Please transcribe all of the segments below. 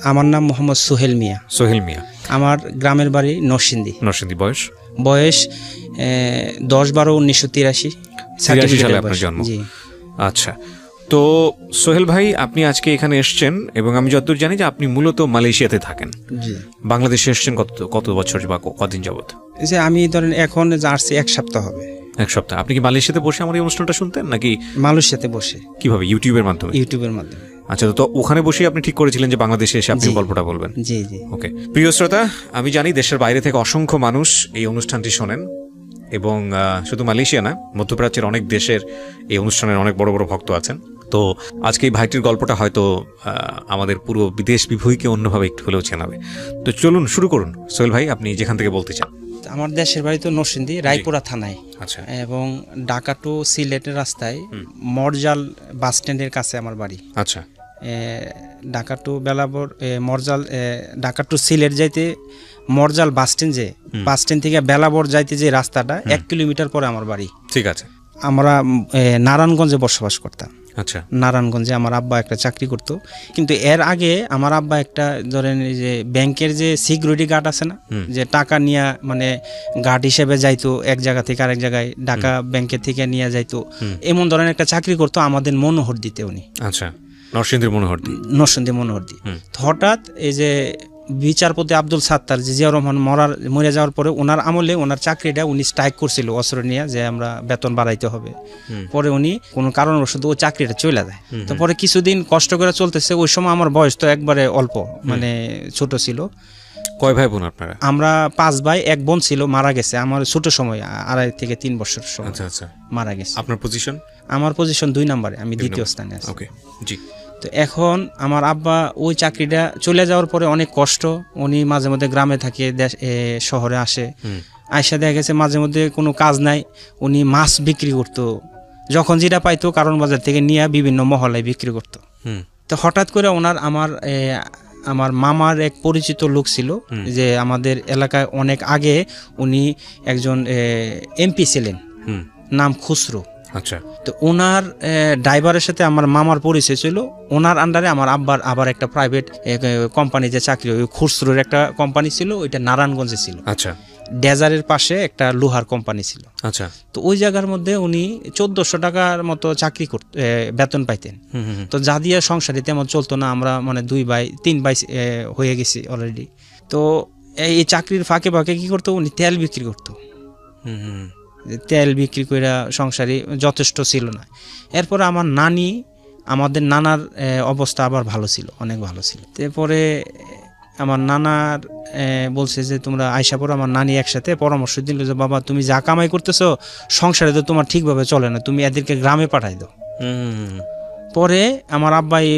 আমার নাম মোহাম্মদ সোহেল মিয়া। সোহেল মিয়া। আমার গ্রামের বাড়ি নরসিংদী। নরসিংদী। বয়স? বয়স 10/12/1983। 83 সালে আপনার জন্ম। জি। আচ্ছা, তো সোহেল ভাই, আপনি আজকে এখানে এসছেন এবং আমি যতদূর জানি যে আপনি মূলত মালয়েশিয়াতে থাকেন। জি। বাংলাদেশে এসছেন কত বছর বা কদিন যাবত? যে আমি ধরেন এখন আসছি 1 সপ্তাহ হবে। 1 সপ্তাহ। আপনি কি মালয়েশিয়াতে বসে আমার এই অনুষ্ঠানটা শুনতেন নাকি? মালয়েশিয়াতে বসে। কিভাবে? ইউটিউবের মাধ্যমে? ইউটিউবের মাধ্যমে। আচ্ছা, তো ওখানে বসে আপনি ঠিক করেছিলেন যে বাংলাদেশে এসে আপনি গল্পটা বলবেন? জি জি। ওকে। প্রিয় শ্রোতা, আমি জানি দেশের বাইরে থেকে অসংখ্য মানুষ এই অনুষ্ঠানটি শোনেন এবং শুধু মালয়েশিয়া না, মধ্যপ্রাচ্যের অনেক দেশের এই অনুষ্ঠানের অনেক বড় বড় ভক্ত আছেন। তো আজকে এই ভাইটির গল্পটা হয়তো আমাদের পুরো বিদেশ বিভূতিকে অন্যভাবে একটু হলেও চেনাবে। তো চলুন শুরু করুন সোহেল ভাই, আপনি যেখান থেকে বলতে চান। আমার দেশের বাড়ি তো নরসিংদী, রায়পুরা থানায়। আচ্ছা। এবং ঢাকা টু সিলেটের রাস্তায় মরজাল বাস স্ট্যান্ডের কাছে আমার বাড়ি। আচ্ছা। ঢাকা টু বেলাবর মরজাল, ঢাকা টু সিলেট যাইতে মরজাল বাস স্ট্যান্ড, যে বাস স্ট্যান্ড থেকে বেলাবর যাইতে যে রাস্তাটা 1 কিলোমিটার পরে আমার বাড়ি। ঠিক আছে। আমরা নারায়ণগঞ্জে বসবাস করতাম। আচ্ছা। নারায়ণগঞ্জে আমার আব্বা একটা চাকরি করতো, কিন্তু এর আগে আমার আব্বা একটা ধরেন এই যে ব্যাংকের যে সিকিউরিটি গার্ড আছে না, যে টাকা নিয়ে মানে গার্ড হিসেবে যাইতো এক জায়গা থেকে আরেক জায়গায়, ঢাকা ব্যাংকের থেকে নিয়ে যাইতো, এমন ধরনের একটা চাকরি করতো আমাদের মনোহর দিতে উনি। আচ্ছা। নরসিংদীর মনোহরদী। নরসিংদী মনোহরদী। হঠাৎ এই যে বিচারপতি আব্দুল সাত্তার, যে জিয়াউর রহমান মরে যাওয়ার পরে ওনার আমলে ওনার চাকরিটা উনি স্ট্রাইক করছিল অস্ত্র নিয়ে, যে আমরা বেতন বাড়াইতে হবে। পরে উনি কোনো কারণবশত ও চাকরিটা চলে যায়। তো পরে কিছুদিন কষ্ট করে চলতেছে। ওই সময় আমার বয়স তো একবারে অল্প, মানে ছোট ছিল। কয় ভাই বোন আপনারা? আমরা 5 ভাই, 1 বোন ছিল, মারা গেছে আমার ছোট সময়, 2.5 থেকে 3 বছর সময়। আচ্ছা আচ্ছা। মারা গেছে। আপনার পজিশন? আমার পজিশন 2 নম্বরে, আমি দ্বিতীয় স্থানে আছি। ওকে। জি। তো এখন আমার আব্বা ওই চাকরিটা চলে যাওয়ার পরে অনেক কষ্ট, উনি মাঝে মধ্যে গ্রামে থাকে, শহরে আসে। আয়সা দেখা গেছে মাঝে মধ্যে কোনো কাজ নাই, উনি মাছ বিক্রি করতো, যখন যেটা পাইতো কারণ বাজার থেকে নিয়ে বিভিন্ন মহলায় বিক্রি করতো। তো হঠাৎ করে ওনার আমার মামার এক পরিচিত লোক ছিল, যে আমাদের এলাকায় অনেক আগে উনি একজন এমপি ছিলেন, নাম খুসরো। আচ্ছা। তো ওনার ড্রাইভারের সাথে আমার মামার পরিচয় ছিল। ওনার আন্ডারে আমার আব্বার আবার একটা প্রাইভেট কোম্পানি যে চাকরি, ওই খুচরোর একটা কোম্পানি ছিল, ওইটা নারায়ণগঞ্জে ছিল। আচ্ছা। ডেজারের পাশে একটা লোহার কোম্পানি ছিল। আচ্ছা। তো ওই জায়গার মধ্যে উনি 1400 টাকার মতো চাকরি বেতন পাইতেন। তো যা দিয়ে সংসারে তেমন চলতো না, আমরা মানে 2 ভাই 3 ভাই হয়ে গেছি অলরেডি। তো এই চাকরির ফাঁকে ফাঁকে কি করতো, উনি তেল বিক্রি করতো। তেল বিক্রি করে সংসারে যথেষ্ট ছিল না। এরপর আমাদের নানার অবস্থা আবার ভালো ছিল, অনেক ভালো ছিল। তারপরে আমার নানার বলছে যে তোমরা আয়সা পড়ো। আমার নানি একসাথে পরামর্শ দিল যে বাবা, তুমি যা কামাই করতেছো সংসারে তো তোমার ঠিকভাবে চলে না, তুমি এদেরকে গ্রামে পাঠাই দাও। পরে আমার আব্বা এই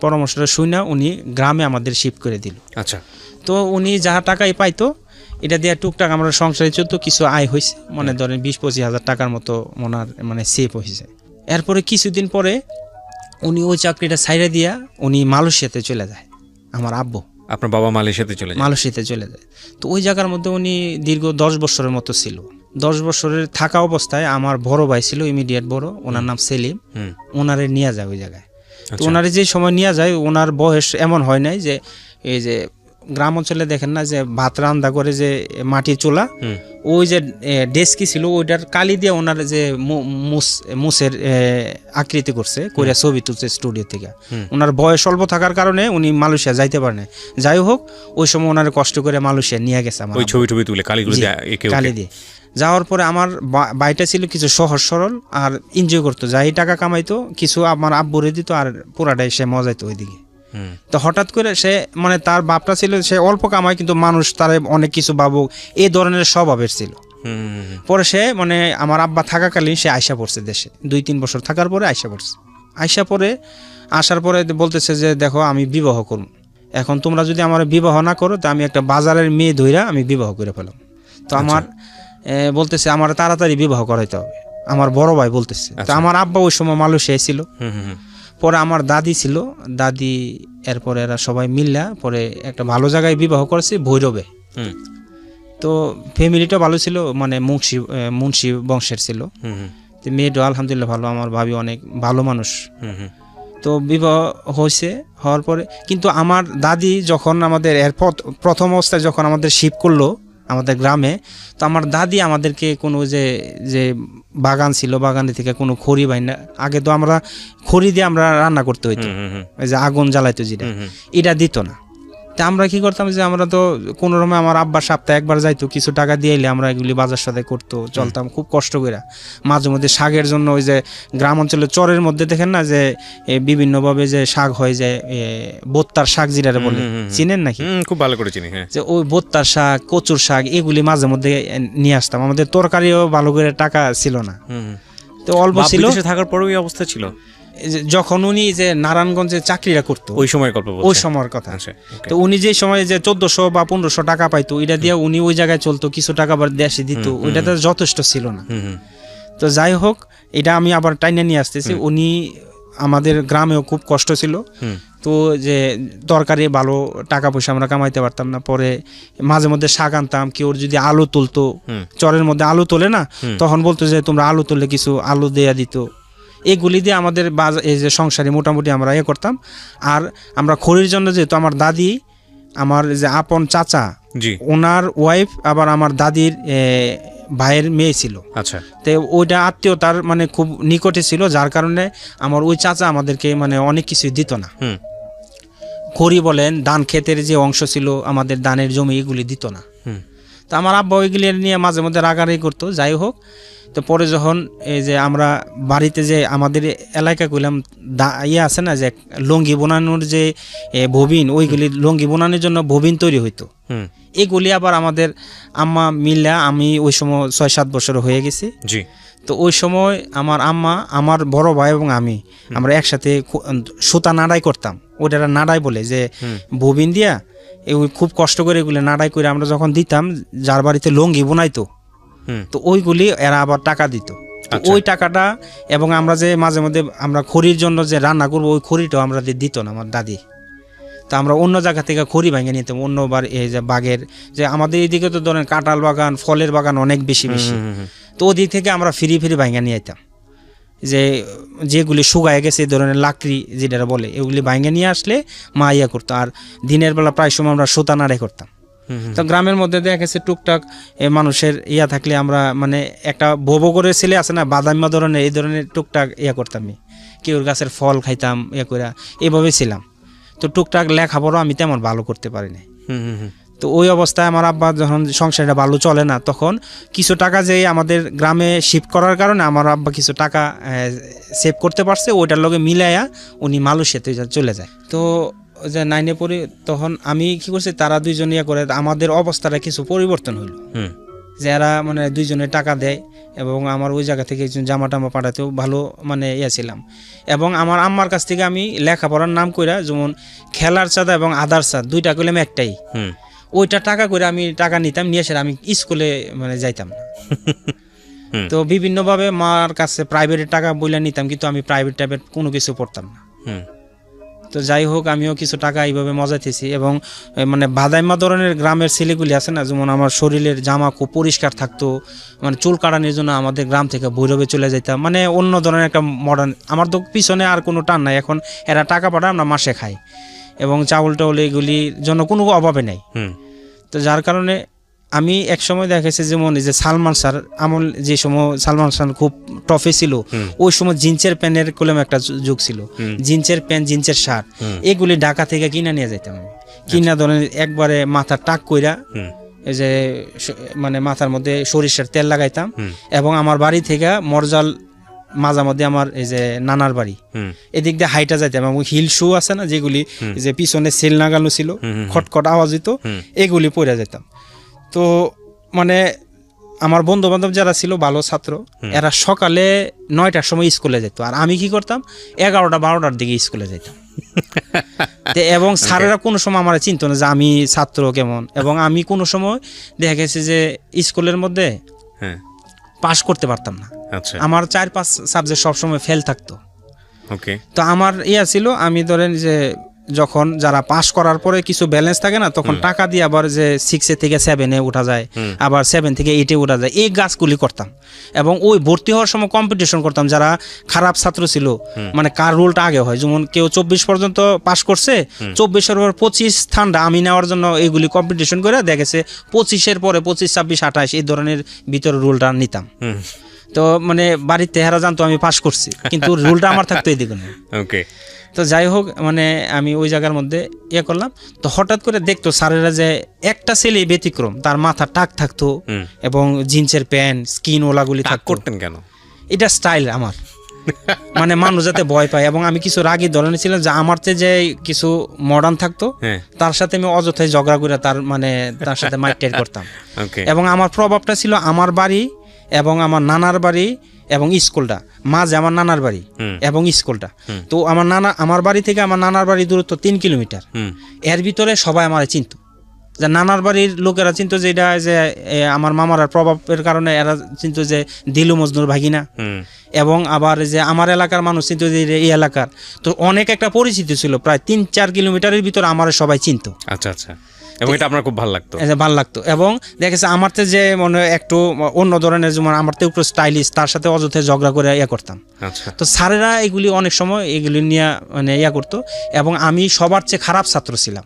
পরামর্শটা শুনে উনি গ্রামে আমাদের শিফট করে দিল। আচ্ছা। তো উনি যা টাকাই পাইতো এটা দিয়ে টুকটাক আমরা সংসারে চলতো, কিছু আয় হয়েছে, মনে ধরেন 20-25 হাজার টাকার মতো ওনার মানে সেভ হয়েছে। এরপরে কিছুদিন পরে উনি ওই চাকরিটা ছাইড়া দিয়া উনি মালয়েশিয়াতে চলে যায়। আমার আব্বু, আপনার বাবা মালয়েশিয়াতে চলে যায়। তো ওই জায়গার মধ্যে উনি দীর্ঘ 10 বছরের মতো ছিল। 10 বছরের থাকা অবস্থায় আমার বড় ভাই ছিল, ইমিডিয়েট বড়, ওনার নাম সেলিম, ওনারে নিয়ে যায় ওই জায়গায়। তো ওনারে যে সময় নিয়ে যায়, ওনার বয়স এমন হয় নাই যে এই যে গ্রাম অঞ্চলে দেখেন না যে ভাত রান্না করে যে মাটির চুলা, ওই যে ডেস্কি ছিল ওইটার কালি দিয়ে ওনার যে মুসের আকৃতি করছে, কইরা ছবি তুলছে স্টুডিও থেকে। ওনার বয়স অল্প থাকার কারণে উনি মালয়েশিয়া যাইতে পারে না। যাই হোক, ওই সময় ওনার কষ্ট করে মালয়েশিয়া নিয়ে গেছে আমার, ওই ছবি তুলে কালি দিয়ে। যাওয়ার পরে আমার বাইটা ছিল কিছু সহজ সরল আর এনজয় করতো, যাই টাকা কামাইতো কিছু আমার আব্বুরে দিত আর পুরাটাই সে মজাইতো ওইদিকে। তো হঠাৎ করে সে মানে তার বাপটা ছিল, সে অল্প কামায় কিন্তু মানুষ তার অনেক কিছু ভাবুক, এই ধরনের স্বভাবের ছিল। পরে সে মানে আমার আব্বা থাকাকালীন সে আয়সা পড়ছে দেশে, 2-3 বছর থাকার পরে আসার পরে বলতেছে যে দেখো আমি বিবাহ করব, এখন তোমরা যদি আমার বিবাহ না করো তো আমি একটা বাজারের মেয়ে ধইরা আমি বিবাহ করে ফেলাম। তো আমার বলতেছে আমার তাড়াতাড়ি বিবাহ করাইতে হবে, আমার বড় ভাই বলতেছে। তো আমার আব্বা ওই সময় মালয়েশিয়ায় ছিল। পরে আমার দাদি ছিল, দাদি এরপরে এরা সবাই মিললা পরে একটা ভালো জায়গায় বিবাহ করেছে, ভৈরবে। তো ফ্যামিলিটা ভালো ছিল, মানে মুন্সি বংশের ছিল। মেয়েটাও আলহামদুলিল্লাহ ভালো, আমার ভাবি অনেক ভালো মানুষ। তো বিবাহ হয়েছে, হওয়ার পরে কিন্তু আমার দাদি যখন আমাদের এর প্রথম অবস্থায় যখন আমাদের শিফট করলো আমাদের গ্রামে, তো আমার দাদি আমাদেরকে কোনো যে বাগান ছিল, বাগানে থেকে কোনো খড়ি বাইনা, আগে তো আমরা খড়ি দিয়ে আমরা রান্না করতে হইতো, ওই যে আগুন জ্বালাইতো যেটা, এটা দিত না। তা আমরা কি করতাম যে আমরা তো কোনো রকমে আমার আব্বা সপ্তাহে একবার যাইতো, কিছু টাকা দিয়ে এলে আমরা এগুলি বাজার সাথে করতো, চলতাম খুব কষ্ট করে। মাঝে মধ্যে শাকের জন্য ওই যে গ্রাম অঞ্চলে চরের মধ্যে দেখেন না যে বিভিন্নভাবে যে শাক হয়, যে বোত্তার শাক যেটা বলে, চিনেন নাকি? খুব ভালো করে চিনি, হ্যাঁ। যে ওই বোত্তার শাক, কচুর শাক, এগুলি মাঝে মধ্যে নিয়ে আসতাম। আমাদের তরকারিও ভালো করে টাকা ছিল না, তো অল্প ছিল। থাকার পরেও এই অবস্থা ছিল যখন উনি যে নারায়ণগঞ্জে চাকরিটা করতো, ওই সময়ের গল্প, ওই সময়ের কথা। তো উনি যে সময় যে 1400 বা 1500 টাকা পাইতো, এটা দিয়ে উনি ওই জায়গায় চলতো, কিছু টাকা আবার দেশে দিত, ওইটাতে যথেষ্ট ছিল না। তো যাই হোক, এটা আমি আবার টাইনে নিয়ে আসতেছি। উনি আমাদের গ্রামেও খুব কষ্ট ছিল, তো যে তরকারি ভালো টাকা পয়সা আমরা কামাইতে পারতাম না। পরে মাঝে মধ্যে শাক আনতাম, কেউ যদি আলু তুলতো, চরের মধ্যে আলু তোলে না, তখন বলতো যে তোমরা আলু তুললে কিছু আলু দেয়া দিত। এগুলি দিয়ে আমাদের এই যে সংসারে মোটামুটি আমরা করতাম। আর আমরা খড়ির জন্য, যেহেতু আমার দাদি, আমার যে আপন চাচা, ওনার ওয়াইফ আবার আমার দাদির ভাইয়ের মেয়ে ছিল। আচ্ছা। তো ওইটা আত্মীয়তার মানে খুব নিকটে ছিল, যার কারণে আমার ওই চাচা আমাদেরকে মানে অনেক কিছুই দিত না। খড়ি বলেন, ধান ক্ষেতের যে অংশ ছিল, আমাদের ধানের জমি, এগুলি দিত না। তো আমার আব্বা ওইগুলি নিয়ে মাঝে মধ্যে রাগারাগি করতো। যাই হোক, তো পরে যখন এই যে আমরা বাড়িতে যে আমাদের এলাকা কইলাম আছে না যে লঙ্গি বোনানোর যে ববিন, ওইগুলি লঙ্গি বোনানোর জন্য ববিন তৈরি হইতো। এগুলি আবার আমাদের আম্মা মিল্লা, আমি ওই সময় 6-7 বছর হয়ে গেছি। তো ওই সময় আমার আম্মা, আমার বড় ভাই এবং আমরা একসাথে সুতা নাড়াই করতাম। ওটা নাড়াই বলে, যে ববিন দিয়া খুব কষ্ট করে এগুলো নাড়াই করে আমরা যখন দিতাম, যার বাড়িতে লঙ্গি বোনাইতো, তো ওইগুলি এরা আবার টাকা দিত। ওই টাকাটা, এবং আমরা যে মাঝে মধ্যে আমরা খড়ির জন্য যে রান্না করবো, ওই খড়িটাও আমরা দিত না আমার দাদি। তো আমরা অন্য জায়গা থেকে খড়ি ভাঙে নিতাম, অন্যবার এই যে বাগের, যে আমাদের এইদিকে তো ধরেন কাঁঠাল বাগান, ফলের বাগান অনেক বেশি বেশি, তো ওদিক থেকে আমরা ফিরি ভাঙে নিয়ে যেতাম। যে যেগুলি শুকায় গেছে, এই ধরনের লাকড়ি যেটা বলে, এগুলি ভাঙে নিয়ে আসলে মা করতো। আর দিনের বেলা প্রায় সময় আমরা সুতা নাড়াই করতাম। তো গ্রামের মধ্যে দেখা গেছে টুকটাক মানুষের থাকলে আমরা মানে একটা ভোবো করে ছেলে আছে না, বাদাম্মা ধরনের, এই ধরনের টুকটাক করতাম। কেউর গাছের ফল খাইতাম, করে এইভাবে ছিলাম। তো টুকটাক লেখাপড়া আমি তেমন ভালো করতে পারি না। তো ওই অবস্থায় আমার আব্বা যখন সংসারটা ভালো চলে না, তখন কিছু টাকা যে আমাদের গ্রামে শিফট করার কারণে আমার আব্বা কিছু টাকা সেভ করতে পারছে, ওইটার লগে মিলাইয়া উনি মালয়েশিয়াতে চলে যায়। তো যে 9-এ পড়ি, তখন আমি কি করছি, তারা দুইজন করে আমাদের অবস্থাটা কিছু পরিবর্তন হইল। যে এরা মানে দুইজনে টাকা দেয়, এবং আমার ওই জায়গা থেকে জামা টামা পাঠাতেও ভালো মানে ছিলাম। এবং আমার আম্মার কাছ থেকে আমি লেখাপড়ার নাম কইরা, যেমন খেলার চাঁদা এবং আদার চাঁদ, দুইটা করলাম একটাই, ওইটা টাকা করে আমি টাকা নিতাম, নিয়ে এসে আমি স্কুলে মানে যাইতাম না। তো বিভিন্নভাবে মার কাছে প্রাইভেটের টাকা বইলা নিতাম, কিন্তু আমি প্রাইভেট কোনো কিছু পড়তাম না। তো যাই হোক, আমিও কিছু টাকা এইভাবে মজাইতেছি। এবং মানে বাদাইমা ধরনের গ্রামের ছেলেগুলি আছে না, যেমন আমার শরীরের জামা খুব পরিষ্কার থাকতো, মানে চুল কাটানোর জন্য আমাদের গ্রাম থেকে ভৈরবে চলে যাইতাম, মানে অন্য ধরনের একটা মডার্ন। আমার তো পিছনে আর কোনো টান নাই, এখন এরা টাকা পাঠায়, আমরা মাসে খাই, এবং চাউল টাউল এগুলির জন্য কোনো অভাবে নাই। তো যার কারণে আমি এক সময় দেখেছি, যেমন যে সালমান স্যার আমল, যে সময় সালমান খান খুব টফে ছিল, ওই সময় জিন্সের প্যান্টের কলম একটা যুগ ছিল, জিন্সের প্যান্ট, জিন্সের শার্ট, এগুলি ঢাকা থেকে কিনা নিয়ে যেতাম আমি। কিনা ধরেন একবারে মাথা টাক কইরা, এই যে মানে মাথার মধ্যে সরিষার তেল লাগাইতাম, এবং আমার বাড়ি থেকে মরজাল মাঝে মধ্যে আমার এই যে নানার বাড়ি, এদিক দিয়ে হাইটা যাইতাম, এবং হিল শু আছে না, যেগুলি যে পিছনে সেল লাগানো ছিল, খটখট আওয়াজ হইতো, এগুলি পরে যেতাম। তো মানে আমার বন্ধু বান্ধব যারা ছিল ভালো ছাত্র, এরা সকালে 9টার সময় স্কুলে যেত, আর আমি কি করতাম 11টা-12টার দিকে স্কুলে যেতাম। এবং স্যারেরা কোনো সময় আমার চিন্তা না যে আমি ছাত্র কেমন, এবং আমি কোনো সময় দেখা গেছে যে স্কুলের মধ্যে পাশ করতে পারতাম না। আমার 4-5 সাবজেক্ট সবসময় ফেল থাকতো। তো আমার ছিল, আমি ধরেন যে যখন যারা পাস করার পরে কিছু ব্যালেন্স থাকে না, তখন টাকা দিয়ে আবার যে 6 থেকে 7 উঠা যায়, আবার 7 থেকে 8 উঠা যায়, এই কাজগুলি করতাম। এবং ওই ভর্তি হওয়ার সময় কম্পিটিশন করতাম, যারা খারাপ ছাত্র ছিল, মানে কার রোলটা আগে হয়, যেমন কেউ 24 পর্যন্ত পাস করছে, 24-এর পর 25 স্থানটা আমি নেওয়ার জন্য এইগুলি কম্পিটিশন করে দেখেছে 25-এর পরে 25, 26, 28 এই ধরনের ভিতরে রোলটা নিতাম। তো মানে বাড়িতে হেরা জানতো আমি পাস করছি, কিন্তু রুলটা আমার থাকতো এদিকে না। ওকে। তো যাই হোক, মানে আমি ওই জায়গার মধ্যে ইয়ে করলাম। তো হঠাৎ করে দেখতো স্যারেরা যে একটা ছেলে ব্যতিক্রম, তার মাথা টাক থাকতো এবং জিন্সের প্যান্ট স্কিন ওলাগুলি থাকতো। করতেন কেন? এটা স্টাইল আমার, মানে মানুষ যাতে ভয় পায়। এবং আমি কিছু রাগী ধরনের ছিলাম, যে আমার চেয়ে যে কিছু মডার্ন থাকতো তার সাথে আমি অযথায় ঝগড়া করে তার সাথে মাইট করতাম। এবং আমার প্রভাবটা ছিল আমার বাড়ি এবং আমার নানার বাড়ি এবং স্কুলটা, মাঝে আমার নানার বাড়ি এবং স্কুলটা। তো আমার বাড়ি থেকে আমার নানার বাড়ির দূরত্ব 3 কিলোমিটার। এর ভিতরে সবাই আমার চিনতো, যে নানার বাড়ির লোকেরা চিনতো যে এটা যে আমার মামার প্রভাবের কারণে এরা চিনতো যে দিলু মজনুর ভাগিনা, এবং আবার যে আমার এলাকার মানুষ চিনতো যে এই এলাকার। তো অনেক একটা পরিচিতি ছিল, প্রায় 3-4 কিলোমিটারের ভিতরে আমার সবাই চিনতো। আচ্ছা আচ্ছা। এবং এটা আপনার খুব ভালো লাগতো? ভালো লাগতো। এবং দেখেছে আমার তো যে মনে একটু অন্য ধরনের, যেমন আমার তো একটু স্টাইলিশ, তার সাথে অযথায় ঝগড়া করে করতাম। তো স্যারেরা এগুলি অনেক সময় এগুলি নিয়ে মানে করতো। এবং আমি সবার চেয়ে খারাপ ছাত্র ছিলাম,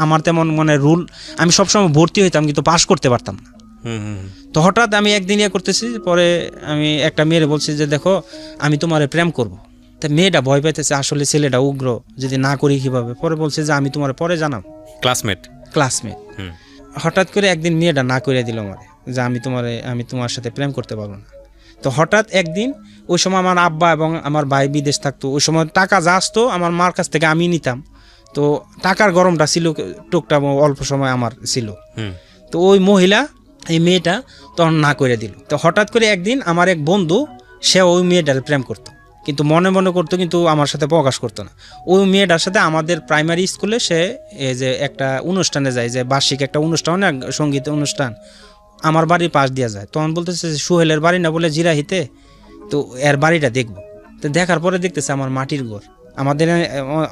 আমার তেমন মানে রুল, আমি সবসময় ভর্তি হইতাম কিন্তু পাস করতে পারতাম না। তো হঠাৎ আমি একদিন করতেছি, পরে আমি একটা মেয়েরে বলছি যে দেখো আমি তোমারে প্রেম করব। তা মেয়েটা ভয় পাইতেছে, আসলে ছেলেটা উগ্র, যদি না করি কিভাবে। পরে বলছে যে আমি তোমার পরে জানাম। ক্লাসমেট। হঠাৎ করে একদিন মেয়েটা না করে দিল আমারে, যে আমি তোমার সাথে প্রেম করতে পারবো না। তো হঠাৎ একদিন, ওই সময় আমার আব্বা এবং আমার ভাই বিদেশ থাকতো, ওই সময় টাকা যা আসতো আমার মার কাছ থেকে আমি নিতাম। তো টাকার গরমটা ছিল টুকটাক অল্প সময় আমার ছিল। তো ওই মহিলা, এই মেয়েটা তখন না করে দিল। তো হঠাৎ করে একদিন আমার এক বন্ধু, সে ওই মেয়েটার প্রেম করতো, কিন্তু মনে মনে করতো, কিন্তু আমার সাথে প্রকাশ করতো না। ওই মেয়েটার সাথে আমাদের প্রাইমারি স্কুলে সে এই যে একটা অনুষ্ঠানে যায়, যে বার্ষিক একটা অনুষ্ঠান, না সঙ্গীত অনুষ্ঠান, আমার বাড়ির পাশ দিয়ে যায়। তখন বলতেছে সোহেলের বাড়ি না বলে জিরাহিতে, তো এর বাড়িটা দেখবো। তো দেখার পরে দেখতেছে আমার মাটির ঘর, আমাদের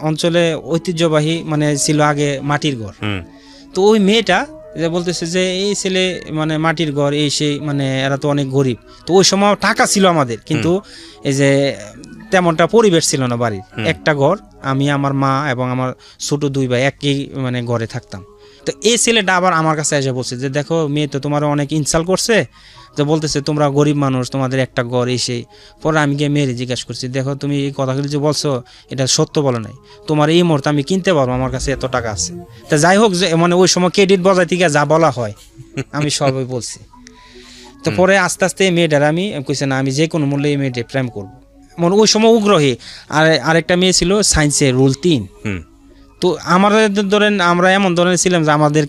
অঞ্চলে ঐতিহ্যবাহী মানে ছিল আগে মাটির ঘর। তো ওই মেয়েটা যে বলতেছে যে এই ছেলে মানে মাটির ঘর, এই সেই, মানে এরা তো অনেক গরিব। তো ওই সময় টাকা ছিল আমাদের, কিন্তু এই যে তেমনটা পরিবেশ ছিল না বাড়ির। একটা ঘর, আমি, আমার মা এবং আমার ছোট 2 ভাই একই মানে ঘরে থাকতাম। তো এই ছেলেটা আবার আমার কাছে এসে বলছে যে দেখো মেয়ে তো তোমার অনেক ইনসাল্ট করছে, যে বলতেছে তোমরা গরিব মানুষ, তোমাদের একটা ঘর, এই সেই। পরে আমি গিয়ে মেয়েরে জিজ্ঞাসা করছি, দেখো তুমি এই কথাগুলি যে বলছো এটা সত্য বলো নাই, তোমার এই মুহূর্তে আমি কিনতে পারবো, আমার কাছে এত টাকা আছে। তা যাই হোক, যে মানে ওই সময় ক্রেডিট বজায় থেকে যা বলা হয় আমি সবই বলছি। তো পরে আস্তে আস্তে এই মেয়েটার আমি কইছি না, আমি যে কোনো মূল্যে এই মেয়েটা প্রেম করবো। মানে ওই সময় উগ্রহী। আর আরেকটা মেয়ে ছিল সায়েন্সের রুল 3। তো আমাদের ধরেন আমরা এমন ধরনের ছিলাম যে আমাদের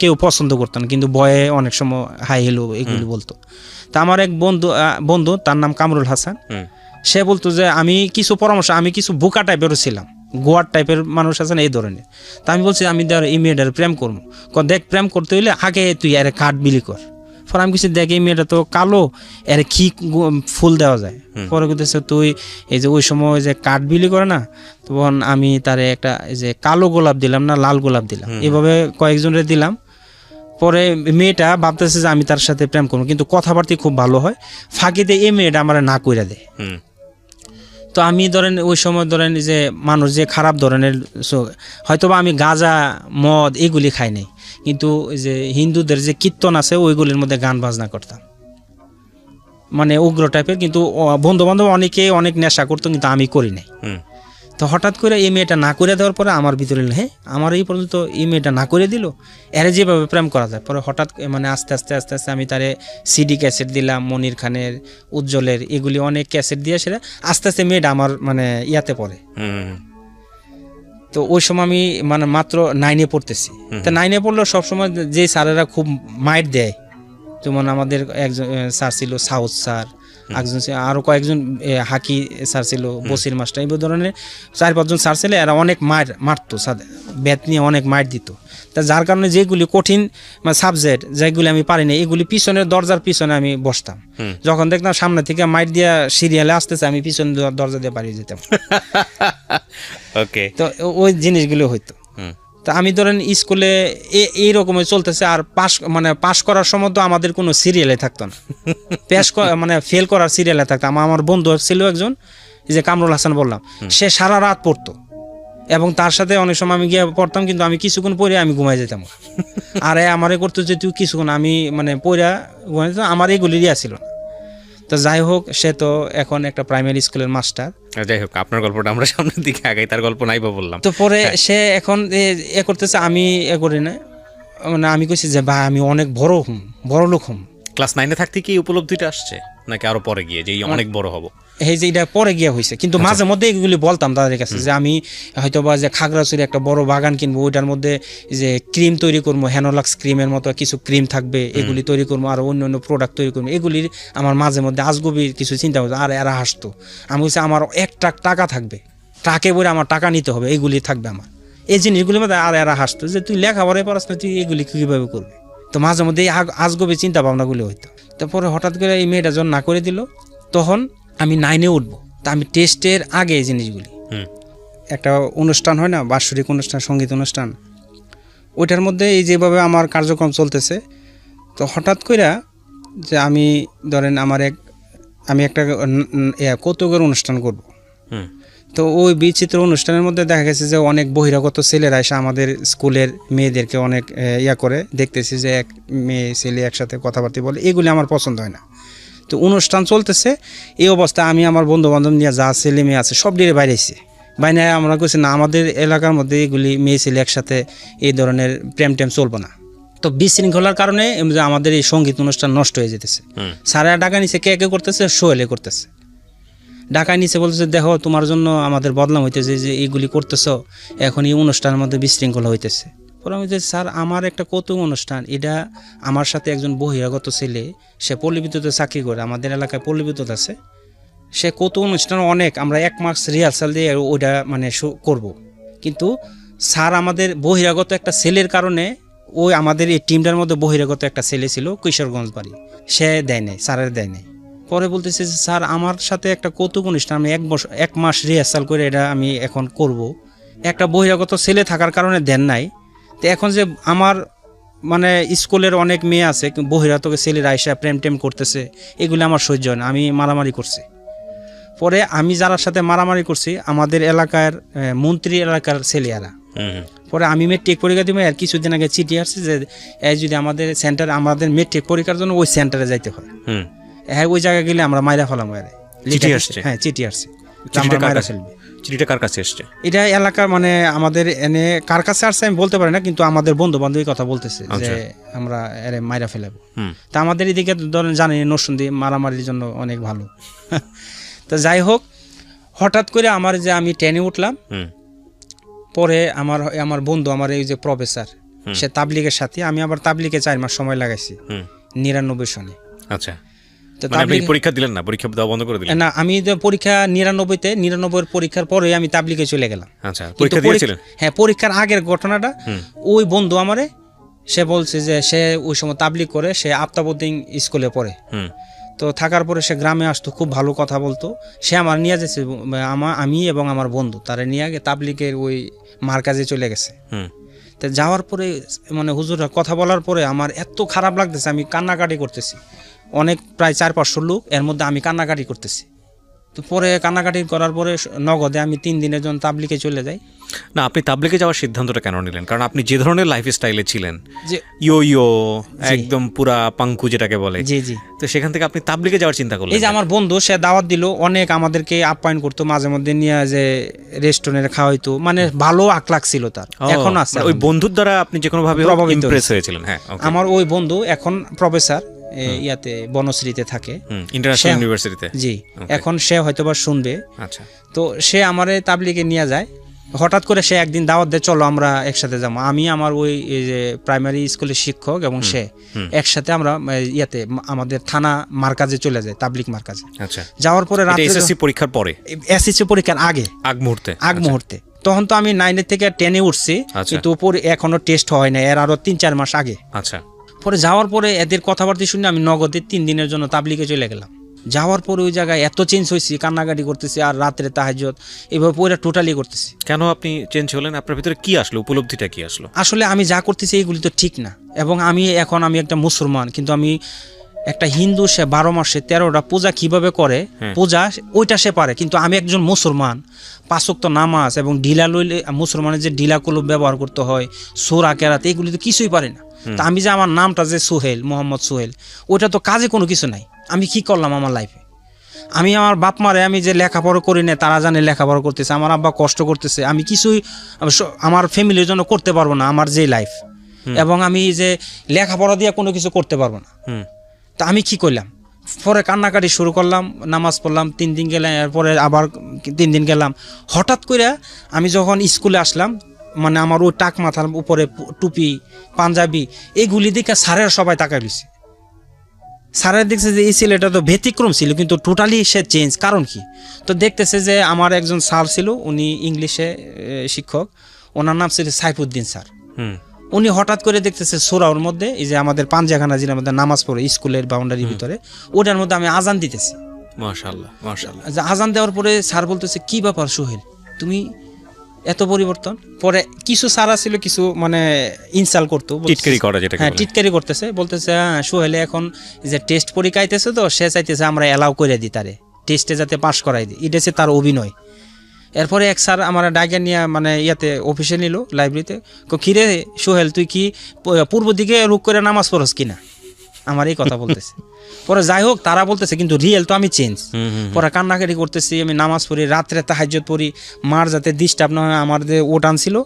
কেউ পছন্দ করতো না, কিন্তু বয়ে অনেক সময় হাই হেলো এগুলি বলতো। তা আমার এক বন্ধু, তার নাম কামরুল হাসান, সে বলতো যে আমি কিছু পরামর্শ, আমি কিছু বোকা টাইপেরও ছিলাম, গোয়ার টাইপের মানুষ আছেন এই ধরনের। তা আমি বলছি আমি এই মেয়েটার প্রেম করবো। দেখ প্রেম করতে হইলে আগে তুই এর কাঠ বিলি কর। পরে আমি কিছু দেখ এই মেয়েটা তো কালো, এর কি ফুল দেওয়া যায়। পরে বলতেছে তুই এই যে ওই সময় যে কাঠ বিলি করে না, তখন আমি তারে একটা এই যে কালো গোলাপ দিলাম না লাল গোলাপ দিলাম, এভাবে কয়েকজনের দিলাম। পরে মেয়েটা ভাবতেছে যে আমি তার সাথে প্রেম করবো, কিন্তু কথাবার্তা খুব ভালো হয়। ফাঁকিতে এই মেয়েটা আমার না কইরা দেয়। তো আমি ধরেন ওই সময় ধরেন যে মানুষ যে খারাপ ধরনের, হয়তোবা আমি গাঁজা মদ এগুলি খাই নাই, কিন্তু যে হিন্দুদের যে কীর্তন আছে ওইগুলির মধ্যে গান বাজনা করতাম, মানে উগ্র টাইপের। কিন্তু বন্ধু বান্ধব অনেকে অনেক নেশা করতো, কিন্তু আমি করি নাই। তো হঠাৎ করে এই মেয়েটা না করে দেওয়ার পরে আমার ভিতরে হ্যাঁ আমার এই পর্যন্ত এই মেয়েটা না করে দিল, এরে যেভাবে প্রেম করা যায়। পরে হঠাৎ মানে আস্তে আস্তে আস্তে আস্তে আমি তারে সিডি ক্যাসেট দিলাম, মনির খানের, উজ্জ্বলের, এগুলি অনেক ক্যাসেট দিয়ে সেটা আস্তে আস্তে মেয়েটা আমার মানে ইয়াতে পড়ে। তো ওই সময় আমি মানে মাত্র 9-এ পড়তেছি। তা 9-এ পড়লেও সবসময় যে স্যারেরা খুব মাইট দেয়, যেমন আমাদের একজন স্যার ছিল সাউথ স্যার, একজন আরো কয়েকজন হাকি স্যার ছিল, বসির মাস্টার, এই ধরনের 4-5 জন স্যার ছিল। এরা অনেক মারতো, ব্যাট নিয়ে অনেক মার দিত। তা যার কারণে যেগুলি কঠিন সাবজেক্ট যেগুলি আমি পারিনি, এগুলি পিছনের দরজার পিছনে আমি বসতাম। যখন দেখতাম সামনে থেকে মাইট দিয়া সিরিয়ালে আসতেছে, আমি পিছনে দরজা দিয়ে পালিয়ে যেতাম। ওকে, তো ওই জিনিসগুলো হইতো। তা আমি ধরেন স্কুলে এই রকমের চলতেছে, আর পাস করার সময় তো আমাদের কোনো সিরিয়ালে থাকতো না, ফেল করার সিরিয়ালে থাকতাম। আমার বন্ধু ছিল একজন, এই যে কামরুল হাসান বললাম, সে সারা রাত পড়তো এবং তার সাথে অনেক সময় আমি গিয়ে পড়তাম, কিন্তু আমি কিছুক্ষণ পড়ে আমি ঘুমাই যেতাম। আর আমারে করতো যে তুই কিছুক্ষণ, আমি পড়া ঘুমাই যেতাম, আমার এগুলিরই ছিল না। তো যাই হোক, সে তো এখন একটা প্রাইমারি স্কুলের মাস্টার। যাই হোক, আপনার গল্পটা আমরা সামনের দিকে আগাই, তার গল্প নাই বা বললাম। তো পরে সে এখন করতেছে, আমি করি না, আমি কইছি যে ভাই আমি অনেক বড় লোক হম। ক্লাস 9-এ থাকতে কি উপলব্ধিটা আসছে, নাকি আরো পরে গিয়ে যে অনেক বড় হব? এই যে এটা পরে গিয়ে হয়েছে, কিন্তু মাঝে মধ্যে এগুলি বলতাম তাদের কাছে যে আমি হয়তো বা যে খাগড়াছড়ি একটা বড় বাগান কিনবো, ওইটার মধ্যে যে ক্রিম তৈরি করবো, হ্যানোলাক্স ক্রিমের মতো কিছু ক্রিম থাকবে, এগুলি তৈরি করবো, আর অন্য প্রোডাক্ট তৈরি করবো। এগুলির আমার মাঝে মধ্যে আজগবির কিছু চিন্তা করছে। আর এরা হাসতো। আমি বলছি আমার 1 ট্রাক টাকা থাকবে, ট্রাকে বলে আমার টাকা নিতে হবে, এইগুলি থাকবে আমার, এই জিনিসগুলির মধ্যে। আর এরা হাসতো যে তুই লেখাপড়ায় পড়াস না, তুই এগুলি কীভাবে করবি? তো মাঝে মধ্যে এই আজগবি চিন্তা ভাবনাগুলি হইতো। তারপরে হঠাৎ করে এই মেয়েটা যখন না করে দিল, তখন আমি 9-এ উঠবো। তা আমি টেস্টের আগে এই জিনিসগুলি, একটা অনুষ্ঠান হয় না, বাৎসরিক অনুষ্ঠান, সঙ্গীত অনুষ্ঠান, ওইটার মধ্যে এই যেভাবে আমার কার্যক্রম চলতেছে, তো হঠাৎ করে যে আমি ধরেন আমি একটা কৌতুকের অনুষ্ঠান করব। তো ওই বিচিত্র অনুষ্ঠানের মধ্যে দেখা গেছে যে অনেক বহিরাগত ছেলেরা এসে আমাদের স্কুলের মেয়েদেরকে অনেক করে, দেখতেছি যে এক মেয়ে ছেলে একসাথে কথাবার্তা বলে, এগুলি আমার পছন্দ হয় না। তো অনুষ্ঠান চলতেছে, এই অবস্থা আমি আমার বন্ধু বান্ধব নিয়ে যা ছেলে মেয়ে আছে সব দিয়ে বাইরেছি। বাইরে আমরা কইছি না, আমাদের এলাকার মধ্যে এগুলি মেয়ে ছেলে একসাথে এই ধরনের প্রেম চলবো না। তো বিশৃঙ্খলার কারণে আমাদের এই সঙ্গীত অনুষ্ঠান নষ্ট হয়ে যেতেছে। সারা টাকা নিচে কে করতেছে, সোহেলে করতেছে। ঢাকায় নিচে বলতেছে দেখো তোমার জন্য আমাদের বদনাম হইতেছে, যে এইগুলি করতেছো, এখন এই অনুষ্ঠানের মধ্যে বিশৃঙ্খলা হইতেছে। পরে আমি বলছি স্যার আমার একটা কৌতুক অনুষ্ঠান, এটা আমার সাথে একজন বহিরাগত ছেলে, সে পল্লী বিদ্যুতে চাকরি করে, আমাদের এলাকায় পল্লী বিদ্যুৎ আছে, সে কৌতুক অনুষ্ঠান অনেক, আমরা 1 মাস রিহার্সাল দিয়ে ওইটা করব। কিন্তু স্যার আমাদের বহিরাগত একটা ছেলের কারণে, ওই আমাদের এই টিমটার মধ্যে বহিরাগত একটা ছেলে ছিল, কিশোরগঞ্জ বাড়ি, সে দেয় নাই, স্যারের দেয় নাই। পরে বলতেছে যে স্যার আমার সাথে একটা কৌতুক অনুষ্ঠান, আমি 1 মাস রিহার্সাল করে এটা আমি এখন করব, একটা বহিরাগত ছেলে থাকার কারণে দেন নাই। তো এখন যে আমার স্কুলের অনেক মেয়ে আছে, বহিরাগত ছেলেরা আইসা প্রেম করতেছে, এগুলো আমার সহ্য হয় না, আমি মারামারি করছি। পরে আমি যার সাথে মারামারি করছি, আমাদের এলাকার মন্ত্রী এলাকার ছেলেরা, পরে আমি মেট্রিক পরীক্ষা দিব, আর কিছুদিন আগে চিঠি আসছে যে যদি আমাদের সেন্টারে, আমাদের মেট্রিক পরীক্ষার জন্য ওই সেন্টারে যাইতে হয়, হ্যাঁ ওই জায়গায় গেলে আমরা মাইরা ফেলাম। হ্যাঁ চিঠি আসছে। চিঠিটা কার কাছে এসছে? এটা এলাকার আমাদের এনে কার কাছে আসছে আমি বলতে পারি না, কিন্তু আমাদের বন্ধু বান্ধবী কথা বলতেছে যে আমরা এর মাইরা ফেলাবো। তা আমাদের এদিকে ধরেন জানি নরসিংদী মারামারির জন্য অনেক ভালো। তো যাই হোক, হঠাৎ করে আমি ট্রেনে উঠলাম। পরে আমার বন্ধু, আমার এই যে প্রফেসর, সে তাবলিগের সাথে, আমি আবার তাবলিগে 4 মাস সময় লাগাইছি 99 সনে। আচ্ছা, পরীক্ষা দিলেন না? পরীক্ষা দেওয়া বন্ধ করে দিলেন? না, আমি পরীক্ষা 99 পরীক্ষার পরে আমি তাবলিগে চলে গেলাম। আচ্ছা, পরীক্ষা দিয়েছিলেন? হ্যাঁ, পরীক্ষার আগের ঘটনাটা ওই বন্ধু আমারে, সে বলছে যে সে ওই সময় তাবলিগ করে, সে আফতাবউদ্দিন স্কুলে পড়ে। তো থাকার পরে সে গ্রামে আসতো, খুব ভালো কথা বলতো। সে আমার নিয়ে যাচ্ছে, আমি এবং আমার বন্ধু তারা নিয়ে তাবলিগের ওই মার্কাজে চলে গেছে। তো যাওয়ার পরে হুজুররা কথা বলার পরে আমার এত খারাপ লাগতেছে, আমি কান্নাকাটি করতেছি। অনেক প্রায় 400-500 লোক, এর মধ্যে আমি কান্নাকাটি করতেছি। তো পরে কান্নাকাটি করার পরে নগদে আমি 3 দিনের জন্য তাবলিগে চলে যাই। না, আপনি তাবলিগে যাওয়ার সিদ্ধান্তটা কেন নিলেন? কারণ আপনি যে ধরনের লাইফ স্টাইলে ছিলেন, যে ইয়ো একদম পুরা পাঙ্কু যেটাকে বলে, জি জি, তো সেখান থেকে আপনি তাবলিগে যাওয়ার চিন্তা করলেন? এই যে আমার বন্ধু, সে দাওয়াত দিল, অনেক আমাদেরকে আপ্যায়ন করতো, মাঝে মধ্যে নিয়ে যে রেস্টুরেন্টে খাওয়াইতো, ভালো আকলাক ছিল তার, এখন আছে। ওই বন্ধুর দ্বারা আপনি যে কোনো ভাবে ইমপ্রেস হয়েছিলেন? হ্যাঁ, আমার ওই বন্ধু এখন প্রফেসর, ইয়াতে বনশ্রীতে থাকে, ইন্টারন্যাশনাল ইউনিভার্সিটিতে। জি, এখন সে হয়তোবা শুনবে। আচ্ছা, তো সে আমারে তাবলিগে নিয়ে যায়। হঠাৎ করে সে একদিন দাওয়াত দেয়, চলো আমরা একসাথে যাবো। আমি আমার ওই এই যে প্রাইমারি স্কুলের শিক্ষক এবং সে একসাথে আমরা ইয়াতে আমাদের থানা মার্কাজে চলে যায়, তাবলিগ মার্কাজে। আচ্ছা, যাওয়ার পরে রাতে এসএসসি পরীক্ষার পরে, এসএসসি পরীক্ষার আগ মুহূর্তে তখন তো আমি 9 থেকে 10-এ উঠছি, কিন্তু এখনো টেস্ট হয় না, এর আরো 3-4 মাস আগে। আচ্ছা, পরে যাওয়ার পরে এদের কথাবার্তা শুনে আমি নগদে 3 দিনের জন্য তাবলিগে চলে গেলাম। যাওয়ার পরে ওই জায়গায় এত চেঞ্জ হয়েছি, কান্নাকাটি করতেছি আর রাত্রে তাহাজ্জুদ এভাবে পুরো টোটালি করতেছি। কেন আপনি চেঞ্জ হলেন? আপনার ভিতরে কি আসলো, উপলব্ধিটা কি আসলো? আসলে আমি যা করতেছি এইগুলি তো ঠিক না, এবং আমি একটা মুসলমান, কিন্তু আমি একটা হিন্দু, সে 12 মাসে 13টা পূজা কিভাবে করে, পূজা ওইটা সে পারে, কিন্তু আমি একজন মুসলমান, 5 ওয়াক্ত নামাজ এবং ঢিলা লইলে মুসলমানের যে ঢিলা কলম ব্যবহার করতে হয়, সূরা কেরাত, এগুলি তো কিছুই পারে না। তা আমি যে আমার নামটা যে সোহেল, মোহাম্মদ সোহেল, ওইটা তো কাজে কোনো কিছু নাই। আমি কি করলাম আমার লাইফে? আমি আমার বাপ মারে আমি যে লেখাপড়া করি না, তারা জানে লেখাপড়া করতেছে, আমার আব্বা কষ্ট করতেছে, আমি কিছুই আমার ফ্যামিলির জন্য করতে পারবো না, আমার যে লাইফ, এবং আমি যে লেখাপড়া দিয়ে কোনো কিছু করতে পারবো না। তা আমি কি করলাম? পরে কান্নাকাটি শুরু করলাম, নামাজ পড়লাম, 3 দিন গেলাম, এরপরে আবার 3 দিন গেলাম। হঠাৎ করে আমি যখন স্কুলে আসলাম, মানে আমার ওই টাক মাথার উপরে টুপি, পাঞ্জাবি, এইগুলি দেখে স্যারের সবাই তাকাই দিছে। স্যারের দেখছে যে এই ছেলেটা তো ব্যতিক্রম ছিল, কিন্তু টোটালি সে চেঞ্জ। কারণ কি? তো দেখতেছে যে আমার একজন স্যার ছিল, উনি ইংলিশে শিক্ষক, ওনার নাম ছিল সাইফুদ্দিন স্যার। উনি হঠাৎ করে দেখতেছে সূরার মধ্যে, এই যে আমাদের পাঞ্জাখানা জিনার মধ্যে নামাজ পড়ে স্কুলের বাউন্ডারির ভিতরে, ওটার মধ্যে আমি আজান দিতেছি। মাশাআল্লাহ, মাশাআল্লাহ। আজান দেওয়ার পরে স্যার বলতেছে, কি ব্যাপার সোহেল, তুমি এত পরিবর্তন? পরে কিছু স্যার ছিল, কিছু মানে ইনসাল করতো, টিটকারি করা, যেটা হ্যাঁ টিটকারি করতেছে, বলতেছে সোহেল এখন যে টেস্ট পরীক্ষা আইতেছে, তো সে চাইতেছে আমরা অ্যালাউ করে দিই তারে, টেস্টে যাতে পাস করাই দিই, এটা হচ্ছে তার অভিনয়। এরপরে এক স্যার আমার ডাইকে নিয়ে মানে ইয়াতে অফিসে নিল, লাইব্রেরিতে, কিরে সোহেল তুই কি পূর্ব দিকে রুখ করে নামাজ পড়স কিনা, আমার এই কথা বলতেছে। পরে যাই হোক, তারা বলতেছে, কিন্তু রিয়েল তো আমি চেঞ্জ। পরে কান্নাকাটি করতেছি, আমি নামাজ পড়ি, রাত্রে তাহাজ্জুদ পড়ি, মার যাতে ডিস্টার্ব না হয়। আমার যে উঠান ছিল,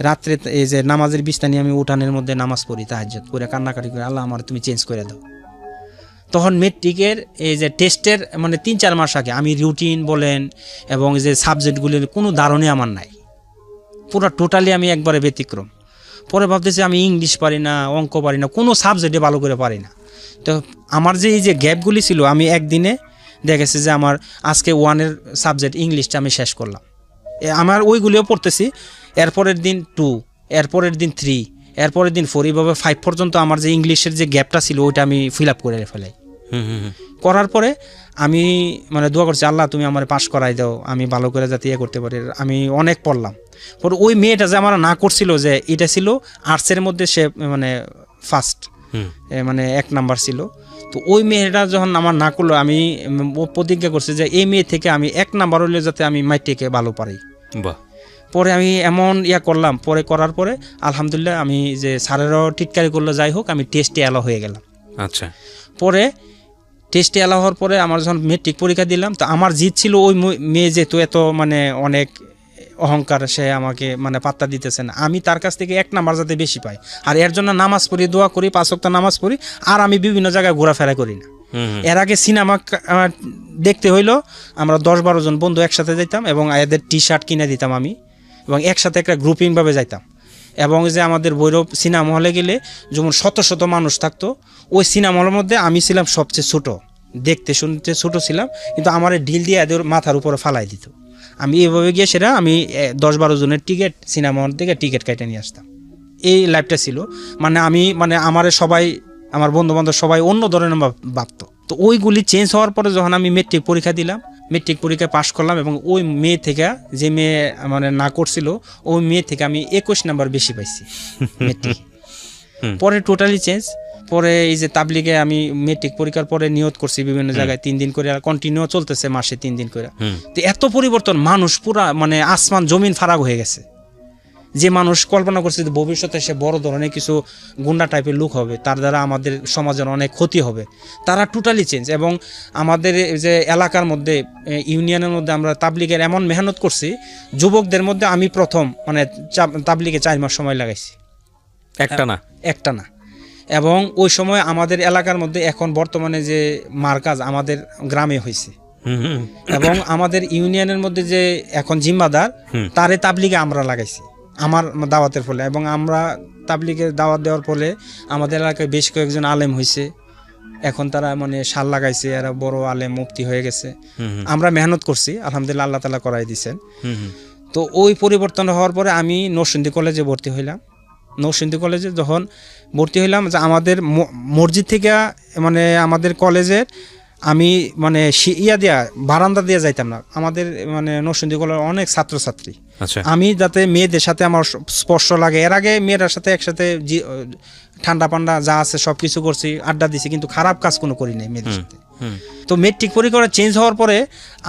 রাত্রে এই যে নামাজের বিছনা নিয়ে আমি উঠানের মধ্যে নামাজ পড়ি, তাহাজ্জুদ পড়ে কান্নাকাটি করে, আল্লাহ আমার তুমি চেঞ্জ করে দাও। তখন মেট্রিকের এই যে টেস্টের মানে 3-4 মাস আগে আমি রুটিন বলেন এবং যে সাবজেক্টগুলির কোনো ধারণই আমার নাই, পুরো টোটালি আমি একবারে ব্যতিক্রম। পরে ভাবতেছি আমি ইংলিশ পারি না, অঙ্ক পারি না, কোনো সাবজেক্টে ভালো করে পারি না। তো আমার যে এই যে গ্যাপগুলি ছিল, আমি একদিনে দেখেছি যে আমার আজকে 1-এর সাবজেক্ট ইংলিশটা আমি শেষ করলাম, আমার ওইগুলিও পড়তেছি। এরপরের দিন 2, এরপরের দিন 3, এরপরের দিন 4, এইভাবে 5 পর্যন্ত আমার যে ইংলিশের যে গ্যাপটা ছিল ওইটা আমি ফিল আপ করে ফেলাই। করার পরে আমি মানে দোয়া করছি, আল্লাহ তুমি আমার পাস করাই দাও, আমি ভালো করে যাতে ইয়ে করতে পারি। আমি অনেক পড়লাম। পরে ওই মেয়েটা যে আমার না করছিল, যে এটা ছিল আর্টসের মধ্যে, সে মানে ফার্স্ট মানে 1 নাম্বার ছিল। তো ওই মেয়েটা যখন আমার না করলো, আমি প্রতিজ্ঞা করছি যে এই মেয়ে থেকে আমি 1 নাম্বার হলে যাতে আমি মাইটিকে ভালো পারি। পরে আমি এমন ইয়া করলাম, পরে করার পরে আলহামদুলিল্লাহ আমি যে স্যারেরও টিটকারি করলো, যাই হোক আমি টেস্টে অ্যালাউ হয়ে গেলাম। আচ্ছা, পরে টেস্টে অ্যালাউ হওয়ার পরে আমার যখন মেট্রিক পরীক্ষা দিলাম, তো আমার জিত ছিল ওই মেয়ে যেহেতু এত মানে অনেক অহংকার, সে আমাকে মানে পাত্তা দিতেছে না, আমি তার কাছ থেকে 1 নাম্বার যাতে বেশি পাই। আর এর জন্য নামাজ পড়ি, দোয়া করি, 5 ওয়াক্ত নামাজ পড়ি, আর আমি বিভিন্ন জায়গায় ঘোরাফেরা করি না। এর আগে সিনেমা দেখতে হইলো আমরা 10-12 জন বন্ধু একসাথে যাইতাম, এবং এদের টি-শার্ট কিনে দিতাম আমি, এবং একসাথে একটা গ্রুপিংভাবে যাইতাম। এবং যে আমাদের ভৈরব সিনেমা হলে গেলে যেমন শত শত মানুষ থাকতো, ওই সিনেমা হলের মধ্যে আমি ছিলাম সবচেয়ে ছোট, দেখতে শুনতে ছোট ছিলাম, কিন্তু আমার ঢিল দিয়ে এদের মাথার উপরে ফালাই দিত। আমি এইভাবে গিয়ে সেটা আমি 10-12 জনের টিকিট সিনেমা হল থেকে টিকিট কেটে নিয়ে আসতাম। এই লাইফটা ছিল, মানে আমি মানে আমার সবাই, আমার বন্ধুবান্ধব সবাই অন্য ধরনের ভাবতো। তো ওইগুলি চেঞ্জ হওয়ার পরে যখন আমি মেট্রিক পরীক্ষা দিলাম, মেট্রিক পরীক্ষায় পাশ করলাম, এবং ওই মেয়ে থেকে, যে মেয়ে মানে না করছিল, ওই মেয়ে থেকে আমি 21 নাম্বার বেশি পাইছি মেট্রিক। পরে টোটালি চেঞ্জ। পরে এই যে তাবলিগে আমি মেট্রিক পরীক্ষার পরে নিয়ত করছি বিভিন্ন জায়গায় 3 দিন করে, কন্টিনিউ চলতেছে, মাসে 3 দিন করে। তো এত পরিবর্তন, মানুষ পুরা মানে আসমান জমিন ফারাক হয়ে গেছে। যে মানুষ কল্পনা করছে যে ভবিষ্যতে সে বড় ধরনের কিছু গুন্ডা টাইপের লোক হবে, তার দ্বারা আমাদের সমাজের অনেক ক্ষতি হবে, তারা টোটালি চেঞ্জ। এবং আমাদের যে এলাকার মধ্যে, ইউনিয়নের মধ্যে আমরা তাবলিগের এমন মেহনত করছি, যুবকদের মধ্যে আমি প্রথম মানে তাবলিগে 4 মাস সময় লাগাইছি, একটা না। এবং ওই সময় আমাদের এলাকার মধ্যে এখন বর্তমানে যে মার্কাজ আমাদের গ্রামে হয়েছে, এবং আমাদের ইউনিয়নের মধ্যে যে এখন জিম্মাদার তারে তাবলিগে আমরা লাগাইছি আমার দাওয়াতের ফলে, এবং আমরা তাবলিগে দাওয়াত দেওয়ার ফলে আমাদের এলাকায় বেশ কয়েকজন আলেম হয়েছে, এখন তারা মানে শাল লাগাইছে, এরা বড় আলেম মুফতি হয়ে গেছে। আমরা মেহনত করছি, আলহামদুলিল্লাহ আল্লাহ তাআলা করাই দিয়েছেন। তো ওই পরিবর্তন হওয়ার পরে আমি নরসিংদী কলেজে ভর্তি হইলাম। নরসিংদী কলেজে যখন ভর্তি হইলাম, যে আমাদের মসজিদ থেকে মানে আমাদের কলেজের আমি মানে বারান্দা দিয়ে যাইতাম না, আমাদের মানে নরসিংদী কলেজের অনেক ছাত্রছাত্রী। আমি যাতে মেয়েদের সাথে আমার স্পর্শ লাগে, এর আগে মেয়েরার সাথে একসাথে ঠান্ডা পান্ডা যা আছে সব কিছু করছি, আড্ডা দিছি, কিন্তু খারাপ কাজ কোনো করি নাই মেয়েদের সাথে। তো মেট্রিক পরীক্ষা চেঞ্জ হওয়ার পরে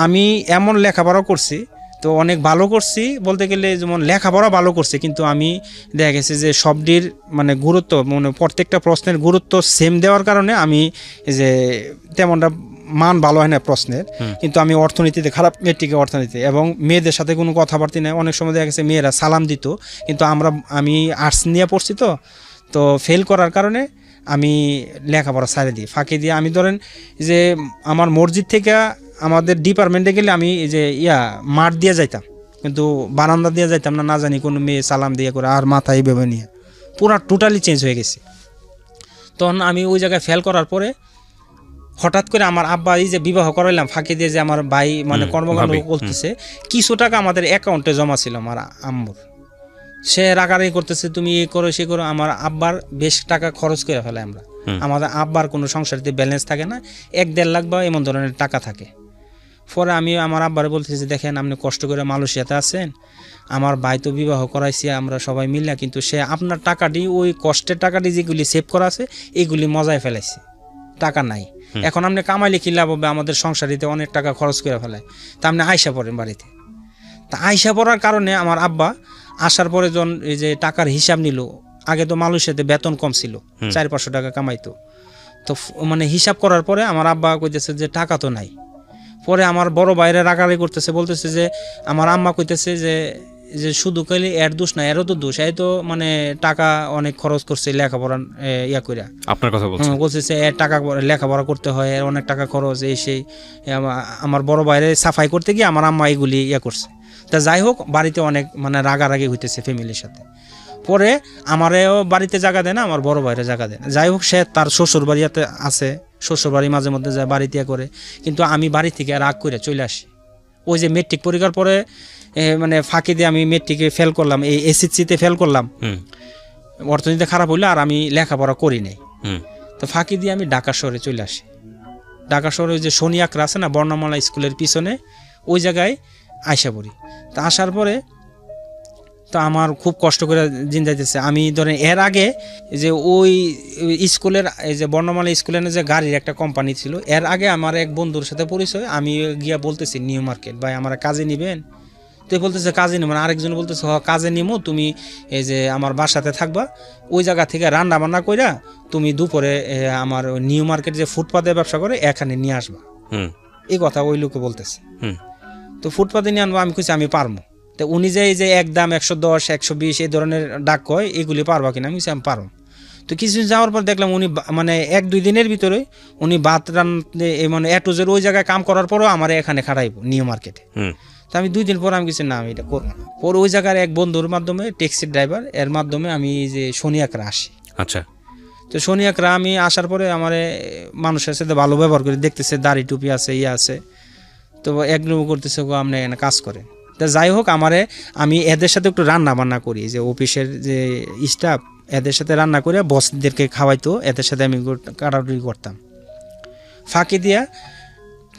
আমি এমন লেখাপড়া করছি, তো অনেক ভালো করছি বলতে গেলে, যেমন লেখাপড়া ভালো করছি, কিন্তু আমি দেখা গেছে যে শব্দের মানে গুরুত্ব, মানে প্রত্যেকটা প্রশ্নের গুরুত্ব সেম দেওয়ার কারণে আমি যে তেমনটা মান ভালো হয় না প্রশ্নের, কিন্তু আমি অর্থনীতিতে খারাপ, মেট্রিকে অর্থনীতি, এবং মেয়েদের সাথে কোনো কথাবার্তা নেই। অনেক সময় দেখা গেছে মেয়েরা সালাম দিত, কিন্তু আমি আর্টস নিয়ে পড়ছি, তো ফেল করার কারণে আমি লেখাপড়া ছাড়ে দিই, ফাঁকি দিয়ে। আমি ধরেন যে আমার মসজিদ থেকে আমাদের ডিপার্টমেন্টে গেলে আমি যে মাঠ দিয়ে যাইতাম, কিন্তু বারান্দা দিয়ে যাইতাম না, না জানি কোনো মেয়ে সালাম দিয়ে করে আর মাথায় ভেবে নিয়ে পুরা টোটালি চেঞ্জ হয়ে গেছে। তখন আমি ওই জায়গায় ফেল করার পরে হঠাৎ করে আমার আব্বা এই যে বিবাহ করাইলাম ফাঁকি দিয়ে, যে আমার ভাই মানে কর্মকাণ্ড করতেছে, কিছু টাকা আমাদের অ্যাকাউন্টে জমা ছিল আমার আম্মুর, সে রাগারাগি করতেছে, তুমি এ করো সে করো। আমার আব্বার বেশ টাকা খরচ করে ফেলে আমরা, আমাদের আব্বার কোনো সংসারিতে ব্যালেন্স থাকে না, 1-1.5 লাখ বা এমন ধরনের টাকা থাকে। পরে আমি আমার আব্বারে বলতেছি, দেখেন আপনি কষ্ট করে মালয়েশিয়াতে আছেন, আমার ভাই তো বিবাহ করাইছি আমরা সবাই মিলে, কিন্তু সে আপনার টাকাটি, ওই কষ্টের টাকাটি যেগুলি সেভ করা আছে এগুলি মজায় ফেলাইছে, টাকা নাই। এখন আপনি কামাইলে কি লাভ হবে, আমাদের সংসারিতে অনেক টাকা খরচ করে ফেলায়। তা আপনি আয়সা পড়েন বাড়িতে। তা আয়সা পড়ার কারণে আমার আব্বা আসার পরে যখন এই যে টাকার হিসাব নিল, আগে তো মালয়েশিয়াতে বেতন কম ছিল, 400-500 টাকা কামাইতো, তো মানে হিসাব করার পরে আমার আব্বা কইতেছে যে টাকা তো নাই। পরে আমার বড় ভাইরা রাগারাগি করতেছে, বলতেছে যে আমার আম্মা কইতেছে যে শুধু কইলে এর দোষ না, এরও তো দোষ, এই তো মানে টাকা অনেক খরচ করছে লেখাপড়া কইরা। আপনার কথা বলতেছে এর টাকা লেখাপড়া করতে হয়, এর অনেক টাকা খরচ, এই সেই। আমার বড় ভাইরে সাফাই করতে গিয়ে আমার আম্মা এগুলি করছে। তা যাই হোক, বাড়িতে অনেক মানে রাগারাগি হইতেছে ফ্যামিলির সাথে। পরে আমারও বাড়িতে জায়গা দেয় না, আমার বড় ভাইরে জায়গা দেয় না। যাই হোক, সে তার শ্বশুর বাড়িতে আছে, শ্বশুর বাড়ি মাঝে মধ্যে যায়, বাড়িতে করে। কিন্তু আমি বাড়ি থেকে রাগ করে চলে আসি। ওই যে মেট্রিক পরীক্ষার পরে মানে ফাঁকি দিয়ে আমি মেট্রিকে ফেল করলাম, এই এসএসসিতে ফেল করলাম, অর্থনীতি খারাপ হইলো, আর আমি লেখাপড়া করি নাই। তো ফাঁকি দিয়ে আমি ঢাকা শহরে চলে আসি। ঢাকা শহরে ওই যে শনি আকরা আছে না, বর্ণমালা স্কুলের পিছনে, ওই জায়গায় আইসা পড়ি। তা আসার পরে তো আমার খুব কষ্ট করে দিন যাইতেছে। আমি ধরেন এর আগে যে ওই স্কুলের এই যে বর্ণমালা স্কুলের যে গাড়ির একটা কোম্পানি ছিল, এর আগে আমার এক বন্ধুর সাথে পরিচয়, আমি গিয়া বলতেছি নিউ মার্কেট ভাই আমার কাজে নিবেন, তো বলতেছে কাজে নেবেন। আরেকজন বলতেছে কাজে নিমো, তুমি এই যে আমার বাসাতে থাকবা, ওই জায়গা থেকে রান্না বান্না কইরা তুমি দুপুরে আমার নিউ মার্কেট যে ফুটপাতে ব্যবসা করে এখানে নিয়ে আসবা। এই কথা ওই লোকে বলতেছে। তো ফুটপাতে নিয়ে আনবো, আমি কইছি আমি পারবো। তো উনি যে এই যে একদম 110, 120 এই ধরনের ডাক কয়, এগুলি পারবা কিনা, আমি কইছি আমি পারবো। তো কিছুদিন যাওয়ার পর দেখলাম উনি মানে 1-2 দিনের ভিতরে উনি ভাত রান্না মানে এটুজের ওই জায়গায় কাম করার পরও আমার এখানে খাটাইবো নিউ মার্কেটে। তো আমি 2 দিন পর আমি কিছু না, আমি এটা করবো না। পরে ওই জায়গার এক বন্ধুর মাধ্যমে, ট্যাক্সির ড্রাইভার, এর মাধ্যমে আমি যে শনি আকরা আসি। আচ্ছা। তো শনি আকরা আমি আসার পরে আমার মানুষের সাথে ভালো ব্যবহার করে, দেখতেছে দাড়ি টুপি আছে, আছে, তো একদম করতেছে আপনি এখানে কাজ করেন। তা যাই হোক, আমি এদের সাথে একটু রান্না বান্না করি, যে অফিসের যে স্টাফ এদের সাথে রান্না করে বসদেরকে খাওয়াইতো, এদের সাথে আমি কাটাকুটি করতাম ফাঁকি দিয়া।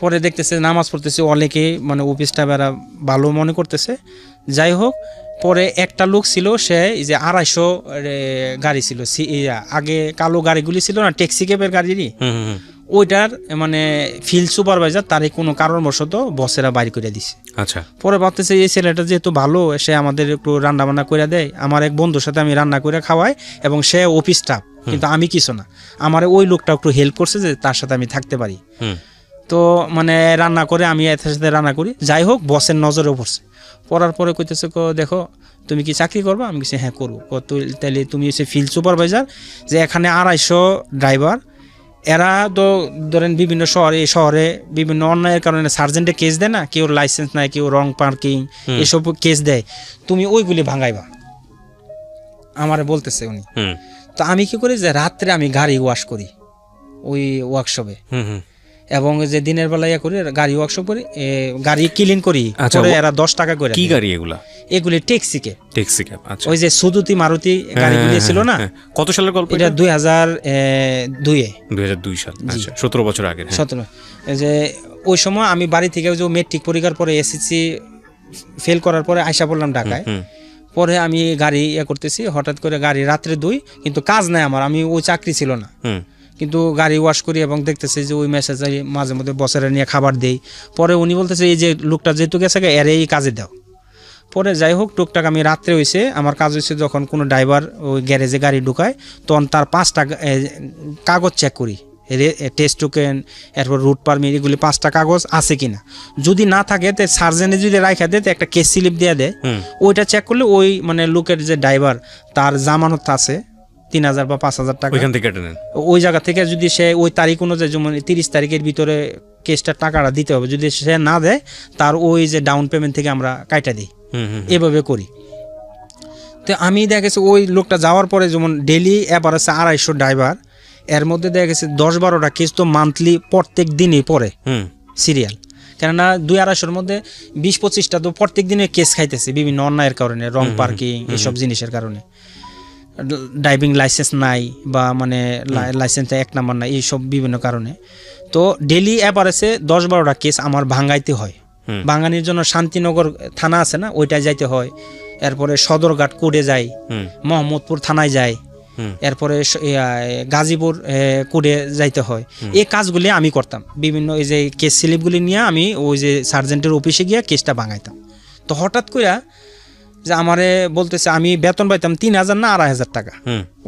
পরে দেখতেছে নামাজ পড়তেছে অনেকে, মানে অফিস স্টাফেরা ভালো মনে করতেছে। যাই হোক, পরে একটা লোক ছিল, সে যে 250 গাড়ি ছিল, আগে কালো গাড়িগুলি ছিল না, ট্যাক্সি ক্যাবের গাড়ি, ওইটার মানে ফিল্ড সুপারভাইজার তার কোনো কারণবশত বসেরা বাইর করে দিছে। আচ্ছা। পরে ভাবতেছে এই ছেলেটা যেহেতু ভালো, সে আমাদের একটু রান্না বান্না করে দেয়, আমার এক বন্ধুর সাথে আমি রান্না করে খাওয়াই, এবং সে অফিস স্টাফ, কিন্তু আমি কিছু না, আমার ওই লোকটা একটু হেল্প করছে যে তার সাথে আমি থাকতে পারি। তো মানে রান্না করে আমি এর সাথে রান্না করি। যাই হোক, বসের নজরেও পড়ছে। পড়ার পরে কইতেছে দেখো তুমি কি চাকরি করবা, আমি কিছু হ্যাঁ করবো। তাহলে তুমি এসে ফিল্ড সুপারভাইজার, যে এখানে 250 ড্রাইভার এরা তো ধরেন বিভিন্ন শহরে বিভিন্ন অন্যায়ের কারণে সার্জেন্টে কেস দেয় না, কেউ লাইসেন্স নাই, কেউ রং পার্কিং এসব কেস দেয়, তুমি ওইগুলি ভাঙাইবা আমারে বলতেছে উনি। তো আমি কি করি যে রাত্রে আমি গাড়ি ওয়াশ করি ওই ওয়ার্কশপে, এবং যে দিনের বেলা ইয়া করি গাড়ি ওয়ার্কশপ করি, গাড়ি ক্লিন করি। পরে এরা 10 টাকা করে। কি গাড়ি এগুলা? এগুলি ট্যাক্সিকে। আচ্ছা। ওই যে সুজুকি মারুতি গাড়িগুলি ছিল না, কত সালের গল্প এটা? 2002 সাল। আচ্ছা, 17 বছর আগে। 17। যে ওই সময় আমি বাড়ি থেকে যে মেট্রিক পরীক্ষার পরে এসএসসি ফেল করার পরে আইসা পড়লাম ঢাকায়। পরে আমি গাড়ি ইয়ে করতেছি, হঠাৎ করে গাড়ি রাত্রে কিন্তু কাজ নাই আমার, আমি ওই চাকরি ছিল না, কিন্তু গাড়ি ওয়াশ করি এবং দেখতেছি যে ওই মেসেজ মাঝে মধ্যে বসেরা নিয়ে খাবার দেই। পরে উনি বলতেছে এই যে লোকটা যেহেতু গেছে এর এই কাজে দাও। পরে যাই হোক টুকটাক আমি রাত্রে হয়েছে আমার কাজ হয়েছে, যখন কোনো ড্রাইভার ওই গ্যারেজে গাড়ি ঢুকায় তখন তার 5টা কাগজ চেক করি, টেস্ট টোকেন, এরপর রুট পারমিট, এগুলি 5টা কাগজ আছে কিনা। যদি না থাকে তো সার্জেনে যদি রাখা দেয় তো একটা কেস স্লিপ দিয়ে দেয়, ওইটা চেক করলে ওই মানে লোকের যে ড্রাইভার তার জামানত আছে 3000 বা 5000 টাকা, ওইখান থেকে কেটে নেন। ওই জায়গা থেকে যদি সে ওই তারিখ অনুযায়ী যেমন 30 তারিখের ভিতরে কেসটার টাকাটা দিতে হবে, যদি সে না দেয় তার ওই যে ডাউন পেমেন্ট থেকে আমরা কাইটা দিই, এভাবে করি। তো আমি দেখা গেছে ওই লোকটা যাওয়ার পরে যেমন ডেলি এবার আছে 250 ড্রাইভার, এর মধ্যে দেখা গেছে 10-12টা কেস তো মান্থলি প্রত্যেক দিনই পড়ে সিরিয়াল। কেননা 200-250-র মধ্যে 20-25টা তো প্রত্যেক দিনে কেস খাইতেছে বিভিন্ন অন্যায়ের কারণে, রং পার্কিং এসব জিনিসের কারণে, ড্রাইভিং লাইসেন্স নাই বা মানে লাইসেন্সটা 1 নাম্বার নাই, এইসব বিভিন্ন কারণে। তো ডেলি অ্যাভারেজে 10-12টা কেস আমার ভাঙাইতে হয়। ভাঙানির জন্য শান্তিনগর থানা আছে না, ওইটায় যাইতে হয়, এরপরে সদরঘাট কোর্টে যাই, মোহাম্মদপুর থানায় যাই, এরপরে গাজীপুর কোর্টে যাইতে হয়। এই কাজগুলি আমি করতাম, বিভিন্ন এই যে কেস স্লিপগুলি নিয়ে আমি ওই যে সার্জেন্টের অফিসে গিয়ে কেসটা ভাঙাইতাম। তো হঠাৎ করে যে আমারে বলতেছে, আমি বেতন পাইতাম 3000 না 2500 টাকা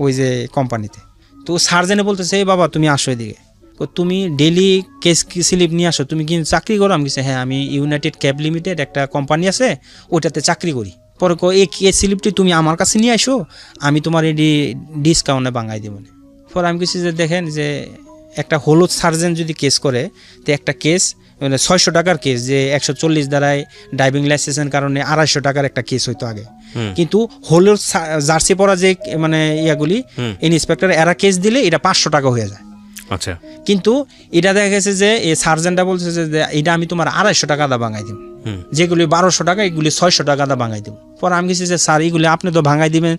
ওই যে কোম্পানিতে। তো সার্জেনে বলতেছে এই বাবা তুমি আসো এদিকে, তুমি ডেলি কেস স্লিপ নিয়ে আসো, তুমি কি চাকরি করো? আমি হ্যাঁ, আমি ইউনাইটেড ক্যাব লিমিটেড একটা কোম্পানি আছে ওইটাতে চাকরি করি। পরে এই কেস স্লিপটি তুমি আমার কাছে নিয়ে আসো, আমি তোমার এটি ডিসকাউন্টে বাঙাই দেবো। পরে আমি কিছু যে দেখেন যে একটা হলুদ সার্জেন্ট যদি কেস করে, তো একটা কেস মানে 600 টাকার কেস, যে 140 দ্বারায় ড্রাইভিং লাইসেন্সের কারণে 250 টাকার একটা কেস হইতো আগে, কিন্তু হলুদ জার্সি পরা যে মানে ইয়াগুলি ইন্সপেক্টর এরা কেস দিলে এটা 500 টাকা হয়ে যায়। আচ্ছা, কিন্তু এটা দেখা গেছে যে এই সার্জেন্টটা বলছে যে এটা আমি তোমার 250 টাকা দা ভাঙাই দিব, যেগুলি 1200 টাকা এগুলি 600 টাকা দা ভাঙাই দিব। পরে আমি গেছি যে স্যার এগুলি আপনি তো ভাঙাই দিবেন,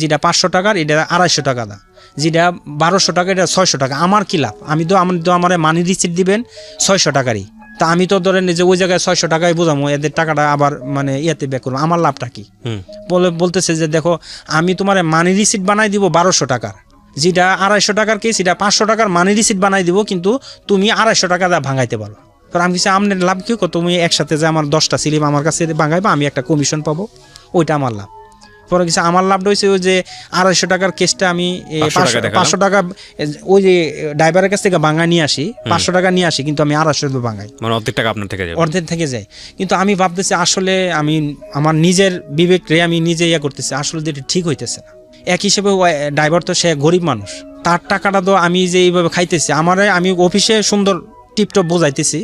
যেটা 500 টাকার এটা 250 টাকা দা, যেটা 1200 টাকা এটা 600 টাকা, আমার কি লাভ? আমি তো আমার মানি রিসিট দিবেন 600 টাকারই, তা আমি তো ধরেন যে ওই জায়গায় 600 টাকায় বোঝামো, এদের টাকাটা আবার মানে ইয়াতে ব্যাক করবো, আমার লাভটা কি? বলতেছে যে দেখো আমি তোমার মানি রিসিট বানাই দিব 1200 টাকার, যেটা 250 টাকার কেস এটা 500 টাকার মানি রিসিট বানাই দিব, কিন্তু তুমি 250 টাকা দা ভাঙাইতে পারো। তো আমি কিছু আপনার লাভ কি? তুমি একসাথে যে আমার 10টা স্লিপ আমার কাছে ভাঙাইবা, আমি একটা কমিশন পাবো, ওইটা আমার লাভ। পরে কিছু আমার লাভটা হয়েছে ওই যে 250 টাকার কেসটা আমি 500 টাকা ওই যে ড্রাইভারের কাছ থেকে ভাঙা নিয়ে আসি, 500 টাকা নিয়ে আসি, কিন্তু আমি 250 ভাঙাই, মানে অর্ধেক টাকা আপনার থেকে যায়, অর্ধেক থেকে যায়। কিন্তু আমি ভাবতেছি আসলে আমি আমার নিজের বিবেক রে আমি নিজে ইয়া করতেছি, আসলে যেটা ঠিক হইতেছে না। এক হিসেবে ড্রাইভার তো সে গরিব মানুষ, তার টাকাটা তো আমি যে এইভাবে খাইতেছি, আমি অফিসে সুন্দর টিপটপ বোঝাইতেছি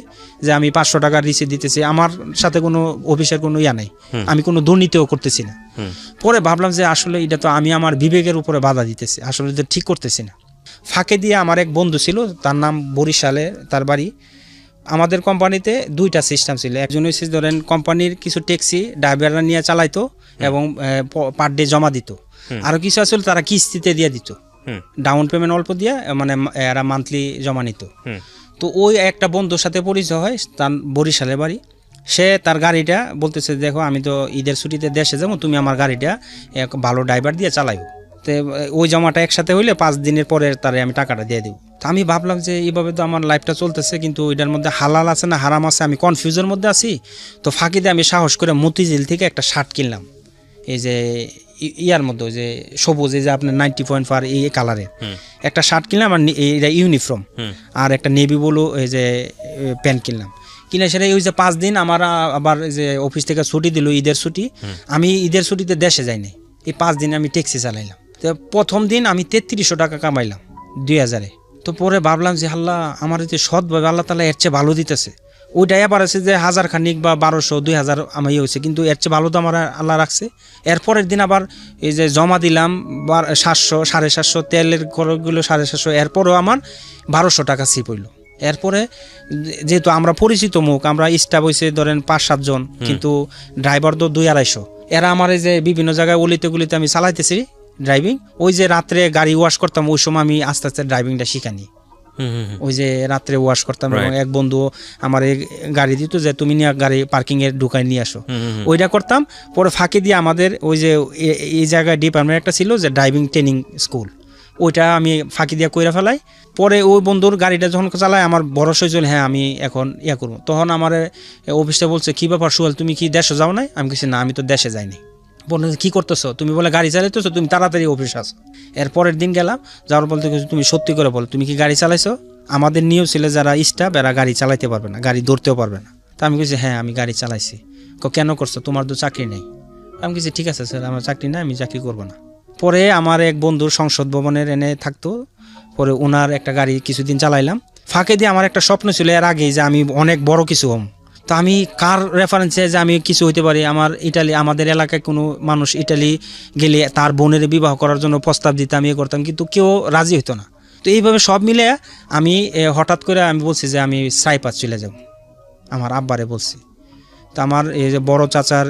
যে আমি 500 টাকার রিসিট দিতেছি, আমার সাথে কোনো অফিসের কোনো ইয়া নাই, আমি কোনো দুর্নীতিও করতেছি না। পরে ভাবলাম যে আসলে এটা তো আমি আমার বিবেকের উপরে বাধা দিতেছি, আসলে এটা ঠিক করতেছি না। ফাঁকে দিয়ে আমার এক বন্ধু ছিল, তার নাম বরিশালে তার বাড়ি। আমাদের কোম্পানিতে 2টা সিস্টেম ছিল, একজন হচ্ছে ধরেন কোম্পানির কিছু ট্যাক্সি ড্রাইভাররা নিয়ে চালাইতো এবং পার ডে জমা দিত, আরও কিছু আসলে তারা কিস্তিতে দিয়ে দিত, ডাউন পেমেন্ট অল্প দিয়ে মানে এরা মান্থলি জমা নিত। তো ওই একটা বন্ধুর সাথে পরিচয় হয়, তার বরিশালের বাড়ি। সে তার গাড়িটা বলতেছে দেখো আমি তো ঈদের ছুটিতে দেশে যাবো, তুমি আমার গাড়িটা এক ভালো ড্রাইভার দিয়ে চালাইও। তো ওই জমাটা একসাথে হইলে 5 দিনের পরে তারে আমি টাকাটা দিয়ে দেবো। তো আমি ভাবলাম যে এইভাবে তো আমার লাইফটা চলতেছে, কিন্তু এটার মধ্যে হালাল আছে না হারাম আছে, আমি কনফিউজের মধ্যে আছি। তো ফাঁকিতে আমি সাহস করে মতিঝিল থেকে একটা শার্ট কিনলাম, এই যে ইয়ার মধ্যে যে সবুজ, এই যে আপনার 90.4 এই কালারের একটা শার্ট কিনলাম, আর এটা ইউনিফর্ম, আর একটা নেভি ব্লু এই যে প্যান্ট কিনলাম। কিনে সেটা ওই যে 5 দিন আমার আবার যে অফিস থেকে ছুটি দিল, ঈদের ছুটি, আমি ঈদের ছুটিতে দেশে যাই নাই, এই 5 দিন আমি ট্যাক্সি চালাইলাম। তো প্রথম দিন আমি 3300 টাকা কামাইলাম 2000-এ, তো পরে ভাবলাম যে আল্লাহ আমার যে সৎভাবে আল্লাহ তাআলা এর চেয়ে ভালো দিতেছে, ওইটাই আবার আছে যে 1000 খানিক বা 1200 2000 আমার হয়েছে, কিন্তু এর চেয়ে ভালো তো আমার আল্লাহ রাখছে। এরপরের দিন আবার এই যে জমা দিলাম 700 750, তেলের খরচগুলো 750, এরপরেও আমার 1200 টাকা সিপ হইল। এরপরে যেহেতু আমরা পরিচিত মুখ, আমরা স্টাফ হয়েছে ধরেন 5-7 জন, কিন্তু ড্রাইভার তো 200-250। এরা আমার এই যে বিভিন্ন জায়গায় অলিতে গলিতে আমি চালাইতেছি ড্রাইভিং, ওই যে রাত্রে গাড়ি ওয়াশ করতাম ওই সময় আমি আস্তে আস্তে ড্রাইভিংটা শিখানি। ওই যে রাত্রে ওয়াশ করতাম এবং এক বন্ধু আমার গাড়ি দিত যে তুমি নিয়ে গাড়ি পার্কিং এর ঢুকায় নিয়ে আসো, ওইটা করতাম। পরে ফাঁকি দিয়ে আমাদের ওই যে এই জায়গায় ডিপার্টমেন্ট একটা ছিল যে ড্রাইভিং ট্রেনিং স্কুল, ওইটা আমি ফাঁকি দিয়ে কইরা ফেলাই। পরে ওই বন্ধুর গাড়িটা যখন চালায় আমার বড় সইজল, হ্যাঁ আমি এখন করবো, তখন আমার অফিসে বলছে কি ব্যাপার সোহেল তুমি কি দেশে যাও নাই? আমি কিছু না, আমি তো দেশে যাইনি। বলে কি করতেছো তুমি? বলে গাড়ি চালাইতেছো, তুমি তাড়াতাড়ি অফিসে আসো। এর পরের দিন গেলাম, যাওয়ার বলতে তুমি সত্যি করে বলো তুমি কি গাড়ি চালাইছো? আমাদের নিয়ম ছিল যারা স্টাফ এরা গাড়ি চালাইতে পারবে না, গাড়ি ধরতেও পারবে না। তা আমি কিছু হ্যাঁ আমি গাড়ি চালাইছি। কেন করছো? তোমার তো চাকরি নেই। আমি কিছু ঠিক আছে স্যার আমার চাকরি নেই, আমি চাকরি করবো না। পরে আমার এক বন্ধুর সংসদ ভবনের এনে থাকতো, পরে ওনার একটা গাড়ি কিছুদিন চালাইলাম। ফাঁকে দিয়ে আমার একটা স্বপ্ন ছিল এর আগেই যে আমি অনেক বড় কিছু হম। তো আমি কার রেফারেন্সে যে আমি কিছু হইতে পারি, আমার ইটালি, আমাদের এলাকায় কোনো মানুষ ইটালি গেলে তার বোনের বিবাহ করার জন্য প্রস্তাব দিতে আমি করতাম, কিন্তু কেউ রাজি হইতো না। তো এইভাবে সব মিলে আমি হঠাৎ করে আমি বলছি যে আমি সাইপাস চলে যাব, আমার আব্বারে বলছি। তো আমার এই যে বড় চাচার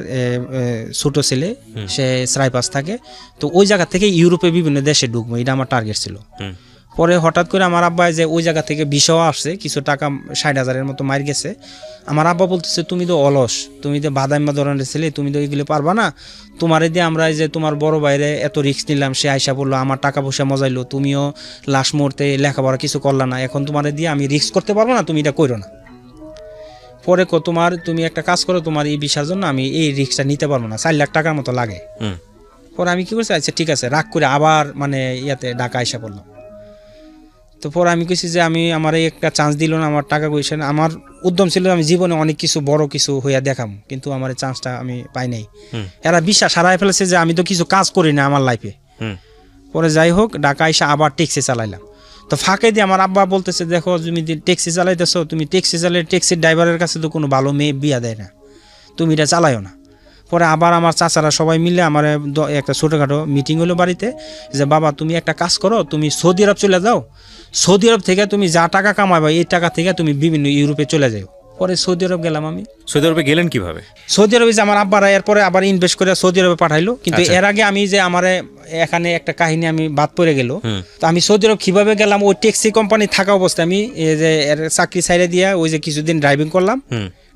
ছোট ছেলে সে সাইপাস থাকে, তো ওই জায়গা থেকে ইউরোপে বিভিন্ন দেশে ঢুকবো, এটা আমার টার্গেট ছিল। পরে হঠাৎ করে আমার আব্বা যে ওই জায়গা থেকে ভিসাও আসছে, কিছু টাকা 60,000-এর মতো মার গেছে। আমার আব্বা বলতেছে তুমি তো অলস, তুমি তো বাদাইমা ধরনের ছেলে, তুমি তো এগুলো পারবা না, তোমার দিয়ে আমরা যে তোমার বড় বাইরে এত রিস্ক নিলাম, সে আয়সা বললো আমার টাকা পয়সা মজাইলো, তুমিও লাস্ট মুহূর্তে লেখাপড়া কিছু করলা না, এখন তোমার দিয়ে আমি রিস্ক করতে পারবো না, তুমি এটা করো না। পরে তুমি একটা কাজ করো, তোমার এই ভিসার জন্য আমি এই রিস্কটা নিতে পারবো না, 4 লাখ টাকার মতো লাগে। পরে আমি কি করছি, আচ্ছা ঠিক আছে, রাগ করে আবার মানে ঢাকা আয়সা পড়লাম। তো পরে আমি কইছি যে আমি আমার একটা চান্স দিল না, আমার টাকা পয়সা, আমার উদ্যম ছিল আমি জীবনে অনেক কিছু বড় কিছু হইয়া দেখাম, কিন্তু আমার চান্সটা আমি পাই নাই। এরা বিশ্বাস হারাই ফেলেছে যে আমি তো কিছু কাজ করি না আমার লাইফে। পরে যাই হোক ঢাকা আইসা আবার ট্যাক্সি চালাইলাম। তো ফাঁকে দিয়ে আমার আব্বা বলতেছে দেখো তুমি ট্যাক্সি চালাইতেছো, তুমি ট্যাক্সি চালাই ট্যাক্সির ড্রাইভারের কাছে তো কোনো ভালো মেয়ে বিয়া দেয় না, তুমি এটা চালাইও না। পরে আবার আমার চাচারা সবাই মিলে আমার একটা ছোটোখাটো মিটিং হলো বাড়িতে, যে বাবা তুমি একটা কাজ করো, তুমি সৌদি আরব চলে যাও, সৌদি আরব থেকে তুমি যা টাকা কামাবা এই টাকা থেকে তুমি বিভিন্ন ইউরোপে চলে যাও। পরে সৌদি আরব গেলাম আমি। সৌদি আরবে গেলেন কিভাবে? সৌদি আরবে যে আমার আব্বারা এরপরে আবার ইনভেস্ট করে সৌদি আরবে পাঠাইলো, কিন্তু এর আগে আমি যে আমার এখানে একটা কাহিনী আমি বাদ পড়ে গেল। তো আমি সৌদি আরব কিভাবে গেলাম, ওই ট্যাক্সি কোম্পানি থাকা অবস্থায় আমি এই যে চাকরি সাইডে দিয়ে ওই যে কিছুদিন ড্রাইভিং করলাম,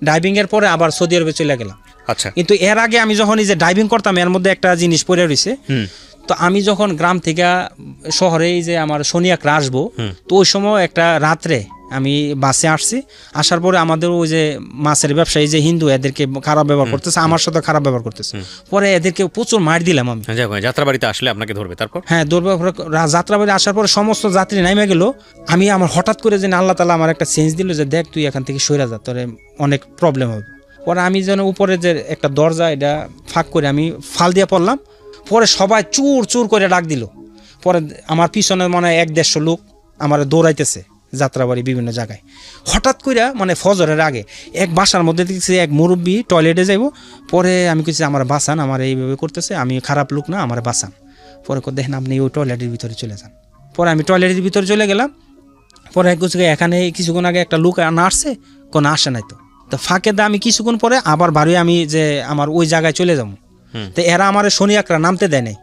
ড্রাইভিং এর পরে আবার সৌদি আরবে চলে গেলাম। আচ্ছা, কিন্তু এর আগে আমি যখন এই যে ড্রাইভিং করতাম এর মধ্যে একটা জিনিস পড়ে রয়েছে। তো আমি যখন গ্রাম থেকে শহরে এই যে আমার শনিয়াকড়া আসবো, তো ওই সময় একটা রাত্রে আমি বাসে আসছি, আসার পরে আমাদের ওই যে মাছের ব্যবসায়ী যে হিন্দু এদেরকে খারাপ ব্যবহার করতেছে, আমার সাথে খারাপ ব্যবহার করতেছে। পরে এদেরকে প্রচুর মার দিলাম আমি। যাত্রাবাড়িতে আসলে আপনাকে ধরবে, তারপর হ্যাঁ ধরবে। যাত্রাবাড়ি আসার পরে সমস্ত যাত্রী নামে গেল। আমি আমার হঠাৎ করে যে আল্লাহ তাআলা আমার একটা সেন্স দিল যে দেখ তুই এখান থেকে সরে যা, তোর অনেক প্রবলেম হবে। পরে আমি যেন উপরে যে একটা দরজা এটা ফাঁক করে আমি ফাল দিয়ে পড়লাম। পরে সবাই চুর চুর করে ডাক দিল। পরে আমার পিছনে মনে হয় 100-150 লোক আমার দৌড়াইতেছে যাত্রাবাড়ি বিভিন্ন জায়গায়। হঠাৎ করে মানে ফজরের আগে এক বাসার মধ্যে দেখছি এক মুরব্বী টয়লেটে যাইব। পরে আমি কিছু আমার বাঁচান, আমার এইভাবে করতেছে, আমি খারাপ লোক না, আমার বাঁচান। পরে দেখেন আপনি ওই টয়লেটের ভিতরে চলে যান। পরে আমি টয়লেটের ভিতরে চলে গেলাম। পরে এখানে কিছুক্ষণ আগে একটা লোক না আসছে, কোনো আসে নাই। তো ফাঁকে দা আমি কিছুক্ষণ পরে আবার বাড়ি আমি যে আমার ওই জায়গায় চলে যাবো। তো এরা আমার শনিয়াকড়া নামতে দেয় নাই,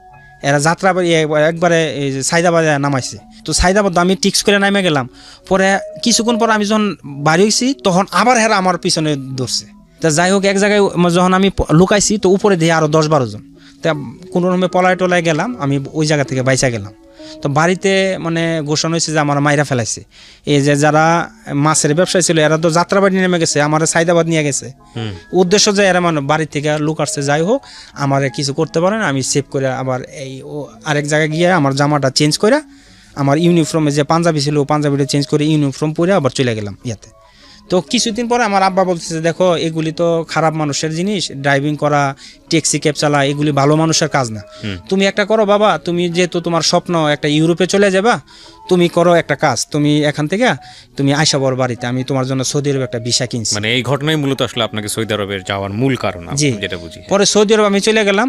এরা যাত্রাবাড়ি একবারে সাইদাবাদে নামাইছে। তো সাইদাবাদ আমি টিক্স করে নামে গেলাম। পরে কিছুক্ষণ পর আমি যখন বাড়ি হয়েছি তখন আবার হেরা আমার পিছনে ধরছে। তা যাই হোক এক জায়গায় যখন আমি লুকাইছি তো উপরে দিয়ে আরো 10-12 জন। তা কোনো রকমে পলায় টলায় গেলাম, আমি ওই জায়গা থেকে বাইচা গেলাম। তো বাড়িতে মানে ঘোষণা হয়েছে যে আমার মাইরা ফেলাইছে। এই যে যারা মাছের ব্যবসায়ী ছিল এরা তো যাত্রাবাড়ি নেমে গেছে, আমার সাইদাবাদ নিয়ে গেছে। উদ্দেশ্য যে এরা মানে বাড়ি থেকে লোক আসছে, যাই হোক আমার কিছু করতে পারে না। আমি সেভ করে আবার এই আরেক জায়গায় গিয়ে আমার জামাটা চেঞ্জ করে আমার ইউনিফর্মে যে পাঞ্জাবি ছিল পাঞ্জাবিটা চেঞ্জ করে ইউনিফর্ম পরে আবার চলে গেলাম ইয়াতে। তো কিছুদিন পরে আমার আব্বা বলতেছে দেখো এগুলি তো খারাপ মানুষের জিনিস, ড্রাইভিং করা, ট্যাক্সি ক্যাব চালা, এগুলি ভালো মানুষের কাজ না। তুমি একটা করো বাবা, তুমি যেহেতু তোমার স্বপ্ন একটা ইউরোপে চলে যাবা, তুমি করো একটা কাজ, তুমি এখান থেকে তুমি আইসা বড় বাড়িতে, আমি তোমার জন্য সৌদি আরবে একটা ভিসা কিনছি। মানে এই ঘটনাই মূলত আসলে আপনাকে সৌদি আরবে যাওয়ার মূল কারণ, জি, যেটা বুঝি। পরে সৌদি আরব আমি চলে গেলাম।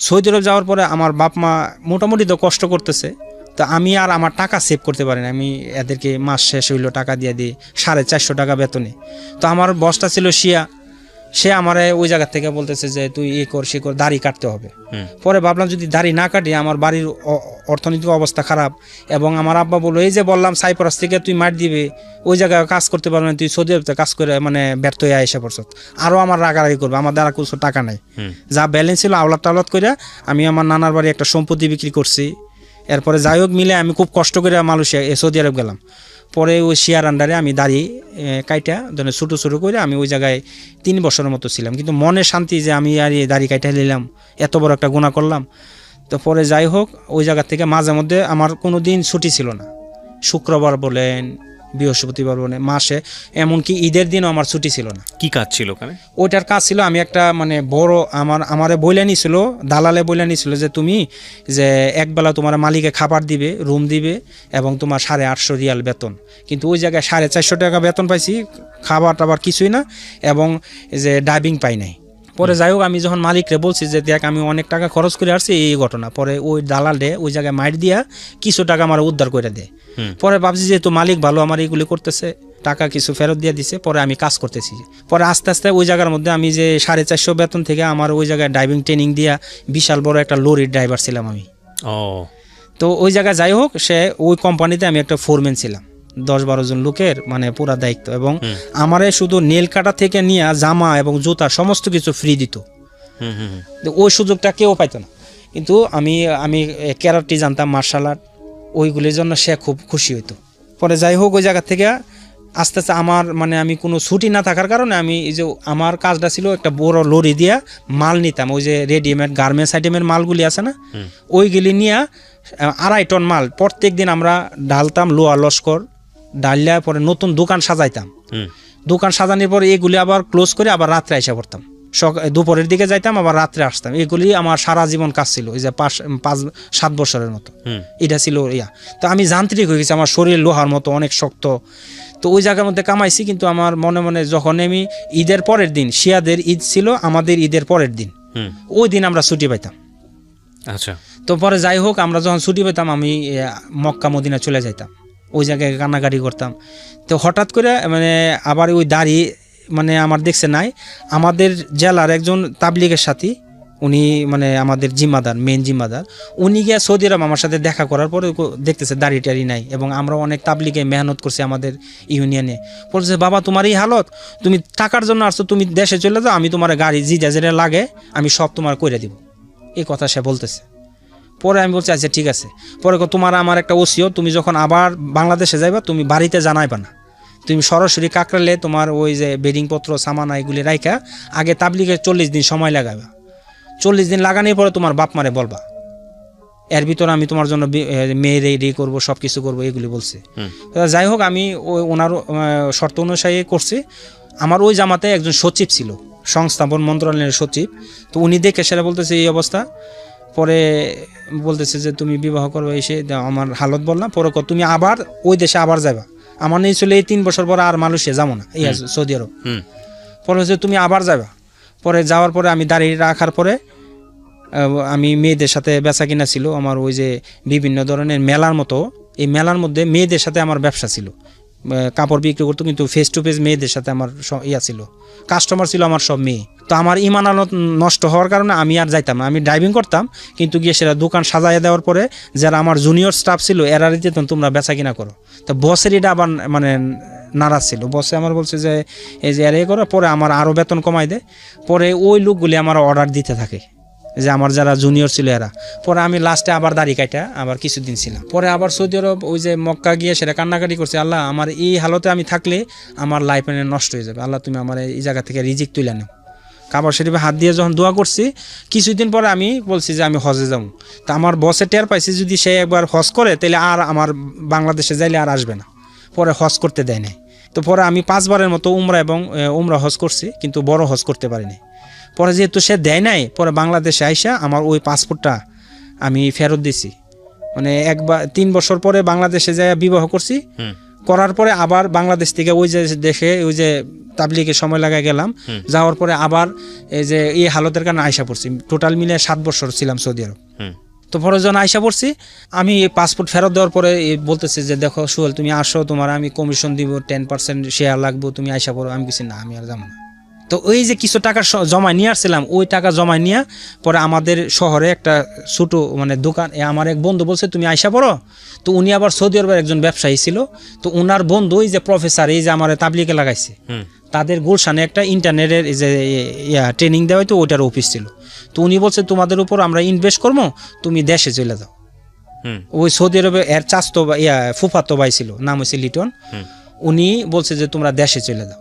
সৌদি আরব যাওয়ার পরে আমার বাপ মা মোটামুটি তো কষ্ট করতেছে, তো আমি আর আমার টাকা সেভ করতে পারি না। আমি এদেরকে মাস শেষ হইলো টাকা দিয়ে দিই 450 টাকা বেতনে। তো আমার বসটা ছিল শিয়া, সে আমারে ওই জায়গা থেকে বলতেছে যে তুই এ কর সে কর, দাড়ি কাটতে হবে। পরে ভাবলাম যদি দাড়ি না কাটি, আমার বাড়ির অর্থনৈতিক অবস্থা খারাপ, এবং আমার আব্বা বললো এই যে বললাম সাইপ্রাস থেকে তুই মার দিবে, ওই জায়গায় কাজ করতে পারবে না, তুই সৌদি আরবে কাজ করে মানে ব্যর্থ হয়ে এসে পড়ছ, আরও আমার রাগারাগি করবে, আমার দ্বারা কিছু টাকা নাই। যা ব্যালেন্স ছিল আওলাদ টাওলাদ করে আমি আমার নানার বাড়ি একটা সম্পত্তি বিক্রি করছি। এরপরে যাই হোক মিলে আমি খুব কষ্ট করে মালয়েশিয়া সৌদি আরব গেলাম। পরে ওই শিয়ার আন্ডারে আমি দাড়ি কাইটা ধরেন ছোটো ছোটো করে আমি ওই জায়গায় 3 বছরের মতো ছিলাম, কিন্তু মনে শান্তি যে আমি আর এই দাড়ি কাইটা নিলাম, এত বড় একটা গুনাহ করলাম। তো পরে যাই হোক ওই জায়গা থেকে মাঝে মধ্যে আমার কোনো দিন ছুটি ছিল না, শুক্রবার বলেন, বৃহস্পতিবার বলেন, মাসে এমনকি ঈদের দিনও আমার ছুটি ছিল না। কি কাজ ছিল ওখানে? ওইটার কাজ ছিল আমি একটা মানে বড় আমারে বইলা নিছিল, দালালে বইলা নিছিল যে তুমি যে একবেলা তোমার মালিকে খাবার দিবে, রুম দিবে, এবং তোমার 850 রিয়াল বেতন। কিন্তু ওই জায়গায় 450 টাকা বেতন পাইছি, খাবার টাবার কিছুই না, এবং যে ড্রাইভিং পাই নাই। পরে যাই হোক আমি যখন মালিকরে বলছি যে দেখ আমি অনেক টাকা খরচ করে আসছি এই ঘটনা, পরে ওই দালালে ওই জায়গায় মাইর দিয়া কিছু টাকা আমার উদ্ধার করে দেয়। পরে ভাবছি যে তো মালিক ভালো আমার এইগুলি করতেছে, টাকা কিছু ফেরত দিয়ে দিছে, পরে আমি কাজ করতেছি। পরে আস্তে আস্তে ওই জায়গার মধ্যে আমি যে 450 বেতন থেকে আমার ওই জায়গায় ড্রাইভিং ট্রেনিং দিয়া বিশাল বড় একটা লরির ড্রাইভার ছিলাম আমি। তো ওই জায়গায় যাই হোক সে ওই কোম্পানিতে আমি একটা ফোরম্যান ছিলাম, 10-12 জন লোকের মানে পুরা দায়িত্ব, এবং আমারে শুধু নেল কাটা থেকে নিয়ে জামা এবং জুতা সমস্ত কিছু ফ্রি দিত। ওই সুযোগটা কেউ পাইতো না, কিন্তু আমি ক্যারাটে জানতাম, মার্শাল আর্ট, ওইগুলির জন্য সে খুব খুশি হইতো। পরে যাই হোক ওই জায়গা থেকে আস্তে আস্তে আমার মানে আমি কোনো ছুটি না থাকার কারণে আমি এই যে আমার কাজটা ছিল একটা বড় লরি দিয়া মাল নিতাম, ওই যে রেডিমেড গার্মেন্টস আইটেমের মালগুলি আছে না, ওইগুলি নিয়ে 2.5 টন মাল প্রত্যেক দিন আমরা ঢালতাম, লোয়া লস্কর ডালিয়া, পরে নতুন দোকান সাজাইতাম। দোকান সাজানোর পরে এগুলি আবার ক্লোজ করে আবার রাত্রে এসে পড়তাম, দুপুরের দিকে যাইতাম আবার রাত্রে আসতাম। এগুলি আমার সারা জীবন কাজ ছিল, এই যে 5-7 বছরের মতো এটা ছিল ইয়া। তো আমি যান্ত্রিক হয়ে গেছি, আমার শরীর লোহার মতো অনেক শক্ত। তো ওই জায়গার মধ্যে কামাইছি, কিন্তু আমার মনে মনে যখন আমি ঈদের পরের দিন, শিয়াদের ঈদ ছিল আমাদের ঈদের পরের দিন, ওই দিন আমরা ছুটি পাইতাম। আচ্ছা। তো পরে যাই হোক আমরা যখন ছুটি পেতাম আমি মক্কা মদিনা চলে যাইতাম, ওই জায়গায় কান্নাকাটি করতাম। তো হঠাৎ করে মানে আবার ওই দাড়ি মানে আমার দেখছে নাই, আমাদের জেলার একজন তাবলিগের সাথী, উনি মানে আমাদের জিম্মাদার, মেন জিম্মাদার, উনি গিয়া সৌদি আরব আমার সাথে দেখা করার পরে দেখতেছে দাড়ি টাড়ি নাই, এবং আমরা অনেক তাবলিগে মেহনত করছি আমাদের ইউনিয়নে। বলছে বাবা তোমার এই হালত, তুমি টাকার জন্য আসছো, তুমি দেশে চলে যাও, আমি তোমার গাড়ি যেটা যেটা লাগে আমি সব তোমার করে দিব, এই কথা সে বলতেছে। পরে আমি বলছি আচ্ছা ঠিক আছে। পরে তোমার আমার একটা ওসিয়ত, তুমি যখন আবার বাংলাদেশে যাইবা তুমি বাড়িতে জানাইবা না, তুমি সরাসরি কাকরালে তোমার ওই যে বেডিংপত্র সামানা এগুলি রাইখা আগে তাবলিগে 40 দিন সময় লাগাবা, 40 দিন লাগানোর পরে তোমার বাপ মারে বলবা, এর ভিতরে আমি তোমার জন্য মেয়ে রেডি করবো, সব কিছু করবো, এগুলি বলছে। যাই হোক আমি ওনার শর্ত অনুযায়ী করছি। আমার ওই জামাতে একজন সচিব ছিল, সংস্থাপন মন্ত্রণালয়ের সচিব, তো উনি দেখে সেটা বলতেছে এই অবস্থা। পরে বলতেছে যে তুমি বিবাহ করবে, এসে আমার হালত বললাম। পরে তুমি আবার ওই দেশে আবার যাবা, আমার নেই চলে এই 3 বছর পরে আর মালয়েশিয়া যাবো না, এই সৌদি আরব। পরে হচ্ছে তুমি আবার যাবা। পরে যাওয়ার পরে আমি দাঁড়িয়ে রাখার পরে আমি মেয়েদের সাথে বেচা কিনা ছিল আমার, ওই যে বিভিন্ন ধরনের মেলার মতো, এই মেলার মধ্যে মেয়েদের সাথে আমার ব্যবসা ছিল, কাপড় বিক্রি করতো, কিন্তু ফেস টু ফেস মেয়েদের সাথে আমার ইয়া ছিল, কাস্টমার ছিল আমার সব মেয়ে। তো আমার ইমান আলত নষ্ট হওয়ার কারণে আমি আর যাইতাম না, আমি ড্রাইভিং করতাম, কিন্তু গিয়ে সেটা দোকান সাজাইয়া দেওয়ার পরে যারা আমার জুনিয়র স্টাফ ছিল এরা যেতেন তোমরা বেচা কিনা করো। তো বসের এটা আবার মানে নারাজ ছিল, বসে আমার বলছে যে এই যে এর করো, পরে আমার আরও বেতন কমাই দেয়। পরে ওই লোকগুলি আমার অর্ডার দিতে থাকে, যে আমার যারা জুনিয়র ছিল এরা। পরে আমি লাস্টে আবার দাড়ি কাটা আবার কিছুদিন ছিলাম। পরে আবার সৌদি আরব ওই যে মক্কা গিয়ে সেটা কান্নাকাটি করছে, আল্লাহ আমার এই হালতে আমি থাকলে আমার লাইফ নষ্ট হয়ে যাবে, আল্লাহ তুমি আমার এই জায়গা থেকে রিজিক তুলে নাও। কাবা শরীফে হাত দিয়ে যখন দোয়া করছি, কিছুদিন পরে আমি বলছি যে আমি হজে যাবো। তা আমার বসে টের পাইছি যদি সে একবার হজ করে তাহলে আর আমার বাংলাদেশে যাইলে আর আসবে না, পরে হজ করতে দেয় নাই। তো পরে আমি 5 বারের মতো উমরা এবং উমরা হজ করছি, কিন্তু বড় হজ করতে পারিনি। পরে যেহেতু সে দেয় নাই, পরে বাংলাদেশে আইসা আমার ওই পাসপোর্টটা আমি ফেরত দিছি। মানে 3 বছর পরে বাংলাদেশে যাই বিবাহ করছি, করার পরে আবার বাংলাদেশ থেকে ওই যে দেশে ওই যে তাবলিগে সময় লাগাই গেলাম, যাওয়ার পরে আবার এই যে এই হালতের কারণে আইসা পড়ছি। টোটাল মিলে 7 বছর ছিলাম সৌদি আরব। তো পরে যখন আইসা পড়ছি, আমি পাসপোর্ট ফেরত দেওয়ার পরে বলতেছে যে দেখো সোহেল, তুমি আসো, তোমার আমি কমিশন দিব, 10% শেয়ার লাগবো, তুমি আইসা পড়ো। আমি কিছু না, আমি আর যাবো না। তো ওই যে কিছু টাকা জমায় নিয়ে আসছিলাম, ওই টাকা জমায় নিয়ে পরে আমাদের শহরে একটা ছোটো মানে দোকান, আমার এক বন্ধু বলছে তুমি আইসা পড়ো। তো উনি আবার সৌদি আরবের একজন ব্যবসায়ী ছিল, তো ওনার বন্ধু এই যে প্রফেসর, এই যে আমার তাবলিগে লাগাইছে, তাদের গুলশানে একটা ইন্টারনেটের এই যে ট্রেনিং দেওয়া হয়তো, ওইটার অফিস ছিল। তো উনি বলছে তোমাদের উপর আমরা ইনভেস্ট করবো, তুমি দেশে চলে যাও। ওই সৌদি আরবে এর চাচতো ফুফাতো ভাই ছিল, নাম হয়েছে লিটন। উনি বলছে যে তোমরা দেশে চলে যাও,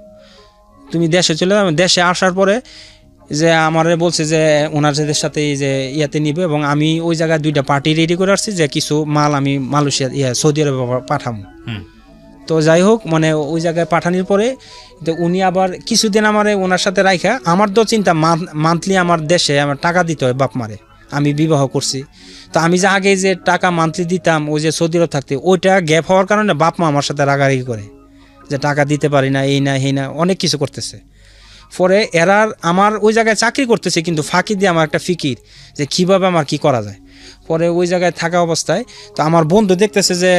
তুমি দেশে চলে যাও। দেশে আসার পরে যে আমারে বলছে যে ওনাদের সাথে এই যে ইয়াতে নিবে, এবং আমি ওই জায়গায় 2টা পার্টি রেডি করে আসছি যে কিছু মাল আমি মালয়েশিয়া সৌদি আরবে পাঠাবো। তো যাই হোক, মানে ওই জায়গায় পাঠানোর পরে তো উনি আবার কিছুদিন আমারে ওনার সাথে রাইখা, আমার তো চিন্তা মান্থলি আমার দেশে আমার টাকা দিতে হয় বাপ মারে, আমি বিবাহ করছি। তো আমি যে আগে যে টাকা মান্থলি দিতাম ওই যে সৌদি আরব থাকতে, ওইটা গ্যাপ হওয়ার কারণে বাপ মা আমার সাথে রাগারাগি করে যে টাকা দিতে পারি না, এই না এই না, অনেক কিছু করতেছে। পরে এরা আমার ওই জায়গায় চাকরি করতেছে, কিন্তু ফাঁকি দিয়ে আমার একটা ফিকির যে কীভাবে আমার কি করা যায়। পরে ওই জায়গায় থাকা অবস্থায় তো আমার বন্ধু দেখতেছে যে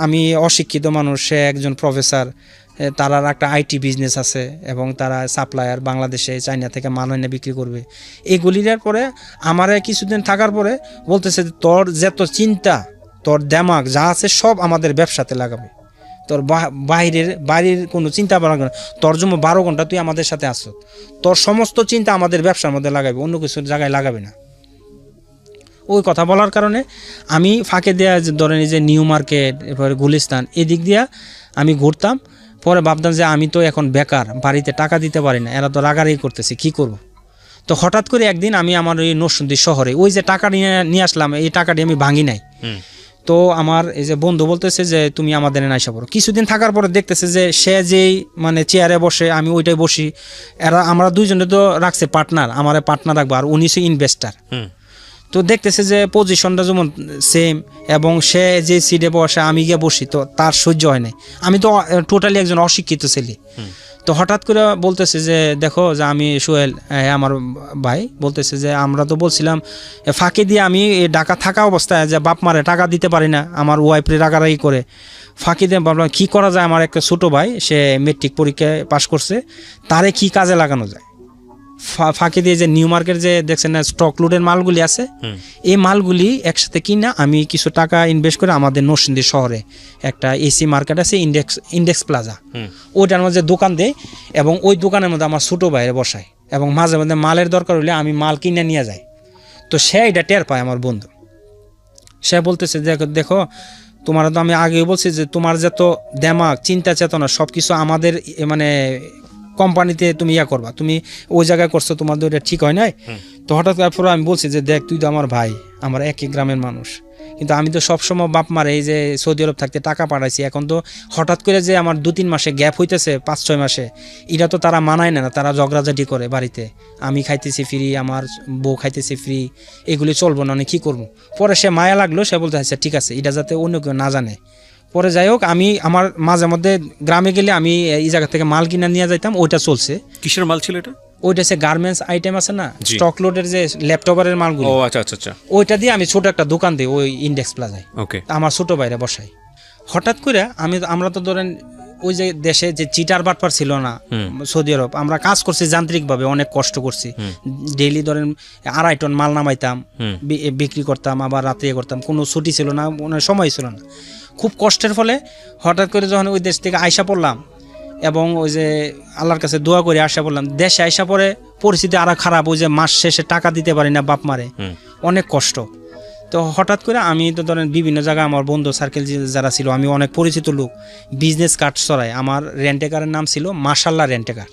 আমি অশিক্ষিত মানুষ, সে একজন প্রফেসর, তারা একটা আইটি বিজনেস আছে এবং তারা সাপ্লায়ার, বাংলাদেশে চায়না থেকে মাল এনে বিক্রি করবে। এইগুলির পরে আমার কিছুদিন থাকার পরে বলতেছে তোর যত চিন্তা, তোর দেমাগ যা আছে সব আমাদের ব্যবসাতে লাগাবে, তোর বাইরের কোনো চিন্তা ভাবনা না, তোর জন্য 12 ঘন্টা তুই আমাদের সাথে আসছ, তোর সমস্ত চিন্তা আমাদের ব্যবসার মধ্যে লাগাবে, অন্য কিছু জায়গায় লাগাবে না। ওই কথা বলার কারণে আমি ফাঁকে দেওয়া ধরেন এই যে নিউ মার্কেট, এরপরে গুলিস্তান, এদিক দিয়া আমি ঘুরতাম। পরে ভাবতাম যে আমি তো এখন বেকার, বাড়িতে টাকা দিতে পারি না, এরা তো রাগারাগি করতেছে, কি করব। তো হঠাৎ করে একদিন আমি আমার ওই নরসিংদী শহরে ওই যে টাকা নিয়ে আসলাম, এই টাকাটি আমি ভাঙি নাই। তো আমার এই যে বন্ধু বলতেছে যে তুমি আমাদের এনে আইসা পড়ো। কিছুদিন থাকার পরে দেখতেছে যে সে যেই মানে চেয়ারে বসে, আমি ওইটাই বসি, এরা আমরা দুইজনে তো রাখছে পার্টনার, আমার পার্টনার রাখবো, আর উনি ইনভেস্টার। তো দেখতেছে যে পজিশনটা যেমন সেম, এবং সে যে সিটে বসে আমি গিয়ে বসি, তো তার সহ্য হয় নাই। আমি তো টোটালি একজন অশিক্ষিত ছেলে। তো হঠাৎ করে বলতেছে যে দেখো যে আমি সোহেল, আমার ভাই বলতেছে যে আমরা তো বলছিলাম ফাঁকে দিয়ে আমি ঢাকা থাকা অবস্থায় যে বাপ মারে টাকা দিতে পারি না, আমার ওয়াইফরে রাগারাগি করে, ফাঁকি দিয়ে ভাবলাম কী করা যায়। আমার একটা ছোটো ভাই, সে মেট্রিক পরীক্ষায় পাশ করছে, তারে কি কাজে লাগানো যায়। ফাঁকি দিয়ে যে নিউ মার্কেট যে দেখছেন না স্টক লোডের মালগুলি আছে, এই মালগুলি একসাথে কিনা আমি কিছু টাকা ইনভেস্ট করে আমাদের নরসিংদী শহরে একটা এসি মার্কেট আছে, ইন্ডেক্স প্লাজা, ওইটার মধ্যে দোকান দেয়, এবং ওই দোকানের মধ্যে আমার ছোটো বাইরে বসায়, এবং মাঝে মাঝে মালের দরকার হলে আমি মাল কিনে নিয়ে যাই। তো সে এটা টের পায় আমার বন্ধু। সে বলতেছে দেখো তোমার তো আমি আগেই বলছি যে তোমার যত দেমাগ, চিন্তা চেতনা সব কিছু আমাদের মানে কোম্পানিতে তুমি ইয়া করবা, তুমি ওই জায়গায় করছো, তোমার তো এটা ঠিক হয় নাই। তো হঠাৎ করে আমি বলছি যে দেখ তুই তো আমার ভাই, আমার একই গ্রামের মানুষ, কিন্তু আমি তো সবসময় বাপ মারে এই যে সৌদি আরব থাকতে টাকা পাঠাইছি, এখন তো হঠাৎ করে যে আমার 2-3 মাসে গ্যাপ হইতেছে, 5-6 মাসে, এটা তো তারা মানায় না, তারা ঝগড়াঝাটি করে বাড়িতে, আমি খাইতেছি ফ্রি, আমার বউ খাইতেছি ফ্রি, এগুলি চলবো না, আমি কী করবো। পরে সে মায়া লাগলো, সে বলতে আচ্ছা ঠিক আছে, এটা যাতে অন্য কেউ না জানে। পরে যাই হোক, আমি আমার মাঝে মধ্যে গ্রামে গেলে আমি এই জায়গা থেকে মাল কিনে নিয়ে যাইতাম, ওইটা চলছে। কিসের মাল ছিল এটা? ওইটা সে গার্মেন্টস আইটেম আছে না, স্টক লোডের যে ল্যাপটপের মালগুলো, ও আচ্ছা আচ্ছা আচ্ছা, ওইটা দিয়ে আমি ছোট একটা দোকান দিই ওই ইন্ডেক্স প্লাজায়, ওকে, আমার ছোট বাইরে বসাই। হঠাৎ করে আমরা তো ধরেন ওই যে দেশে যে চিটার বাটপার ছিল না সৌদি আরব, আমরা কাজ করছি যান্ত্রিকভাবে, অনেক কষ্ট করছি, ডেইলি ধরেন 2.5 টন মাল নামাইতাম, বিক্রি করতাম, আবার রাত্রে করতাম, কোনো ছুটি ছিল না, সময় ছিল না, খুব কষ্টের ফলে হঠাৎ করে যখন ওই দেশ থেকে আইসা পড়লাম, এবং ওই যে আল্লাহর কাছে দোয়া করে আসা পড়লাম, দেশে আইসা পরে পরিস্থিতি আরো খারাপ, ওই যে মাস শেষে টাকা দিতে পারি না বাপ মারে, অনেক কষ্ট। তো হঠাৎ করে আমি তো ধরেন বিভিন্ন জায়গায় আমার বন্ধু সার্কেল যারা ছিল, আমি অনেক পরিচিত লোক, বিজনেস কার্ড চড়াই, আমার রেন্টেকারের নাম ছিল মাশাল্লাহ রেন্টেকার।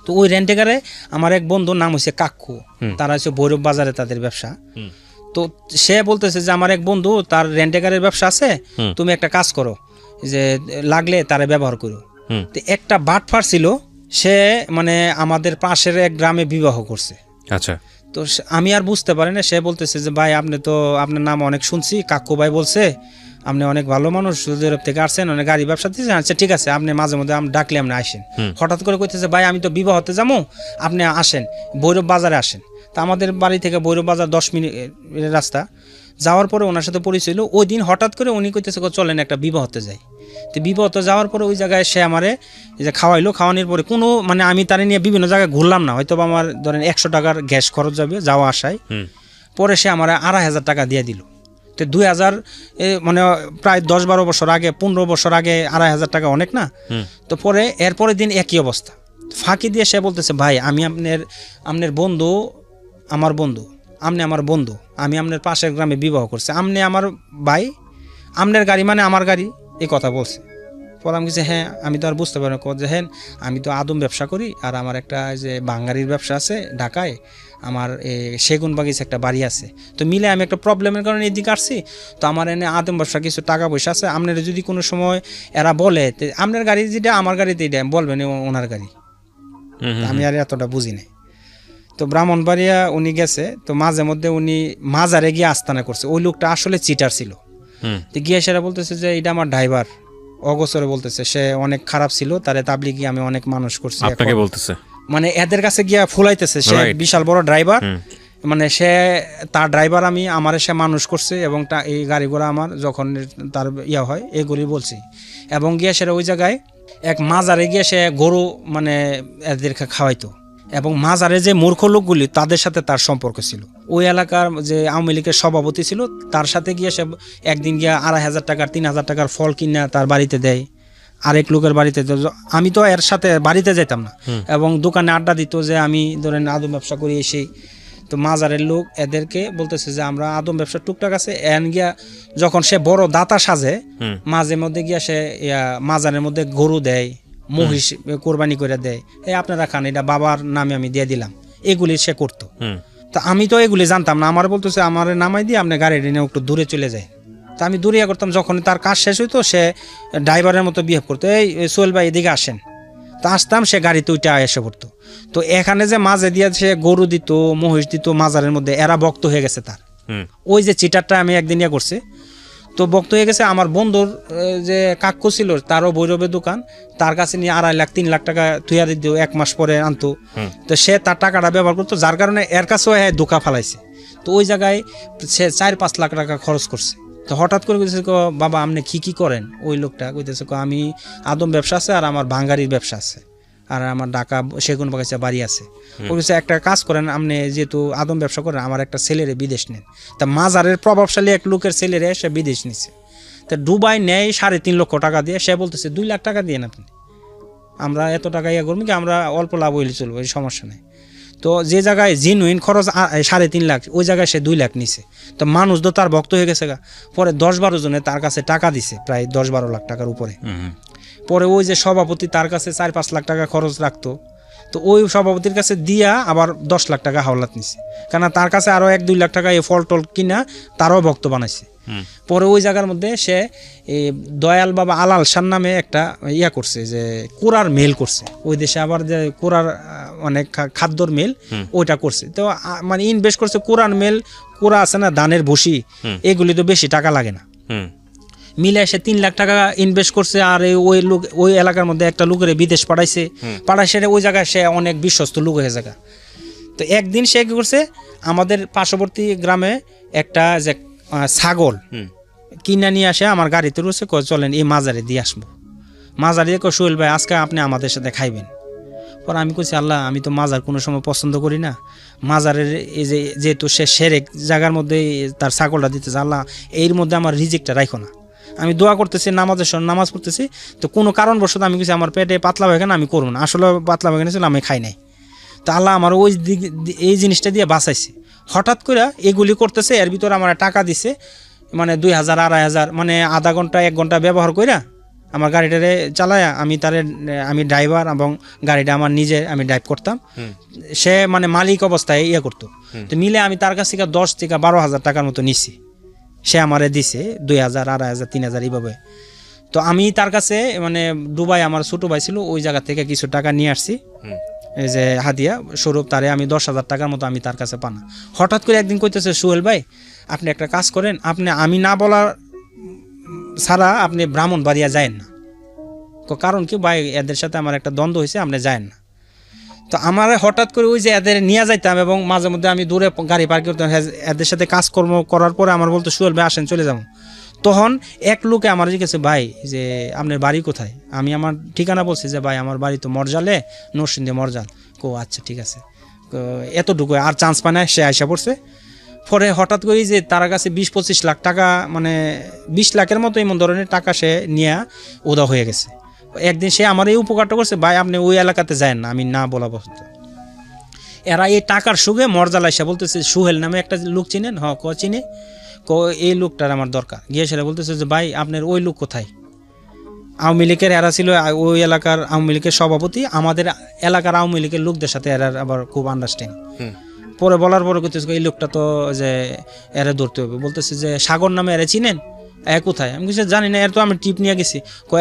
তো ওই রেন্টেকারে আমার এক বন্ধুর নাম হচ্ছে কাক্কু, তারা হচ্ছে ভৈরব বাজারে তাদের ব্যবসা। তো সে বলতেছে যে আমার এক বন্ধু, তার রেন্টেকারের ব্যবসা আছে, তুমি একটা কাজ করো, যে লাগলে তারা ব্যবহার করো। তো একটা বাটফার ছিল, সে মানে আমাদের পাশের এক গ্রামে বিবাহ করছে। আচ্ছা, তো আমি আর বুঝতে পারি না, সে বলতেছে যে ভাই আপনি তো আপনার নাম অনেক শুনছি, কাকু ভাই বলছে আপনি অনেক ভালো মানুষ, সৌদি আরব থেকে আসছেন, অনেক গাড়ি ব্যবসা দিচ্ছেন, আচ্ছা ঠিক আছে আপনি মাঝে মধ্যে ডাকলে আপনি আসেন। হঠাৎ করে কইতেছে ভাই আমি তো বিবাহতে যাবো, আপনি আসেন ভৈরব বাজারে আসেন। তা আমাদের বাড়ি থেকে ভৈরব বাজার 10 মিনিট রাস্তা। যাওয়ার পরে ওনার সাথে পরিচয় হলো। ওই দিন হঠাৎ করে উনি কইতেছে চলেন একটা বিবাহতে যাই। তো বিবাহতে যাওয়ার পরে ওই জায়গায় সে আমারে যে খাওয়াইলো, খাওয়ানোর পরে কোনো মানে আমি তারে নিয়ে বিভিন্ন জায়গায় ঘুরলাম না, হয়তো আমার ধরেন 100 টাকার গ্যাস খরচ যাবে যাওয়া আসায়। পরে সে আমার 2500 টাকা দিয়ে দিল। তো 2000 মানে প্রায় 10-12 বছর আগে, 15 বছর আগে 2500 টাকা অনেক না। তো পরে এরপরের দিন একই অবস্থা, ফাঁকি দিয়ে সে বলতেছে ভাই আমি আপনার বন্ধু, আমার বন্ধু, আপনি আমার বন্ধু, আমি আপনার পাশের গ্রামে বিবাহ করছি, আপনি আমার ভাই, আপনার গাড়ি মানে আমার গাড়ি, এই কথা বলছে। পরে আমি কিছু হ্যাঁ, আমি তো আর বুঝতে পারি না যে হ্যাঁ আমি তো আদম ব্যবসা করি, আর আমার একটা যে বাঙালির ব্যবসা আছে ঢাকায়, আমার সেগুন বাগিচা একটা বাড়ি আছে, তো মিলে আমি একটা প্রবলেমের কারণে এদিকে আসছি। তো আমার এনে আদম ব্যবসা কিছু টাকা পয়সা আছে, আপনারা যদি কোনো সময় এরা বলে আপনার গাড়ি যেটা আমার গাড়িতে এটা বলবেন ওনার গাড়ি। আমি আর এতটা বুঝি নাই। তো ব্রাহ্মণবাড়িয়া উনি গেছে, তো মাঝে মধ্যে উনি মাজারে গিয়ে আস্তানা করছে। ওই লোকটা আসলে চিটার ছিল। তো গিয়ে সেরা বলতেছে যে এটা আমার ড্রাইভার, অগোচরে বলতেছে সে অনেক খারাপ ছিল, তারে তাবলিগি আমি অনেক মানুষ করছি। আপনাকে বলতেছে মানে এদের কাছে গিয়া ফুলাইতেছে, সে বিশাল বড় ড্রাইভার, মানে সে তার ড্রাইভার আমি, আমার সে মানুষ করছে, এবং এই গাড়ি ঘোড়া আমার যখন তার ইয়া হয় এগুলি বলছি। এবং গিয়ে সেটা ওই জায়গায় এক মাজারে গিয়ে সে গরু মানে এদেরকে খাওয়াইতো, এবং মাজারে যে মূর্খ লোকগুলি তাদের সাথে তার সম্পর্ক ছিল। ওই এলাকার যে আওয়ামী লীগের সভাপতি ছিল তার সাথে গিয়ে সে একদিন গিয়ে 2500 টাকার 3000 টাকার ফল কিনা তার বাড়িতে দেয়, আরেক লোকের বাড়িতে। আমি তো এর সাথে বাড়িতে যেতাম না, এবং দোকানে আড্ডা দিত যে আমি ধরেন আদম ব্যবসা করি এসে। তো মাজারের লোক এদেরকে বলতেছে যে আমরা আদম ব্যবসা টুকটাক আছে, এন গিয়া যখন সে বড় দাতা সাজে, মাঝে মধ্যে গিয়া সে মাজারের মধ্যে গরু দেয়, মহিষ কোরবানি করে দেয়, এই আপনারা খান, এটা বাবার নামে আমি দিয়ে দিলাম, এগুলি সে করতো। তা আমি তো এগুলি জানতাম না, আমার বলতেছে আমার নামাই দিয়ে আপনি গাড়ি নিয়ে একটু দূরে চলে যায়। তা আমি দূরে করতাম, যখন তার কাজ শেষ হইতো সে ড্রাইভারের মতো বিহেভ করতো, এই সোহেল ভাই এদিকে আসেন। তা আসতাম, সে গাড়িতে ওইটা এসে পড়তো। তো এখানে যে মাঝে দিয়ে সে গরু দিত, মহিষ দিত মাজারের মধ্যে, এরা ভক্ত হয়ে গেছে তার। ওই যে চিটারটা আমি একদিন ইয়ে করছে, তো ভক্ত হয়ে গেছে। আমার বন্ধুর যে কাক্কু ছিল তারও ভৈরবের দোকান, তার কাছে নিয়ে 2.5 লাখ 3 লাখ টাকা তুইয়া দিত, 1 মাস পরে আনতো। তো সে তার টাকাটা ব্যবহার করতো, যার কারণে এর কাছেও ধোকা ফালাইছে। তো ওই জায়গায় সে 4-5 লাখ টাকা খরচ করছে। তো হঠাৎ করে কইতেছে বাবা আপনি কি করেন? ওই লোকটা কইতেছে আমি আদম ব্যবসা আছে, আর আমার বাঙালির ব্যবসা আছে, আর আমার ঢাকা সেগুন বাগিচা বাড়ি আছে। বলছে একটা কাজ করেন, আপনি যেহেতু আদম ব্যবসা করেন, আমার একটা ছেলেরে বিদেশ নেন। তা মাজারের প্রভাবশালী এক লোকের ছেলেরে সে বিদেশ নিছে। তা দুবাই নেয় 3.5 লক্ষ টাকা দিয়ে, সে বলতেছে 2 লাখ টাকা দিয়ে আপনি, আমরা এত টাকা ইয়ে করবো কি, আমরা অল্প লাভ হইলে চলবো, এই সমস্যা নেই। তো যে জায়গায় জিনুইন খরচ 3.5 লাখ, ওই জায়গায় সে 2 লাখ নিছে। তো মানুষ তো তার ভক্ত হয়ে গেছে। পরে 10-12 জনে তার কাছে টাকা দিছে, প্রায় 10-12 লাখ টাকার উপরে। পরে ওই যে সভাপতি তার কাছে 4-5 লাখ টাকা খরচ রাখতো, তো ওই সভাপতির কাছে দিয়া আবার 10 লাখ টাকা হাওলাত নিছে, কেন তার কাছে আরো 1-2 লাখ টাকা এই ফল টল কিনা তারও ভক্ত বানাইছে। পরে ওই জায়গার মধ্যে সে দয়াল বাবা আলাল শাহ নামে একটা ইয়া করছে, যে কোরার মেল করছে। ওই দেশে আবার যে কোরার অনেক খাদ্যর মেল, ওইটা করছে। তো মানে ইনভেস্ট করছে কোরআন মেল, কোরা আছে না ধানের ভুসি, এগুলি তো বেশি টাকা লাগে না, মিলে সে 3 লাখ টাকা ইনভেস্ট করছে। আর ওই এলাকার মধ্যে একটা লোকের বিদেশ পাঠাইছে, ওই জায়গায় সে অনেক বিশ্বস্ত লোক হয়ে জায়গা। তো একদিন সে কি করছে, আমাদের পার্শ্ববর্তী গ্রামে একটা যে ছাগল কিনা নিয়ে আসে আমার গাড়িতে রয়েছে, চলেন এই মাজারে দিয়ে আসবো। মাজারে সোহেল ভাই আজকে আপনি আমাদের সাথে খাইবেন। পরে আমি কইছি আল্লাহ, আমি তো মাজার কোনো সময় পছন্দ করি না, মাজারের এই যেহেতু সে সেরেক জায়গার মধ্যে তার ছাগলটা দিতেছে, আল্লাহ এর মধ্যে আমার রিজিকটা রাখো না। আমি দোয়া করতেছি, নামাজ পড়তেছি। তো কোনো কারণবশত আমি কিছু আমার পেটে পাতলা পায়খানা আমি করবো না, আসলে পাতলা পায়খানা ছিল আমি খাই নাই। তো আল্লাহ আমার ওই এই জিনিসটা দিয়ে বাঁচাইছে। হঠাৎ করে এগুলি করতেছে, এর ভিতরে আমার টাকা দিছে মানে 2000-2500, মানে আধা ঘন্টা 1 ঘন্টা ব্যবহার কইরা আমার গাড়িটারে চালায়, আমি ড্রাইভার এবং গাড়িটা আমার নিজে আমি ড্রাইভ করতাম। সে মানে মালিক অবস্থায় ইয়ে করতো। তো মিলে আমি তার কাছ থেকে 10-12 হাজার টাকার মতো নিছি, সে আমারে দিছে 2000, 2500, 3000 এইভাবে। তো আমি তার কাছে মানে দুবাই আমার ছোট ভাই ছিল, ওই জায়গা থেকে কিছু টাকা নিয়ে আসছি, এই যে হাদিয়া স্বরূপ তারে আমি 10,000 টাকার মতো আমি তার কাছে পানা। হঠাৎ করে একদিন কইতেছে, সোহেল ভাই আপনি একটা কাজ করেন, আপনি আমি না বলার ছাড়া আপনি ব্রাহ্মণবাড়িয়া যায়েন না। কারণ কি ভাই, এদের সাথে আমার একটা দ্বন্দ্ব হয়েছে, আপনি যায়েন না। তো আমার হঠাৎ করে ওই যে এদের নিয়ে যাইতাম এবং মাঝে মধ্যে আমি দূরে গাড়ি পার্ক করতাম, এদের সাথে কাজকর্ম করার পরে আমার বলতো, সোহেল ভাই আসেন চলে যাবো। তখন এক লোকে আমার জিজ্ঞেস, ভাই যে আপনার বাড়ি কোথায়? আমি আমার ঠিকানা বলছি যে ভাই আমার বাড়ি তো মরজালে, নরসিংদী মরজাল। আচ্ছা ঠিক আছে, এতটুকু আর চান্স পায় না, সে আইসা পড়ছে। পরে হঠাৎ করে যে তার কাছে 20-25 লাখ টাকা, মানে 20 লাখের মতো এমন ধরনের টাকা সে নিয়ে উদা হয়ে গেছে। একদিন সে আমার এই উপকারটা করছে, ভাই আপনি ওই এলাকাতে যান না, আমি না বলা বলতো। এরা এই টাকার সুগে মরজাল আইসা বলতেছে, সুহেল নামে একটা লোক চিনেন? চিনে। এই লোকটার আমার দরকার। গিয়ে সেটা বলতেছে যে ভাই আপনার ওই লোক কোথায়? আওয়ামী লীগের এরা ছিল ওই এলাকার আওয়ামী লীগের সভাপতি, আমাদের এলাকার আওয়ামী লীগের লোকদের সাথে এরা আবার খুব আন্ডারস্ট্যান্ডিং। পরে বলার পরে কইতেছে, এই লোকটা তো যে এরা ধরতে হবে। বলতেছে যে সাগর নামে এরা চিনেন? কোথায়? আমি কিছু জানি না, এর তো আমি টিপ নিয়ে গেছি।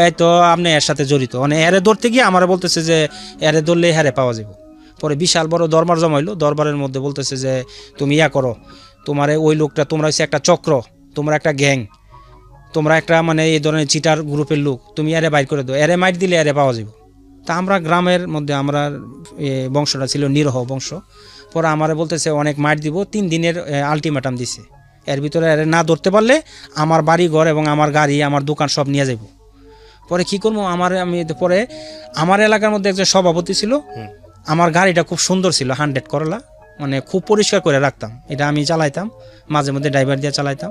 এই তো আপনি এর সাথে জড়িত। মানে এরে ধরতে গিয়ে আমার বলতেছে যে এরে ধরলে হারে পাওয়া যাবে। পরে বিশাল বড় দরবার জমাইলো। দরবারের মধ্যে বলতেছে যে তুমি করো, তোমার ওই লোকটা, তোমরা হচ্ছে একটা চক্র, তোমরা একটা গ্যাং, তোমরা একটা মানে এই ধরনের চিটার গ্রুপের লোক, তুমি এরে বাইর করে দাও, এরে মাইট দিলে এরে পাওয়া যাবে। তা আমরা গ্রামের মধ্যে, আমরা বংশটা ছিল নিরহ বংশ। পরে আমার বলতেছে অনেক মাইট দিব, 3 দিনের আলটিমেটাম দিছে, এর ভিতরে এর না ধরতে পারলে আমার বাড়ি ঘর এবং আমার গাড়ি আমার দোকান সব নিয়ে যাব। পরে কি করবো, পরে আমার এলাকার মধ্যে একজন সভাপতি ছিল, আমার গাড়িটা খুব সুন্দর ছিল, 100 করলা, মানে খুব পরিষ্কার করে রাখতাম, এটা আমি চালাইতাম, মাঝে মধ্যে ড্রাইভার দিয়ে চালাইতাম।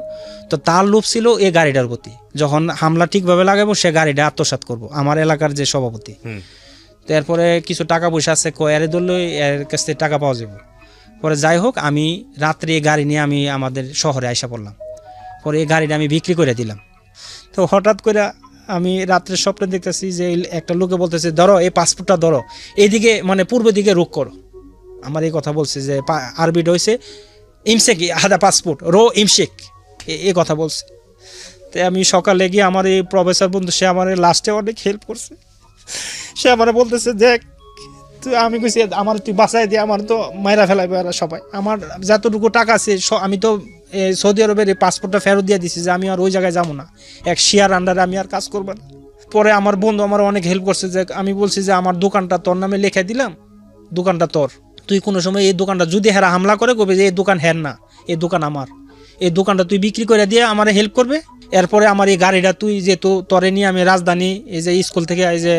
তো তার লোভ ছিল এই গাড়িটার প্রতি, যখন হামলা ঠিকভাবে লাগাবো সে গাড়িটা আত্মসাৎ করব, আমার এলাকার যে সভাপতি। তো এরপরে কিছু টাকা পয়সা আছে, এরে ধরলে এর কাছ থেকে টাকা পাওয়া যাবে। পরে যাই হোক, আমি রাত্রে এই গাড়ি নিয়ে আমি আমাদের শহরে আইসা পড়লাম। পরে এই গাড়িটা আমি বিক্রি করে দিলাম। তো হঠাৎ করে আমি রাত্রে স্বপ্নে দেখতেছি যে একটা লোকে বলতেছে, ধরো এই পাসপোর্টটা ধরো, এইদিকে মানে পূর্ব দিকে রুখ করো। আমার এই কথা বলছে যে আরবিটা হয়েছে ইমশেক হাদা পাসপোর্ট রো ইমশেক, এই কথা বলছে। তো আমি সকালে গিয়ে আমার এই প্রফেসর বন্ধু, সে আমার লাস্টে অনেক হেল্প করছে। সে আমার বলতেছে যে তুই, আমি কইছি আমার তুই বাঁচাই দিয়ে, আমার তো মাইরা ফেলাইবে আর সবাই, আমার যতটুকু টাকা আছে আমি তো সৌদি আরবের এই পাসপোর্টটা ফেরত দিয়ে দিছি, যে আমি আর ওই জায়গায় যাবো না, এক শেয়ার আন্ডারে আমি আর কাজ করবো না। পরে আমার বন্ধু আমার অনেক হেল্প করছে, যে আমি বলছি যে আমার দোকানটা তোর নামে লিখে দিলাম, দোকানটা তোর, তুই কোনো সময় এই দোকানটা যদি হেরা হামলা করে কবে যে এই দোকান হের না, এই দোকান আমার, এই দোকানটা তুই বিক্রি করে দিয়ে আমার হেল্প করবে। এরপরে আমার এই গাড়িটা তুই যে তোরে নিয়ে আমি রাজধানী এই যে স্কুল থেকে এই যে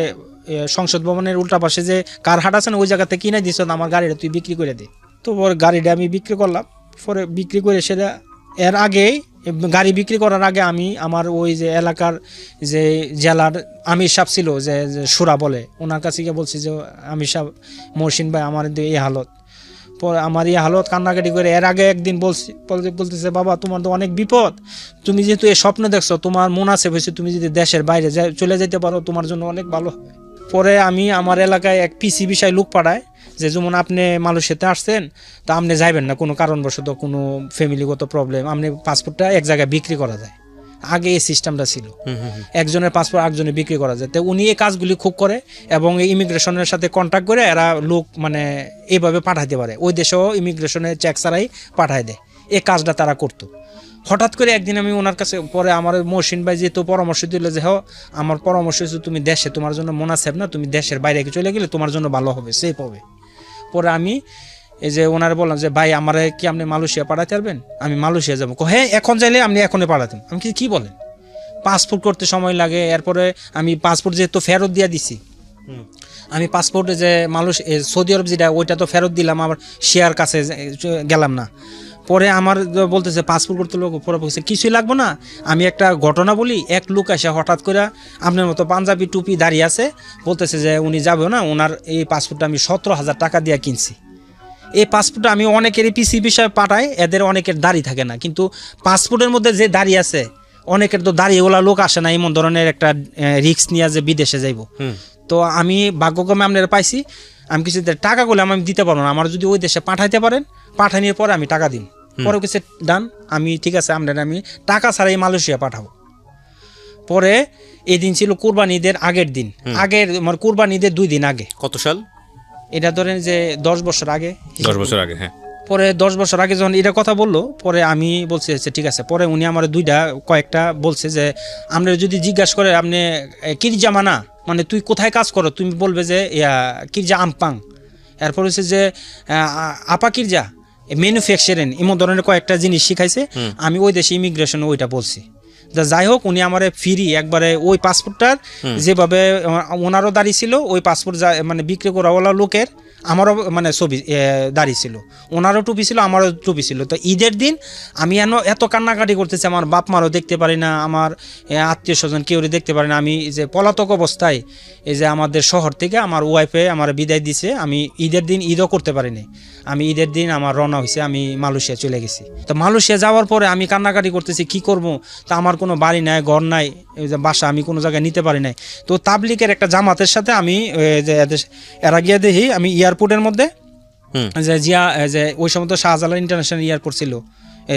সংসদ ভবনের উল্টা পাশে যে কার হাট আছে না, ওই জায়গাতে কিনে দিস, আমার গাড়িটা তুই বিক্রি করে দে। তো ওর গাড়িটা আমি বিক্রি করলাম। পরে বিক্রি করে সেটা এর আগেই, গাড়ি বিক্রি করার আগে আমি আমার ওই যে এলাকার যে জেলার আমির সাহেব ছিল, যে সুরা বলে, ওনার কাছে গিয়ে বলছি যে আমির সাহেব, মহসিন ভাই আমার এই হালত। পরে আমার এই হালত কান্নাকাটি করে, এর আগে একদিন বলতেছে বাবা তোমার তো অনেক বিপদ, তুমি যেহেতু এই স্বপ্ন দেখছো, তোমার মন আছে হয়েছে, তুমি যদি দেশের বাইরে চলে যেতে পারো তোমার জন্য অনেক ভালো হবে। পরে আমি আমার এলাকায় এক পিসি বিষয় লোক পাঠায়, যে যেমন আপনি মালয়েশিয়াতে আসছেন, তা আপনি যাইবেন না কোনো কারণবশত, কোনো ফ্যামিলিগত প্রবলেম, আপনি পাসপোর্টটা এক জায়গায় বিক্রি করা যায়। আগে এই সিস্টেমটা ছিল, একজনের পাসপোর্ট আরেকজনে বিক্রি করা যায়। তো উনি এই কাজগুলি খুব করে এবং এই ইমিগ্রেশনের সাথে কন্ট্যাক্ট করে এরা লোক মানে এইভাবে পাঠাইতে পারে, ওই দেশেও ইমিগ্রেশনের চেক ছাড়াই পাঠায় দেয়, এই কাজটা তারা করতো। হঠাৎ করে একদিন আমি ওনার কাছে, পরে আমার মহসিন ভাই যেহেতু পরামর্শ দিল যে হ্যাঁ আমার পরামর্শ হচ্ছে তুমি দেশে, তোমার জন্য মোনাসেব না, তুমি দেশের বাইরে চলে গেলে তোমার জন্য ভালো হবে, সেফ হবে। পরে আমি এই যে ওনার বললাম যে ভাই আমার কি আপনি মালয়েশিয়া পাঠাতে পারবেন? আমি মালয়েশিয়া যাবো। হ্যাঁ এখন চাইলে আপনি এখনই পাঠাতেন। আমি কি বলেন, পাসপোর্ট করতে সময় লাগে। এরপরে আমি পাসপোর্ট যেহেতু ফেরত দিয়ে দিছি, আমি পাসপোর্টে যে সৌদি আরব যেটা ওইটা তো ফেরত দিলাম, আমার শেয়ার কাছে গেলাম না। পরে আমার বলতেছে পাসপোর্ট করতে লোক, পরে বলছে কিছুই লাগবো না। আমি একটা ঘটনা বলি, এক লোক এসে হঠাৎ করে আপনার মতো পাঞ্জাবি টুপি দাঁড়িয়ে আছে, বলতেছে যে উনি যাবে না, ওনার এই পাসপোর্টটা আমি 17,000 টাকা দিয়ে কিনছি। এই পাসপোর্টটা আমি অনেকেরই পিসি বিষয়ে পাঠাই, এদের অনেকের দাড়ি থাকে না, কিন্তু পাসপোর্টের মধ্যে যে দাড়ি আছে, অনেকের তো দাড়িওয়ালা লোক আসে না, এমন ধরনের একটা রিস্ক নিয়ে যে বিদেশে যাইব। তো আমি ভাগ্যক্রমে আপনারা পাইছি, আমি কিছু টাকা করলে আমি দিতে পারবো না, আমার যদি ওই দেশে পাঠাইতে পারেন, পাঠানোর পরে আমি টাকা দিন। পরে কিছু ডান, আমি ঠিক আছে আপনারা আমি টাকা ছাড়াই মালয়েশিয়া পাঠাবো। পরে এই দিন ছিল কুরবানি ঈদের আগের দিন, আগের মানে কুরবানি ঈদের 2 দিন আগে। কত সাল? এটা ধরেন যে 10 বছর আগে। 10 বছর আগে, হ্যাঁ। পরে 10 বছর আগে যখন এটা কথা বললো, পরে আমি বলছি আচ্ছা ঠিক আছে। পরে উনি আমার কয়েকটা বলছে যে আপনি যদি জিজ্ঞাসা করে আপনি কিরজা মানা মানে তুই কোথায় কাজ করো, তুমি বলবে যে কিরজা আমপাং। এরপর হচ্ছে যে আপা কিরজা ম্যানুফ্যাকচারিং, এমন ধরনের কয়েকটা জিনিস শিখাইছে। আমি ওই দেশে ইমিগ্রেশন ওইটা বলছি। যাই হোক, উনি আমার ফ্রি একবারে ওই পাসপোর্টটার যেভাবে ওনারও দাঁড়িয়ে ছিল, ওই পাসপোর্ট মানে বিক্রি করাওয়ালা লোকের আমারও মানে ছবি দাঁড়িয়ে ছিল, ওনারও টুপি ছিল, আমারও টুপি ছিল। তো ঈদের দিন আমি এত কান্নাকাটি করতেছি, আমার বাপ মারও দেখতে পারি না, আমার আত্মীয় স্বজন কেউরে দেখতে পারি না। আমি যে পলাতক অবস্থায় এই যে আমাদের শহর থেকে আমার ওয়াইফে আমার বিদায় দিছে, আমি ঈদের দিন ঈদও করতে পারিনি। আমি ঈদের দিন আমার রওনা হয়েছে, আমি মালয়েশিয়া চলে গেছি। তো মালয়েশিয়া যাওয়ার পরে আমি কান্নাকাটি করতেছি, কি করব, তা আমার কোনো বাড়ি নাই, ঘর নাই, বাসা আমি কোনো জায়গায় নিতে পারি নাই। তো তাবলিগের একটা জামাতের সাথে আমি এরা গিয়ে দেখি আমি এয়ারপোর্টের মধ্যে যে ওই সময় তো শাহজালাল ইন্টারন্যাশনাল এয়ারপোর্ট ছিল,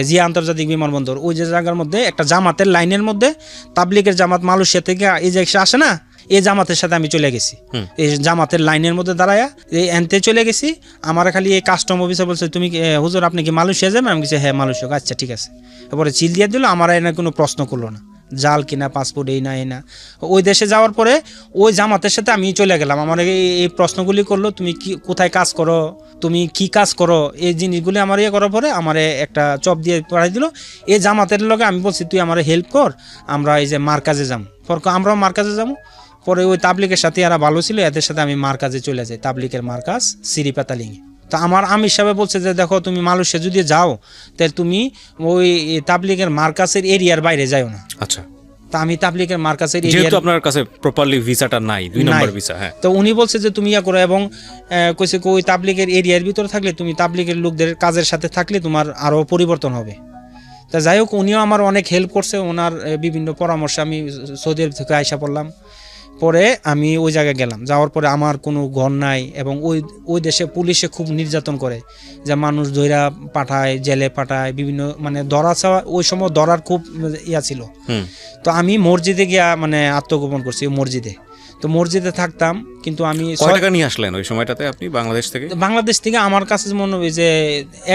জিয়া আন্তর্জাতিক বিমানবন্দর, ওই যে জায়গার মধ্যে একটা জামাতের লাইনের মধ্যে তাবলিগের জামাত মালয়েশিয়া থেকে এই যে আসে না, এই জামাতের সাথে আমি চলে গেছি। এই জামাতের লাইনের মধ্যে দাঁড়ায়া এই এনতে চলে গেছি। আমার খালি এই কাস্টম অফিসার বলছে তুমি হুজুর আপনি কি মালয়েশিয়া যাবেন? আমি বলছি হ্যাঁ মালয়েশিয়া। আচ্ছা ঠিক আছে। তারপরে চিল দিয়ে দিল, আমার এনে কোনো প্রশ্ন করলো না, জাল কিনা পাসপোর্ট এই না এই না। ওই দেশে যাওয়ার পরে ওই জামাতের সাথে আমি চলে গেলাম। আমার এই প্রশ্নগুলি করলো, তুমি কি কোথায় কাজ করো, তুমি কি কাজ করো, এই জিনিসগুলি আমার করার পরে আমার একটা চপ দিয়ে পাঠাই দিল। এই জামাতের লগে আমি বলছি তুই আমার হেল্প কর, আমরা এই যে মার্কাজে যাম। আমরাও মার্কাজে যাবো। পরে ওই তাবলিগের সাথে এরা ভালো ছিল, এদের সাথে আমি মার্কাজে চলে যাই, তাবলিগের মার্কাজ সিরিপাতালিংয়ে। তো আমার আমির সাহেব বলছে যে দেখো তুমি মালয়েশিয়া যদি যাও তাহলে তুমি ওই তাবলিগের মার্কাজের এরিয়ার বাইরে যাও না। আচ্ছা। তা আমি তাবলিগের মার্কাজের যেহেতু আপনার কাছে প্রপারলি ভিসাটা নাই, 2 নম্বর ভিসা, হ্যাঁ। তো উনি বলছে যে তুমি করো, এবং কইছে ওই তাবলিগের এরিয়ার ভিতরে থাকলে তুমি তাবলিগের লোকদের কাজের সাথে থাকলে তোমার আরও পরিবর্তন হবে। তা যাই হোক, উনিও আমার অনেক হেল্প করছে, ওনার বিভিন্ন পরামর্শে আমি সৌদি আরব থেকে আইসা পড়লাম। পরে আমি ওই জায়গায় গেলাম, যাওয়ার পরে আমার কোনো ঘর নাই, এবং ওই দেশে পুলিশে খুব নির্যাতন করে, যে মানুষ ধইরা পাঠায়, জেলে পাঠায়, বিভিন্ন মানে ধরা ছাওয়া, ওই সময় ধরার খুব ছিল। তো আমি মসজিদে গিয়া মানে আত্মগোপন করছি মসজিদে। তো মসজিদে থাকতাম, কিন্তু আমি কয় টাকা নিয়ে আসলেন ওই সময়টাতে আপনি বাংলাদেশ থেকে? বাংলাদেশ থেকে আমার কাছে মনে হয় যে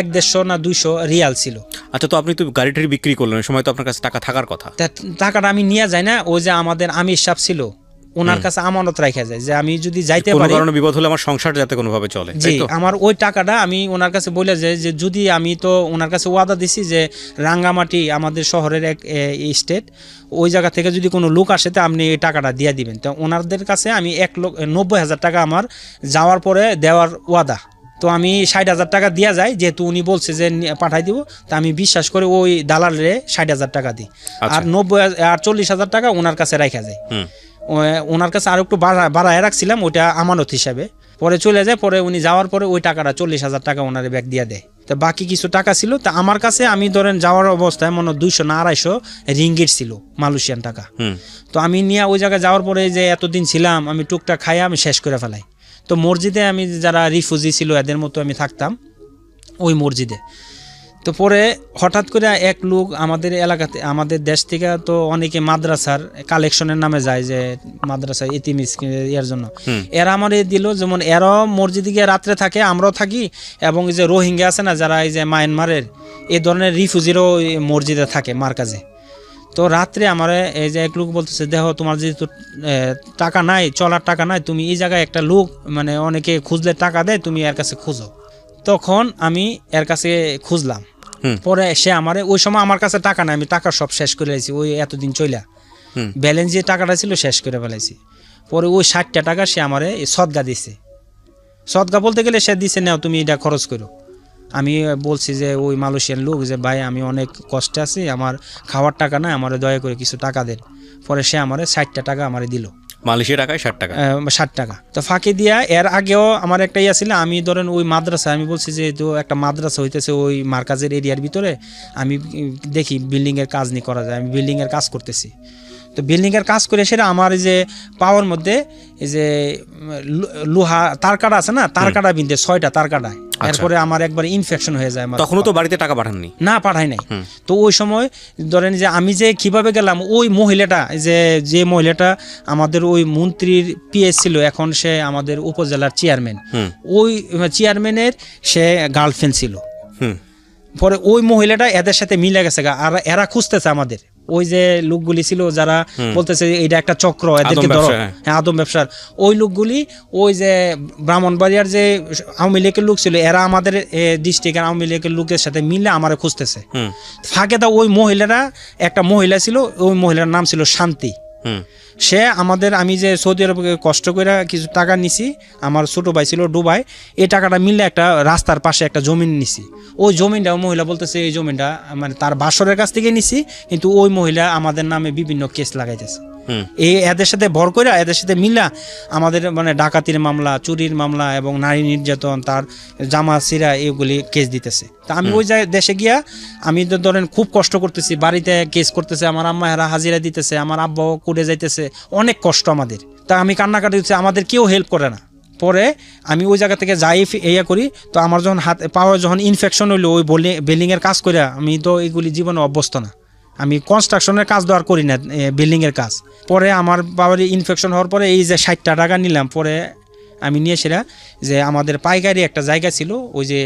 150 না 200 রিয়াল ছিল। আচ্ছা, তো আপনি তো গাড়িটি বিক্রি করলেন, ওই সময় তো আপনার কাছে টাকা থাকার কথা। টাকাটা আমি নিয়ে যাই না, ওই যে আমাদের আমির সাহেব ছিল ওনার কাছে আমানত রাখা যায়, যে আমি যদি যাইতে পারি, কোনো কারণে বিপদ হলে আমার সংসার যাতে কোনোভাবে চলে। জি, আমার ওই টাকাটা আমি ওনার কাছে বলে যাই যে যদি আমি তো ওনার কাছে ওয়াদা দিছি যে রাঙ্গামাটি আমাদের শহরের এক স্টেট, ওই জায়গা থেকে যদি কোনো লোক আসে তো আপনি এই টাকাটা দিয়ে দিবেন। তো ওনাদের কাছে আমি 1,90,000 টাকা আমার যাওয়ার পরে দেওয়ার ওয়াদা। তো আমি 60,000 টাকা দিয়া যায়, যেহেতু উনি বলছে যে পাঠাই দিব, তা আমি বিশ্বাস করে ওই দালালে 60,000 টাকা দিই। আর 40,000 টাকা ওনার কাছে রাখা যায়। ওনার কাছে আরো একটু বাড়ায় রাখছিলাম, ওইটা আমানত হিসাবে। পরে চলে যায়, পরে উনি যাওয়ার পরে ওই টাকাটা 40,000 টাকা ওনারে ব্যাগ দিয়ে দেয়। তো বাকি কিছু টাকা ছিল, তা আমার কাছে আমি ধরেন যাওয়ার অবস্থায় মনে 200 না 250 রিঙ্গিট ছিল, মালয়েশিয়ান টাকা। তো আমি নিয়ে ওই জায়গায় যাওয়ার পরে যে এতদিন ছিলাম, আমি টুকটাক খাইয়া আমি শেষ করে ফেলাই। তো মসজিদে আমি যারা রিফিউজি ছিল এদের মতো আমি থাকতাম ওই মসজিদে। তো পরে হঠাৎ করে এক লোক আমাদের এলাকাতে, আমাদের দেশ থেকে তো অনেকে মাদ্রাসার কালেকশনের নামে যায়, যে মাদ্রাসা ইতিম এর জন্য, এরা আমার দিল, যেমন এরাও মসজিদে গিয়ে রাত্রে থাকে, আমরাও থাকি, এবং এই যে রোহিঙ্গা আছে না যারা এই যে মায়ানমারের, এই ধরনের রিফিউজিরও মসজিদে থাকে মার্কাজে। তো রাত্রে আমার এই যে এক লোক বলতেছে দেখো তোমার যেহেতু টাকা নাই, চলার টাকা নাই, তুমি এই জায়গায় একটা লোক মানে অনেকে খুঁজলে টাকা দেয়, তুমি এর কাছে খুঁজো। তখন আমি এর কাছে খুঁজলাম। পরে সে আমারে, ওই সময় আমার কাছে টাকা নাই, আমি টাকা সব শেষ করে ফেলেছি, ওই এতদিন চইলা ব্যালেন্স যে টাকাটা ছিল শেষ করে ফেলেছি। পরে ওই 60টা টাকা সে আমারে সদগা দিছে। সদগা বলতে গেলে সে দিছে, নাও তুমি এটা খরচ করো। আমি বলছি যে ওই মালয়েশিয়ান লোক যে ভাই আমি অনেক কষ্টে আছি, আমার খাওয়ার টাকা নাই, আমার দয়া করে কিছু টাকা দেন। পরে সে আমারে 60টা টাকা আমারে দিল, মালয়েশিয়া টাকায় 60 টাকা। 60 টাকা। তো ফাঁকি দিয়া এর আগেও আমার একটা ছিল, আমি ধরেন ওই মাদ্রাসা, আমি বলছি যে তো একটা মাদ্রাসা হইতেছে ওই মার্কাজের এরিয়ার ভিতরে, আমি দেখি বিল্ডিংয়ের কাজ নিয়ে করা যায়, আমি বিল্ডিংয়ের কাজ করতেছি। তো বিল্ডিংয়ের কাজ করে সেটা আমার এই যে পাওয়ার মধ্যে এই যে লোহা তার কাটা আছে না, তার কাটা বিনতে 6টা তার কাটায়, এরপরে আমার একবার ইনফেকশন হয়ে যায়। তখনও তো বাড়িতে টাকা পাঠাননি? না, পাঠাই নাই। তো ওই সময় ধরেন যে আমি যে কিভাবে গেলাম, ওই মহিলাটা যে মহিলাটা আমাদের ওই মন্ত্রীর পিএস ছিল, এখন সে আমাদের উপজেলার চেয়ারম্যান, ওই চেয়ারম্যানের সে গার্লফ্রেন্ড ছিল। পরে ওই মহিলাটা এদের সাথে মিলে গেছে, আর এরা খুঁজতেছে আমাদের ওই যে লোকগুলি ছিল যারা বলতেছে এটা একটা চক্র, এদেরকে ধরো, হ্যাঁ আদম ব্যবসার ওই লোকগুলি, ওই যে ব্রাহ্মণবাড়িয়ার যে আওয়ামী লীগের লোক ছিল, এরা আমাদের ডিস্ট্রিক্টের আওয়ামী লীগের লোকের সাথে মিলে আমার খুঁজতেছে। ফাঁকে তা ওই মহিলারা, একটা মহিলা ছিল, ওই মহিলার নাম ছিল শান্তি। সে আমাদের, আমি যে সৌদি আরবে কষ্ট করে কিছু টাকা নিছি, আমার ছোটো ভাই ছিল দুবাই, এই টাকাটা মিললে একটা রাস্তার পাশে একটা জমিন নিছি। ওই জমিনটা মহিলা বলতেছে এই জমিনটা মানে তার বাসরের কাছ থেকে নিছি, কিন্তু ওই মহিলা আমাদের নামে বিভিন্ন কেস লাগাইতেছে। এদের সাথে ভর করে, এদের সাথে মিলা আমাদের মানে ডাকাতির মামলা, চুরির মামলা এবং নারী নির্যাতন, তার জামা সিরা, এগুলি কেস দিতেছে। তা আমি ওই দেশে গিয়া আমি তো ধরেন খুব কষ্ট করতেছি, বাড়িতে কেস করতেছে, আমার আম্মা এরা হাজিরা দিতেছে, আমার আব্বাও কুড়ে যাইতেছে, অনেক কষ্ট আমাদের। তা আমি কান্নাকাটি হচ্ছে, আমাদের কেউ হেল্প করে না। পরে আমি ওই জায়গা থেকে যাই ইয়া করি, তো আমার যখন হাত পাওয়া যখন ইনফেকশন হইলো, ওই বিল্ডিংয়ের কাজ করে, আমি তো এগুলি জীবনে অভ্যস্ত না, আমি কনস্ট্রাকশনের কাজ দেওয়ার করি না, বিল্ডিংয়ের কাজ। পরে আমার বাবার ইনফেকশন হওয়ার পরে এই যে 60টা টাকা নিলাম, পরে আমি নিয়ে সেরা যে আমাদের পাইকারি একটা জায়গা ছিল ওই যে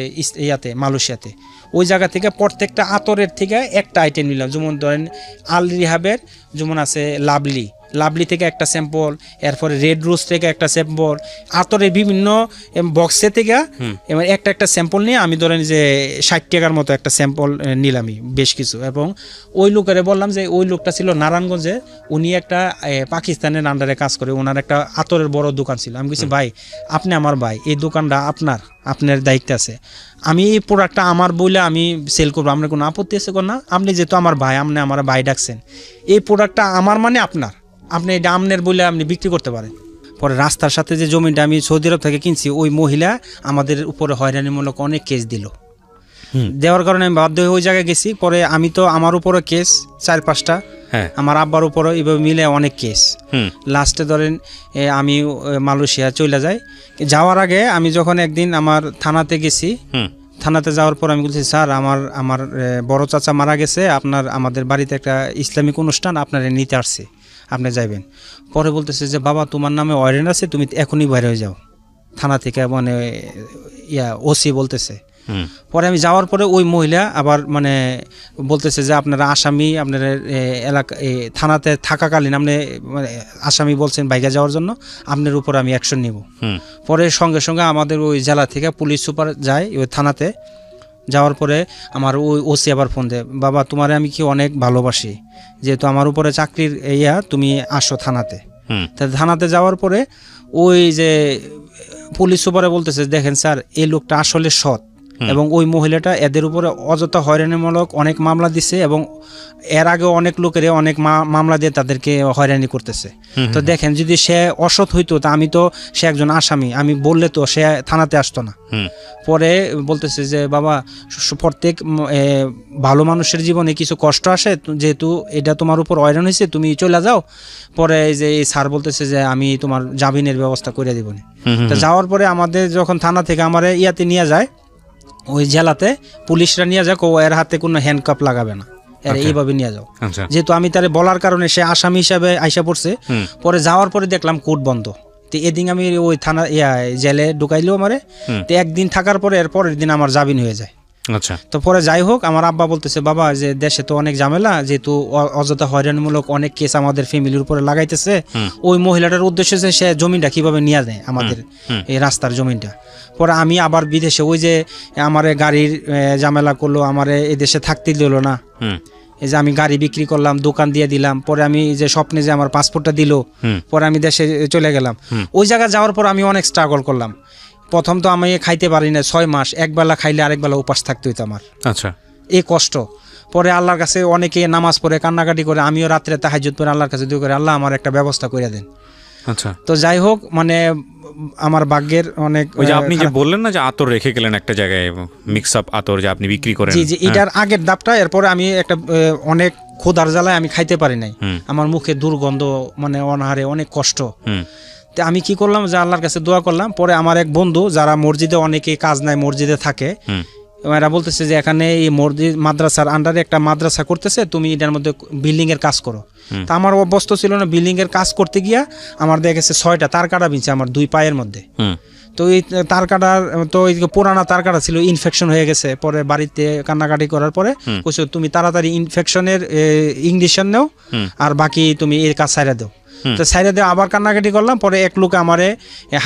ইয়াতে মালয়েশিয়াতে, ওই জায়গা থেকে প্রত্যেকটা আতরের থেকে একটা আইটেম নিলাম। যেমন ধরেন আল রিহাবের যেমন আছে লাভলি থেকে একটা স্যাম্পল, এরপরে রেড রোজ থেকে একটা স্যাম্পল, আতরের বিভিন্ন বক্সে থেকে একটা স্যাম্পল নিয়ে আমি ধরেন যে 60 টাকার মতো একটা স্যাম্পল নিলামই বেশ কিছু। এবং ওই লোকের বললাম যে ওই লোকটা ছিল নারায়ণগঞ্জে, উনি একটা পাকিস্তানের আন্ডারে কাজ করে, ওনার একটা আতরের বড় দোকান ছিল। আমি বলছি ভাই আপনি আমার ভাই, এই দোকানটা আপনার দায়িত্ব আছে, আমি এই প্রোডাক্টটা আমার বলে আমি সেল করবো, আপনার কোনো আপত্তি আছে না? আপনি যেহেতু আমার ভাই, আপনি আমার ভাই ডাকছেন, এই প্রোডাক্টটা আমার মানে আপনি এটা আমনের বলে আপনি বিক্রি করতে পারেন। পরে রাস্তার সাথে যে জমিটা আমি সৌদি আরব থেকে কিনছি, ওই মহিলা আমাদের উপরে হয়রানিমূলক অনেক কেস দিল, দেওয়ার কারণে আমি বাধ্য হয়ে ওই জায়গায় গেছি। পরে আমি তো আমার উপরে কেস 4-5টা, আমার আব্বার উপরে এইভাবে মিলে অনেক কেস। লাস্টে ধরেন আমি মালয়েশিয়া চলে যাই। যাওয়ার আগে আমি যখন একদিন আমার থানাতে গেছি, থানাতে যাওয়ার পর আমি বলছি স্যার আমার বড় চাচা মারা গেছে, আমাদের বাড়িতে একটা ইসলামিক অনুষ্ঠান, আপনারা নিতে আসছে, আপনি যাইবেন। পরে বলতেছে যে বাবা তোমার নামে ওয়ারেন্ট আছে, তুমি এখনই বাইরে হয়ে যাও থানা থেকে, মানে ওসি বলতেছে। পরে আমি যাওয়ার পরে ওই মহিলা আবার মানে বলতেছে যে আপনারা আসামি, আপনার এলাকা থানাতে থাকাকালীন আপনি আসামি বলছেন বাইরে যাওয়ার জন্য, আপনার উপর আমি অ্যাকশন নিব। পরে সঙ্গে সঙ্গে আমাদের ওই জেলা থেকে পুলিশ সুপার যায় ওই থানাতে। যাওয়ার পরে আমার ওই ওসি আবার ফোন দেয়, বাবা তোমারে আমি কি অনেক ভালোবাসি, যেহেতু আমার উপরে চাকরির তুমি আসো থানাতে। থানাতে যাওয়ার পরে ওই যে পুলিশ সুপারে বলতেছে দেখেন স্যার এই লোকটা আসলে সৎ, এবং ওই মহিলাটা এদের উপরে অযথা হয়রানিমূলক অনেক মামলা দিছে, এবং এর আগে অনেক লোকের অনেক মামলা দিয়ে তাদেরকে হয়রানি করতেছে। তো দেখেন যদি সে অসৎ হইতো, তা সে একজন আসামি, আমি বললে তো সে থানাতে আসতো না। পরে বলতেছে যে বাবা প্রত্যেক ভালো মানুষের জীবনে কিছু কষ্ট আসে, যেহেতু এটা তোমার উপর হয়রান হয়েছে, তুমি চলে যাও। পরে যে এই স্যার বলতেছে যে আমি তোমার জামিনের ব্যবস্থা করে দিব। তো যাওয়ার পরে আমাদের যখন থানা থেকে আমার ইয়াতে নিয়ে যায়, ওই জেলাতে পুলিশরা নিয়ে যাক, ও এর হাতে কোনো হ্যান্ডকাপ লাগাবে না, এর এইভাবে নিয়ে যাও। যেহেতু আমি তারে বলার কারণে সে আসামি হিসাবে আইসা পড়ছে। পরে যাওয়ার পরে দেখলাম কোর্ট বন্ধ। তো এদিন আমি ওই থানা জেলে ঢুকাইলো আমারে। তো একদিন থাকার পরে এর পরের দিন আমার জামিন হয়ে যায়। আচ্ছা, তো পরে যাই হোক, আমার আব্বা বলতেছে বাবা যে দেশে তো অনেক ঝামেলা, যেহেতু অযথা হয়রানিমূলক অনেক কেস আমাদের ফ্যামিলির উপরে লাগাইতেছে, ওই মহিলাটার উদ্দেশ্য সে জমিনটা কিভাবে নিয়ে যায় আমাদের এই রাস্তার জমিনটা। পরে আমি আবার বিদেশে ওই যে আমার গাড়ির ঝামেলা করলো, আমার এই দেশে থাকতে দিল না, এই যে আমি গাড়ি বিক্রি করলাম, দোকান দিয়ে দিলাম। পরে আমি যে স্বপ্নে যে আমার পাসপোর্টটা দিল, পরে আমি দেশে চলে গেলাম। ওই জায়গায় যাওয়ার পর আমি অনেক স্ট্রাগল করলাম। প্রথম তো আমি খাইতে পারি না 6 মাস, একবেলা খাইলে আরেকবেলা উপাস থাকতে হইতো আমার। আচ্ছা, এই কষ্ট। পরে আল্লাহর কাছে অনেকে নামাজ পড়ে কান্নাকাটি করে, আমিও রাত্রে তাহাজ্জুদ পড়ে আল্লাহর কাছে দোয়া করে, আল্লাহ আমার একটা ব্যবস্থা করে দেন। আচ্ছা। তো যাই হোক, মানে আমার ভাগ্যের অনেক ওই যে আপনি যে বললেন না যে আতর রেখে গেলেন একটা জায়গায় মিক্স আপ আতর যে আপনি বিক্রি করেন, জি এটার আগের ধাপটা, এরপরে আমি একটা অনেক ক্ষুধার জ্বালায় আমি খাইতে পারি নাই, আমার মুখে দুর্গন্ধ, মানে অনাহারে অনেক কষ্ট। তো আমি কি করলাম, যে আল্লাহর কাছে দোয়া করলাম। পরে আমার এক বন্ধু, যারা মসজিদে অনেকে কাজ নাই মসজিদে থাকে, এরা বলতেছে যে এখানে এই মসজিদ মাদ্রাসার আন্ডারে একটা মাদ্রাসা করতেছে, তুমি এটার মধ্যে বিল্ডিং এর কাজ করো। তা আমার অভ্যস্ত ছিল না, বিল্ডিং এর কাজ করতে গিয়া আমার দেখা গেছে 6টা তার কাটা বিনছে আমার 2 পায়ের মধ্যে। তো এই তার কাটার, তো এই পুরানা তার কাটা ছিল, ইনফেকশন হয়ে গেছে। পরে বাড়িতে কান্নাকাটি করার পরে কইছো তুমি তাড়াতাড়ি ইনফেকশনের ইঞ্জেকশন নাও, আর বাকি তুমি এই কাজ ছাইড়া দাও। তো সাইডে দিয়ে আবার কান্নাকাটি করলাম। পরে এক লোক আমারে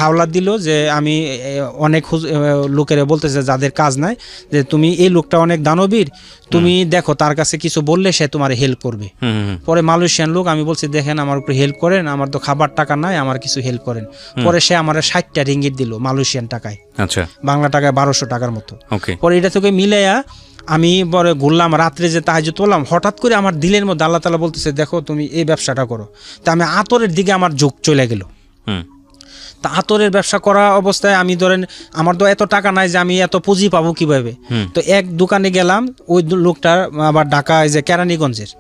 হাওলাত দিল, যে আমি অনেক লোকের বলতেছে যাদের কাজ নাই, যে তুমি এই লোকটা অনেক দানবীর, তুমি দেখো তার কাছে কিছু বললে সে তোমার হেল্প করবে। পরে মালয়েশিয়ান লোক, আমি বলছি দেখেন আমার উপরে হেল্প করেন, আমার তো খাবার টাকা নাই, আমার কিছু হেল্প করেন। পরে সে আমার 60টা রিঙ্গিট দিল মালয়েশিয়ান টাকায়, আচ্ছা বাংলা টাকায় 1200 টাকার মতো। ওকে। পরে এটা থেকে মিলাইয়া আমি পরে ঘুরলাম, রাত্রে যে তাহাজ্জুদ পড়লাম, হঠাৎ করে আমার দিলের মধ্যে আল্লাহ তাআলা বলতেছে দেখো তুমি এই ব্যবসাটা করো। তা আমি আতরের দিকে আমার ঝোঁক চলে গেল। তা আতরের ব্যবসা করা অবস্থায় আমি ধরেন আমার তো এত টাকা নাই যে আমি এত পুঁজি পাবো কিভাবে। তো এক দোকানে গেলাম, ওই লোকটার আবার ঢাকা যে কেরানীগঞ্জের,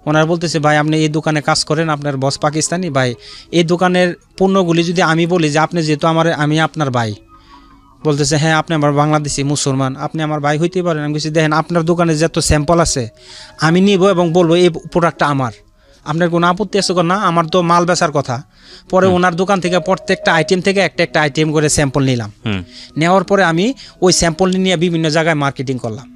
ওনার বলতেছে ভাই আপনি এই দোকানে কাজ করেন, আপনার বস পাকিস্তানি, ভাই এই দোকানের পণ্যগুলি যদি আমি বলি যে আপনি যেহেতু আমি আপনার ভাই, বলতেছে হ্যাঁ আপনি আমার বাংলাদেশি মুসলমান, আপনি আমার ভাই হইতে পারেন। আমি বলছি দেখেন আপনার দোকানে যত স্যাম্পল আছে আমি নিব এবং বলবো এই প্রোডাক্টটা আমার, আপনার কোনো আপত্তি আছে না? আমার তো মাল বেচার কথা। পরে ওনার দোকান থেকে প্রত্যেকটা আইটেম থেকে একটা আইটেম করে স্যাম্পল নিলাম। নেওয়ার পরে আমি ওই স্যাম্পল নিয়ে বিভিন্ন জায়গায় মার্কেটিং করলাম।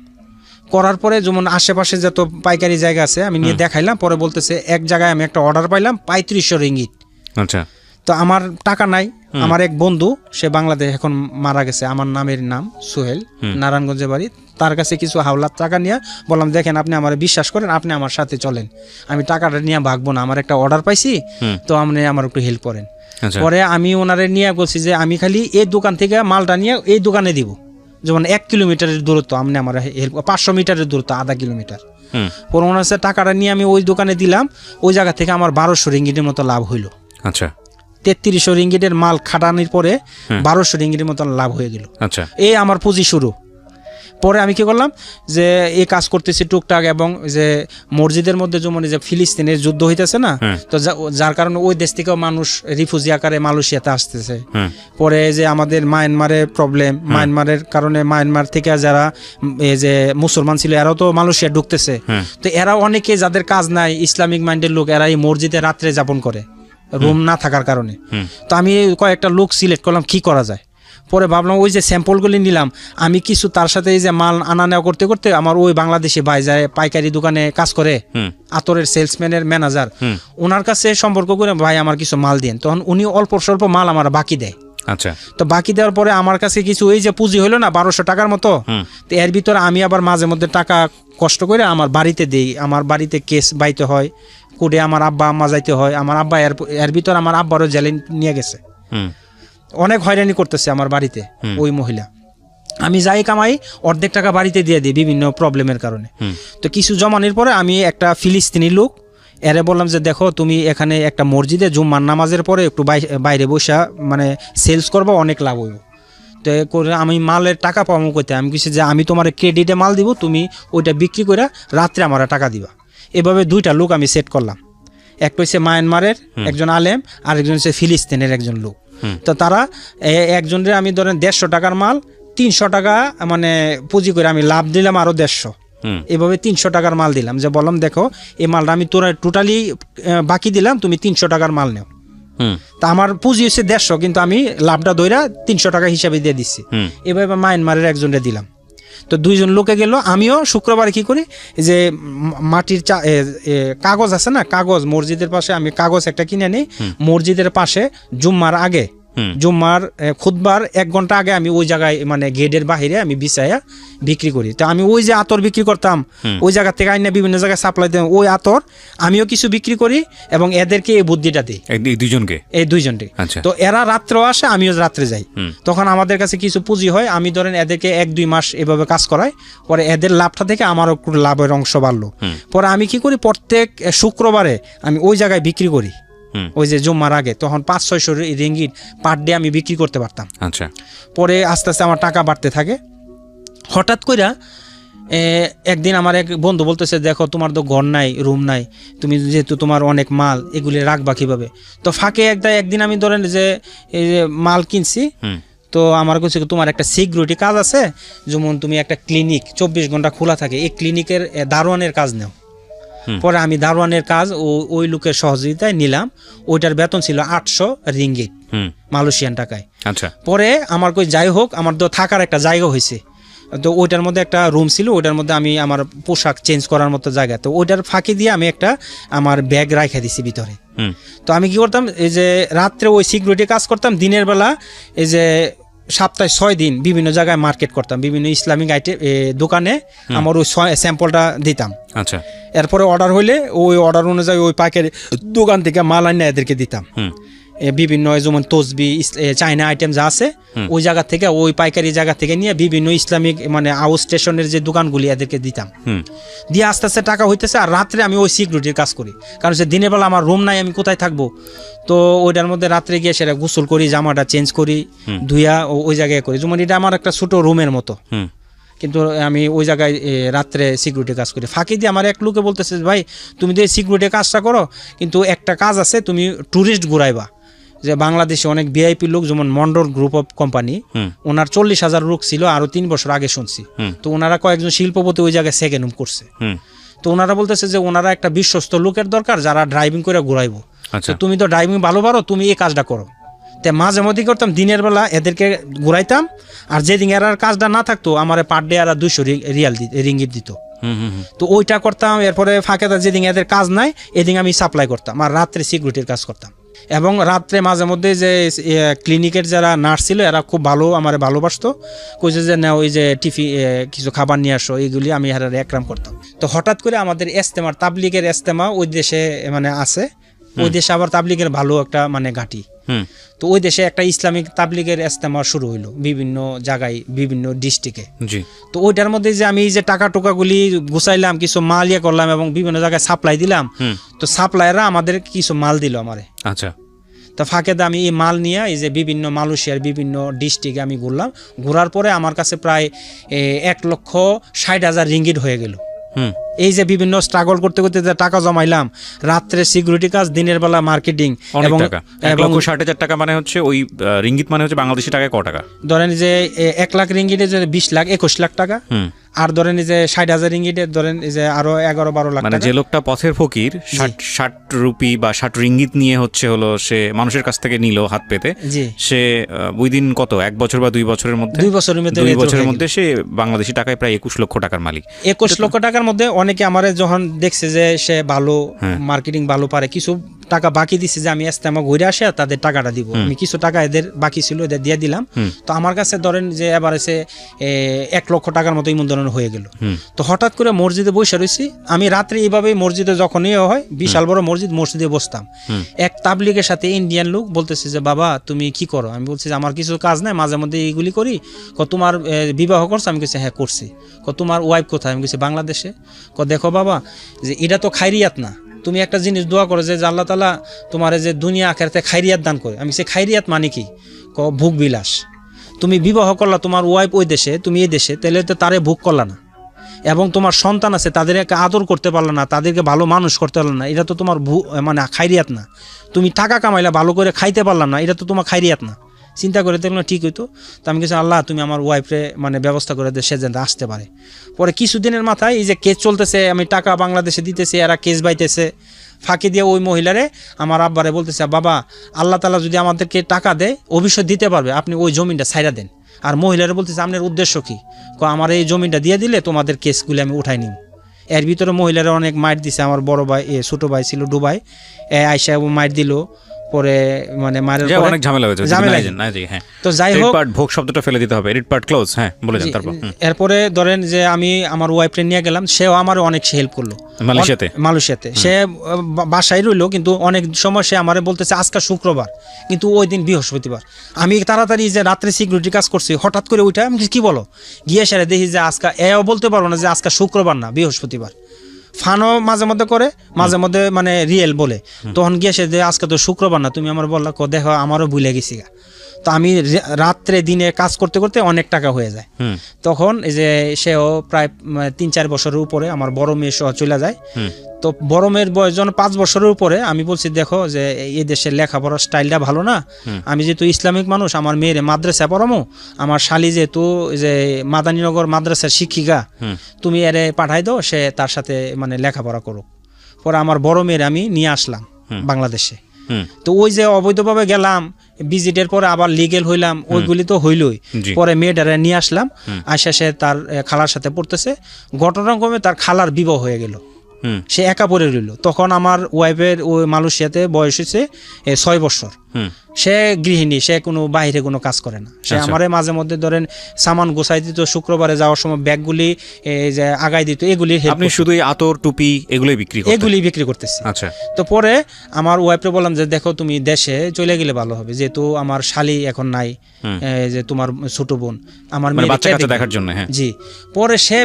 করার পরে যেমন আশেপাশে যত পাইকারি জায়গা আছে আমি নিয়ে দেখাইলাম। পরে বলতেছে এক জায়গায় আমি একটা অর্ডার পাইলাম 3500 রিঙ্গিট। আচ্ছা। তো আমার টাকা নাই, আমার এক বন্ধু সে বাংলাদেশ এখন মারা গেছে, আমার নামের নাম সোহেল, নারায়ণগঞ্জের বাড়ি, তার কাছে কিছু হাওলাত টাকা নিয়ে বললাম দেখেন আপনি আমার বিশ্বাস করেন, আপনি আমার সাথে চলেন, আমি টাকাটা নিয়ে ভাগবো না, আমার একটা অর্ডার পাইছি, তো আপনি আমার একটু হেল্প করেন। পরে আমি ওনারে নিয়ে বলছি যে আমি খালি এই দোকান থেকে মালটা নিয়ে এই দোকানে দিব, যেমন 1 কিলোমিটারের দূরত্ব, আপনি আমার হেল্প 500 মিটারের দূরত্ব, আধা কিলোমিটার। পরে ওনার কাছে টাকাটা নিয়ে আমি ওই দোকানে দিলাম, ওই জায়গা থেকে আমার 1200 রিঙ্গিটের মতো লাভ হইলো। আচ্ছা। 3300 রিঙ্গিটের মাল খাটানির পরে 1200 রিঙ্গিটের মতো লাভ হয়ে গেল। আচ্ছা, এই আমার পুঁজি শুরু। পরে আমি কি করলাম যে এই কাজ করতেছি টুকটাক, এবং যে মসজিদের মধ্যে যেমন যে ফিলিস্তিনের যুদ্ধ হইতেছে না, তো যার কারণে ওই দেশ থেকেও মানুষ রিফিউজি আকারে মালয়েশিয়াতে আসতেছে। পরে যে আমাদের মায়ানমারের প্রবলেম, মায়ানমারের কারণে মায়ানমার থেকে যারা এই যে মুসলমান ছিল এরাও তো মালয়েশিয়া ঢুকতেছে। তো এরা অনেকে যাদের কাজ নাই, ইসলামিক মাইন্ডের লোক, এরা এই মসজিদে রাত্রে যাপন করে রুম না থাকার কারণে। তো আমি কয়েকটা লোক সিলেক্ট করলাম কি করা যায়। পরে ভাবলাম ওই যে স্যাম্পলগুলি নিলাম, আমি কিছু তার সাথে এই যে মাল আনা নেওয়া করতে করতে আমার ওই বাংলাদেশি ভাই যায় পাইকারি দোকানে কাজ করে, আতরের সেলসম্যানের ম্যানেজার, ওনার কাছে সম্পর্ক করে ভাই আমার কিছু মাল দিন, তখন উনি অল্প স্বল্প মাল আমার বাকি দেয়। আচ্ছা। তো বাকি দেওয়ার পরে আমার কাছে কিছু ওই যে পুঁজি হলো না 1200 টাকার মতো, তো এর ভিতরে আমি আবার মাঝে মধ্যে টাকা কষ্ট করে আমার বাড়িতে দিই, আমার বাড়িতে কেস বাইতে হয়, কোর্টে আমার আব্বা আম্মা যাইতে হয়, আমার আব্বা এর ভিতরে আমার আব্বারও জেলে নিয়ে গেছে, অনেক হয়রানি করতেছে আমার বাড়িতে ওই মহিলা। আমি যাই কামাই অর্ধেক টাকা বাড়িতে দিয়ে দিই বিভিন্ন প্রবলেমের কারণে। তো কিছু জমানোর পরে আমি একটা ফিলিস্তিনি লোক এরে বললাম যে দেখো তুমি এখানে একটা মসজিদে জুম্মার নামাজের পরে একটু বাইরে বসা মানে সেলস করবো, অনেক লাভ হইব। তো করে আমি মালের টাকা পাবো করতে, আমি কিছু যে আমি তোমার ক্রেডিটে মাল দিব, তুমি ওইটা বিক্রি করে রাত্রে আমার টাকা দিবা। এভাবে 2টা লোক আমি সেট করলাম, একটা হচ্ছে মায়ানমারের একজন আলেম, আর একজন হচ্ছে ফিলিস্তিনের একজন লোক। তো তারা একজনের আমি ধরেন 150 টাকার মাল 300 টাকা মানে পুঁজি করে আমি লাভ দিলাম আরো 150, এভাবে 300 টাকার মাল দিলাম, যে বললাম দেখো এই মালটা আমি তোরা টোটালি বাকি দিলাম, তুমি 300 টাকার মাল নেও। তা আমার পুঁজি হচ্ছে 150, কিন্তু আমি লাভটা দইরা 300 টাকা হিসাবে দিয়ে দিচ্ছি। এভাবে মায়ানমারের একজনকে দিলাম। তো 2জন লোকে গেল। আমিও শুক্রবারে কি করি যে মাটির কাগজ আছে না, কাগজ মসজিদের পাশে আমি কাগজ একটা কিনে নিই, মসজিদের পাশে জুম্মার আগে, জুম্মার খুতবার 1 ঘন্টা আগে আমি ওই জায়গায় মানে গেটের বাহিরে আমি বিছাইয়া বিক্রি করি। তো আমি ওই যে আতর বিক্রি করতাম ওই জায়গা থেকে আইনা বিভিন্ন জায়গায় সাপ্লাই দিতাম, ওই আতর আমিও কিছু বিক্রি করি এবং এদেরকে এই বুদ্ধিটা দিই, এই দুইজনকে। তো এরা রাত্রেও আসে, আমিও রাত্রে যাই, তখন আমাদের কাছে কিছু পুঁজি হয়। আমি ধরেন এদেরকে 1-2 মাস এভাবে কাজ করাই, পরে এদের লাভটা থেকে আমারও একটু লাভের অংশ বাড়লো। পরে আমি কি করি প্রত্যেক শুক্রবারে আমি ওই জায়গায় বিক্রি করি ওই যে জুম্মার আগে, তখন 500-600 রিঙ্গিট পার ডে আমি বিক্রি করতে পারতাম। আচ্ছা। পরে আস্তে আস্তে আমার টাকা বাড়তে থাকে। হঠাৎ করে একদিন আমার এক বন্ধু বলতেছে, দেখো তোমার তো ঘর নাই, রুম নাই, তুমি যেহেতু তোমার অনেক মাল, এগুলি রাখবা কিভাবে? তো ফাঁকে একদিন আমি ধরেন যে এই যে মাল কিনছি, তো আমার কাছে তোমার একটা সিকিউরিটি কাজ আছে, যেমন তুমি একটা ক্লিনিক 24 ঘন্টা খোলা থাকে, এই ক্লিনিকের দারোয়ানের কাজ নাও। পরে আমি দারোয়ানের কাজ ওই লোকের সহযোগিতায় নিলাম। ওইটার বেতন ছিল 800 রিঙ্গিট মালয়েশিয়ান টাকায়। আচ্ছা। পরে আমার কই যাই হোক, আমার তো থাকার একটা জায়গা হয়েছে, তো ওইটার মধ্যে একটা রুম ছিল, ওইটার মধ্যে আমি আমার পোশাক চেঞ্জ করার মতো জায়গা, তো ওইটার ফাঁকি দিয়ে আমি একটা আমার ব্যাগ রাখা দিছি ভিতরে। তো আমি কি করতাম, এই যে রাত্রে ওই সিকিউরিটি কাজ করতাম, দিনের বেলা এই যে সপ্তাহে 6 দিন বিভিন্ন জায়গায় মার্কেট করতাম, বিভিন্ন ইসলামিক আইটেম দোকানে আমার ওই স্যাম্পলটা দিতাম। আচ্ছা। এরপরে অর্ডার হইলে ওই অর্ডার অনুযায়ী ওই পাইকারি দোকান থেকে মাল আনিয়ে এদেরকে দিতাম। বিভিন্ন যেমন তসবি, চাইনা আইটেম যা আছে, ওই জায়গা থেকে, ওই পাইকারি জায়গা থেকে নিয়ে বিভিন্ন ইসলামিক মানে আউট স্টেশনের যে দোকানগুলি এদেরকে দিতাম। দিয়ে আস্তে আস্তে টাকা হইতেছে। আর রাত্রে আমি ওই সিকিউরিটির কাজ করি, কারণ সে দিনের বেলা আমার রুম নাই, আমি কোথায় থাকবো? তো ওইটার মধ্যে রাত্রে গিয়ে সেটা গোসল করি, জামাটা চেঞ্জ করি, ধুইয়া ওই জায়গায় করি, যেমন এটা আমার একটা ছোট রুমের মতো। কিন্তু আমি ওই জায়গায় রাত্রে সিকিউরিটি কাজ করি। ফাঁকি দিয়ে আমার এক লোকে বলতেছে, ভাই তুমি তো এই সিকিউরিটি কাজটা করো, কিন্তু একটা কাজ আছে, তুমি ট্যুরিস্ট ঘুরাইবা। যে বাংলাদেশে অনেক ভিআইপি লোক, যেমন মন্ডল গ্রুপ অফ কোম্পানি, ওনার 40,000 লোক ছিল আরো 3 বছর আগে শুনছি। তো ওনারা কয়েকজন শিল্পপতি ওই জায়গায় সেকেন্ড হোম করছে। তো ওনারা বলতেছে যে ওনারা একটা বিশ্বস্ত লোকের দরকার যারা ড্রাইভিং করে ঘুরাইবো। তো তুমি তো ড্রাইভিং ভালো পারো, তুমি এই কাজটা করো। তো মাঝে মধ্যে করতাম, দিনের বেলা এদেরকে ঘুরাইতাম, আর যেদিন এর কাজটা না থাকতো আমার পার ডে আর 200 রিঙ্গিট দিত। তো ওইটা করতাম। এরপরে ফাঁকে যেদিন এদের কাজ নাই, এদিন আমি সাপ্লাই করতাম, আর রাত্রে সিকিউরিটির কাজ করতাম। এবং রাত্রে মাঝে মধ্যে যে ক্লিনিকের যারা নার্স ছিল, এরা খুব ভালো আমার ভালোবাসতো, কইছে যে না ওই যে কিছু খাবার নিয়ে আসো, এইগুলি আমি এরা একরাম করতাম। তো হঠাৎ করে আমাদের ইজতেমা, তাবলিগের ইজতেমা ওই দেশে মানে আছে, ওই দেশে আবার তাবলিগের ভালো একটা মানে ঘাঁটি। তো ওই দেশে একটা ইসলামিক তাবলিগের ইজতেমা শুরু হইলো বিভিন্ন জায়গায়, বিভিন্ন ডিস্ট্রিক্টে। তো ওইটার মধ্যে যে আমি যে টাকা টোকাগুলি গুছাইলাম, কিছু মাল ইয়ে করলাম এবং বিভিন্ন জায়গায় সাপ্লাই দিলাম। তো সাপ্লাইয়াররা আমাদের কিছু মাল দিল আমারে। আচ্ছা। তো ফাঁকে আমি এই মাল নিয়ে এই যে বিভিন্ন মালয়েশিয়ার বিভিন্ন ডিস্ট্রিক্টে আমি ঘুরলাম। ঘোরার পরে আমার কাছে প্রায় 1,60,000 রিঙ্গিট হয়ে গেল। এই যে বিভিন্ন স্ট্রাগল করতে করতে যে টাকা জমাইলাম, রাত্রে সিকিউরিটি কাজ, দিনের বেলা মার্কেটিং, এবং 1,60,000 টাকা মানে হচ্ছে ওই রিঙ্গিট মানে হচ্ছে বাংলাদেশি টাকায় কত টাকা? ধরেন যে 1 লাখ রিঙ্গিটে যে 20 লাখ 21 লাখ টাকা। আর ধরেন যে 60,000 রিঙ্গিটে ধরেন যে আরো 11-12 লাখ টাকা। মানে যে লোকটা পথের ফকির 60 রুপি বা 60 রিঙ্গিত নিয়ে হলো সে মানুষের কাছ থেকে নিল হাত পেতে, সে উইদিন কত 1 বছর বা 2 বছরের মধ্যে 2 বছরের মধ্যে সে বাংলাদেশি টাকায় প্রায় 21 লক্ষ টাকার মালিক। 21 লক্ষ টাকার মধ্যে অনেকে আমারে যখন দেখছে যে সে ভালো মার্কেটিং ভালো পারে, কিছু টাকা বাকি দিছে যে আমি ইজতেমা ঘুরে আসে তাদের টাকাটা দিব। আমি কিছু টাকা এদের বাকি ছিল, এদের দিয়ে দিলাম। তো আমার কাছে ধরেন যে এবার এসে 1 লক্ষ টাকার মতো ইমন ধরনের হয়ে গেল। তো হঠাৎ করে মসজিদে বসে রয়েছি আমি, রাত্রে এইভাবে মসজিদে যখনই হয়, বিশাল বড় মসজিদে বসতাম। এক তাবলিগের সাথে ইন্ডিয়ান লোক বলতেছে যে বাবা তুমি কি করো? আমি বলছি যে আমার কিছু কাজ নাই, মাঝে মধ্যে এইগুলি করি। তোমার বিবাহ করছো? আমি বলছি হ্যাঁ করছি। তোমার ওয়াইফ কোথায়? আমি বলছি বাংলাদেশে। দেখো বাবা, যে এটা তো খাইরিয়াত না, তুমি একটা জিনিস দোয়া করো যে আল্লাহ তাআলা তোমার যে দুনিয়া আখিরাতে খাইরিয়াত দান করে। আমি সে খাইরিয়াত মানে কি? ভোগ বিলাস। তুমি বিবাহ করলা, তোমার ওয়াইফ ওই দেশে, তুমি এই দেশে, তাহলে তো তারে ভোগ করলা না। এবং তোমার সন্তান আছে, তাদেরকে আদর করতে পারলো না, তাদেরকে ভালো মানুষ করতে পারলো না, এটা তো তোমার মানে খাইরিয়াত না। তুমি টাকা কামাইলা, ভালো করে খাইতে পারলাম না, এটা তো তোমার খাইরিয়াত না। চিন্তা করে দেখলাম ঠিক হইতো। তো আমি কিছু আল্লাহ তুমি আমার ওয়াইফরে মানে ব্যবস্থা করে দে, সে যেন আসতে পারে। পরে কিছুদিনের মাথায় এই যে কেস চলতেছে, আমি টাকা বাংলাদেশে দিতেছি, এরা কেস বাইতেছে। ফাঁকি দিয়ে ওই মহিলারে আমার আব্বারে বলতেছে বাবা, আল্লাহ তাআলা যদি আমাদেরকে টাকা দেয় অবশ্যই দিতে পারবে, আপনি ওই জমিটা ছাইড়া দেন। আর মহিলারে বলতেছে আপনার উদ্দেশ্য কি? আমার এই জমিটা দিয়ে দিলে তোমাদের কেসগুলি আমি উঠাই নিব। এর ভিতরে মহিলারা অনেক মাইট দিছে। আমার বড় ভাই ছোট ভাই ছিল দুবাই, আইসা মাইট দিল। পরে মানে মারের পরে অনেক ঝামেলা হয়েছে। তো যাই হোক, ভোগ শব্দটা ফেলে দিতে হবে, এডিট পার্ট ক্লোজ। হ্যাঁ বলে যান। তারপর এরপরে ধরেন যে আমি আমার ওয়াইফরে নিয়ে গেলাম, সেও আমার অনেক হেল্প করলো মালয়েশিয়াতে। সে বাসায় রইলো, কিন্তু অনেক সময় সে আমারে বলতেছে আজকে শুক্রবার, কিন্তু ওই দিন বৃহস্পতিবার। আমি তাড়াতাড়ি যে রাত্রে সিকিউরিটি কাজ করছি, হঠাৎ করে ওইটা আমি কি বলো গিয়ে সেরে দেখি যে আজকে এও বলতে পারবো না যে আজকে শুক্রবার না বৃহস্পতিবার। ফানও মাঝে মধ্যে করে, মাঝে মধ্যে মানে রিয়েল বলে। তখন গিয়ে সে যে আজকে তো শুক্রবার না, তুমি আমার বললা দেখো আমারও ভুলে গেছি গা। তো আমি রাত্রে দিনে কাজ করতে করতে অনেক টাকা হয়ে যায়। তখন এই যে সেও প্রায় 3-4 বছরের উপরে, আমার বড় মেয়ে সহ চলে যায়। তো বড় মেয়ের বয়স যখন 5 বছরের উপরে, আমি বলছি দেখো যে এই দেশের লেখাপড়ার স্টাইলটা ভালো না, আমি যেহেতু ইসলামিক মানুষ, আমার মেয়ের মাদ্রাসা পড়ামো, আমার শালি যেহেতু যে মাদানীনগর মাদ্রাসার শিক্ষিকা, তুমি এরে পাঠাই দাও, সে তার সাথে মানে লেখাপড়া করুক। পরে আমার বড় মেয়ের আমি নিয়ে আসলাম বাংলাদেশে। তো ওই যে অবৈধভাবে গেলাম, ভিজিটের পরে আবার লিগেল হইলাম, ওইগুলি তো হইলই। পরে মেয়েটারে নিয়ে আসলাম, আসা সে তার খালার সাথে পড়তেছে। ঘটনাক্রমে তার খালার বিবাহ হয়ে গেল, সে একা পড়ে রইল। তখন আমার ওয়াইফের ওই মালয়েশিয়াতে বয়স হয়েছে 6 বছর। সে গৃহিণী, সে কোনো বাইরে কোনো কাজ করে না। সে আমারে মাঝে মধ্যে ধরেন সামান গোছাই দিত, শুক্রবারে যাওয়ার সময় ব্যাগগুলি যে আগাই দিত, এগুলি আপনি শুধু আতর টুপি এগুলোই বিক্রি করতেছি। আচ্ছা। তো পরে আমার ওয়াইফকে বললাম যে দেখো তুমি দেশে চলে গেলে ভালো হবে, যেহেতু আমার শালি এখন নাই, যে তোমার ছোট বোন, আমার মেয়ে বাচ্চা দেখার জন্য। জি। পরে সে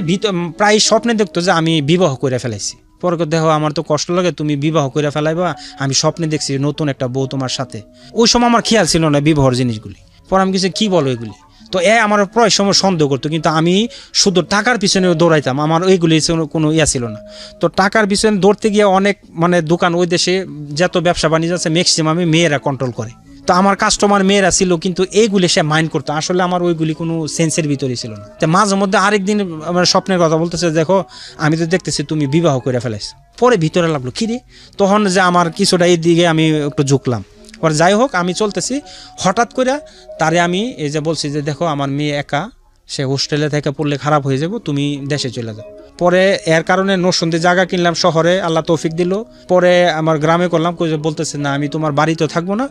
প্রায় স্বপ্নে দেখতো যে আমি বিবাহ করে ফেলাইছি। পরে দেখো আমার তো কষ্ট লাগে, তুমি বিবাহ করে ফেলাইবা, আমি স্বপ্নে দেখছি নতুন একটা বউ তোমার সাথে। ওই সময় আমার খেয়াল ছিল না বিবাহর জিনিসগুলি। পরে আমি কিছু কি বলো এগুলি, তো আমার প্রায় সময় সন্দেহ করতো, কিন্তু আমি শুধু টাকার পিছনে দৌড়াইতাম, আমার ওইগুলি কোনো ছিল না। তো টাকার পিছনে দৌড়তে গিয়ে অনেক মানে দোকান, ওই দেশে যত ব্যবসা বাণিজ্য আছে ম্যাক্সিমামই মেয়েরা কন্ট্রোল করে। তো আমার কাস্টমার মেয়েরা ছিল, কিন্তু এইগুলি সে মাইন্ড করতো। আসলে আমার ওইগুলি কোনো সেন্সের ভিতরে ছিল না। তো মাঝে মধ্যে আরেকদিন আমার স্বপ্নের কথা বলতেছে, দেখো আমি তো দেখতেছি তুমি বিবাহ করে ফেলাইছো। পরে ভিতরে লাগলো কি রে, তখন যে আমার কিছুটা এই দিকে আমি একটু ঝুঁকলাম। পরে যাই হোক, আমি চলতেছি, হঠাৎ করে তারে আমি এই যে বলছি যে দেখো আমার মেয়ে একা, সে হোস্টেলে থেকে পড়লে খারাপ হয়ে যাবো, তুমি দেশে চলে যাও। পরে এর কারণে নরসন্দী জায়গা কিনলাম শহরে, আল্লাহ তৌফিক দিল। পরে আমার গ্রামে করলাম, বলতেছে না আমি তোমার বাড়িতে থাকবো না,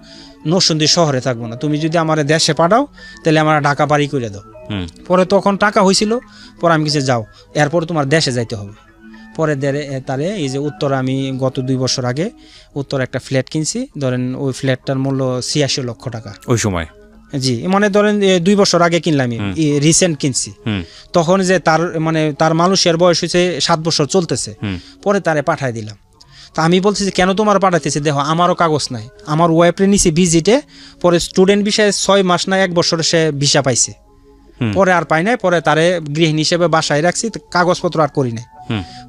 নরসন্দী শহরে থাকবো না, তুমি যদি আমার দেশে পাঠাও তাহলে আমার ঢাকা বাড়ি করে দাও। পরে তখন টাকা হয়েছিল, পরে আমি কিছু যাও, এরপর তোমার দেশে যাইতে হবে। পরে তারে এই যে উত্তর, আমি গত 2 বছর আগে উত্তর একটা ফ্ল্যাট কিনছি, ধরেন ওই ফ্ল্যাটটার মূল্য 86 লক্ষ টাকা ওই সময়। জি, মানে ধরেন 2 বছর আগে কিনলাম, রিসেন্ট কিনছি। তখন যে তার মানুষের বয়স হয়েছে 7 বছর চলতেছে। পরে তারে পাঠাই দিলাম। তা আমি বলছি যে কেন তোমার পাঠাইতেছি, দেখো আমারও কাগজ নাই, আমার ওয়াইফরে নিছি ভিজিটে, পরে স্টুডেন্ট বিষয়ে 6 মাস না 1 বছর সে ভিসা পাইছে, পরে আর পাই নাই। পরে তারে গৃহিণী হিসেবে বাসায় রাখছি, কাগজপত্র আর করি নাই।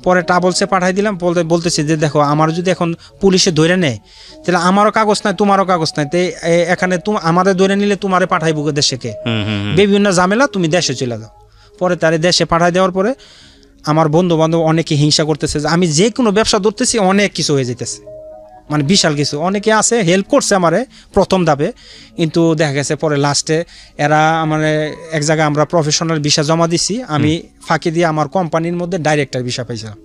পরে ট্রাভেলসে পাঠাই দিলাম, বলতেছি যে দেখো আমার যদি এখন পুলিশে ধরে নেয় তাহলে আমারও কাগজ নাই, তোমারও কাগজ নাই, তো এখানে আমাদের ধরে নিলে তোমারে পাঠাইবো দেশে কে, বিভিন্ন ঝামেলা, তুমি দেশে চলে যাও। পরে তারে দেশে পাঠাই দেওয়ার পরে আমার বন্ধু বান্ধব অনেকে হিংসা করতেছে যে আমি যে কোনো ব্যবসা ধরতেছি অনেক কিছু হয়ে যেতেছে, মানে বিশাল কিছু। অনেকে আছে হেল্প করছে আমারে প্রথম ধাপে, কিন্তু দেখা গেছে পরে লাস্টে এরা মানে এক জায়গায় আমরা প্রফেশনাল ভিসা জমা দিছি, আমি ফাঁকি দিয়ে আমার কোম্পানির মধ্যে ডাইরেক্টর ভিসা পাইছিলাম।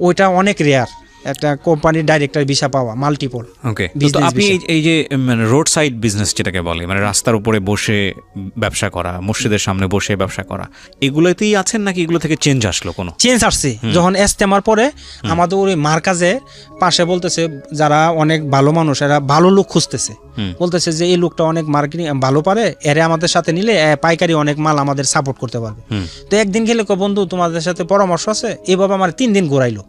ওইটা অনেক রেয়ার, একটা কোম্পানির ডাইরেক্টর ভিসা পাওয়া মাল্টিপল। ওকে, তো আপনি এই যে মানে রোড সাইড বিজনেস যেটাকে বলে, মানে রাস্তার উপরে বসে ব্যবসা করা, মসজিদের সামনে বসে ব্যবসা করা, এগুলোতেই আছেন নাকি এগুলো থেকে চেঞ্জ আসলো? কোনো চেঞ্জ আসছে যখন ইস্তেমার পরে আমাদের ওই মার্কাজে পাশে বলতেছে যারা অনেক ভালো মানুষ, এরা ভালো লোক খুঁজতেছে, বলতেছে যে এই লোকটা অনেক মার্কেটিং ভালো পারে, এরা আমাদের সাথে নিলে পাইকারি অনেক মাল আমাদের সাপোর্ট করতে পারবে। তো একদিন গেলে বন্ধু তোমাদের সাথে পরামর্শ আছে, এইভাবে আমার 3 দিন ঘোরাইলো।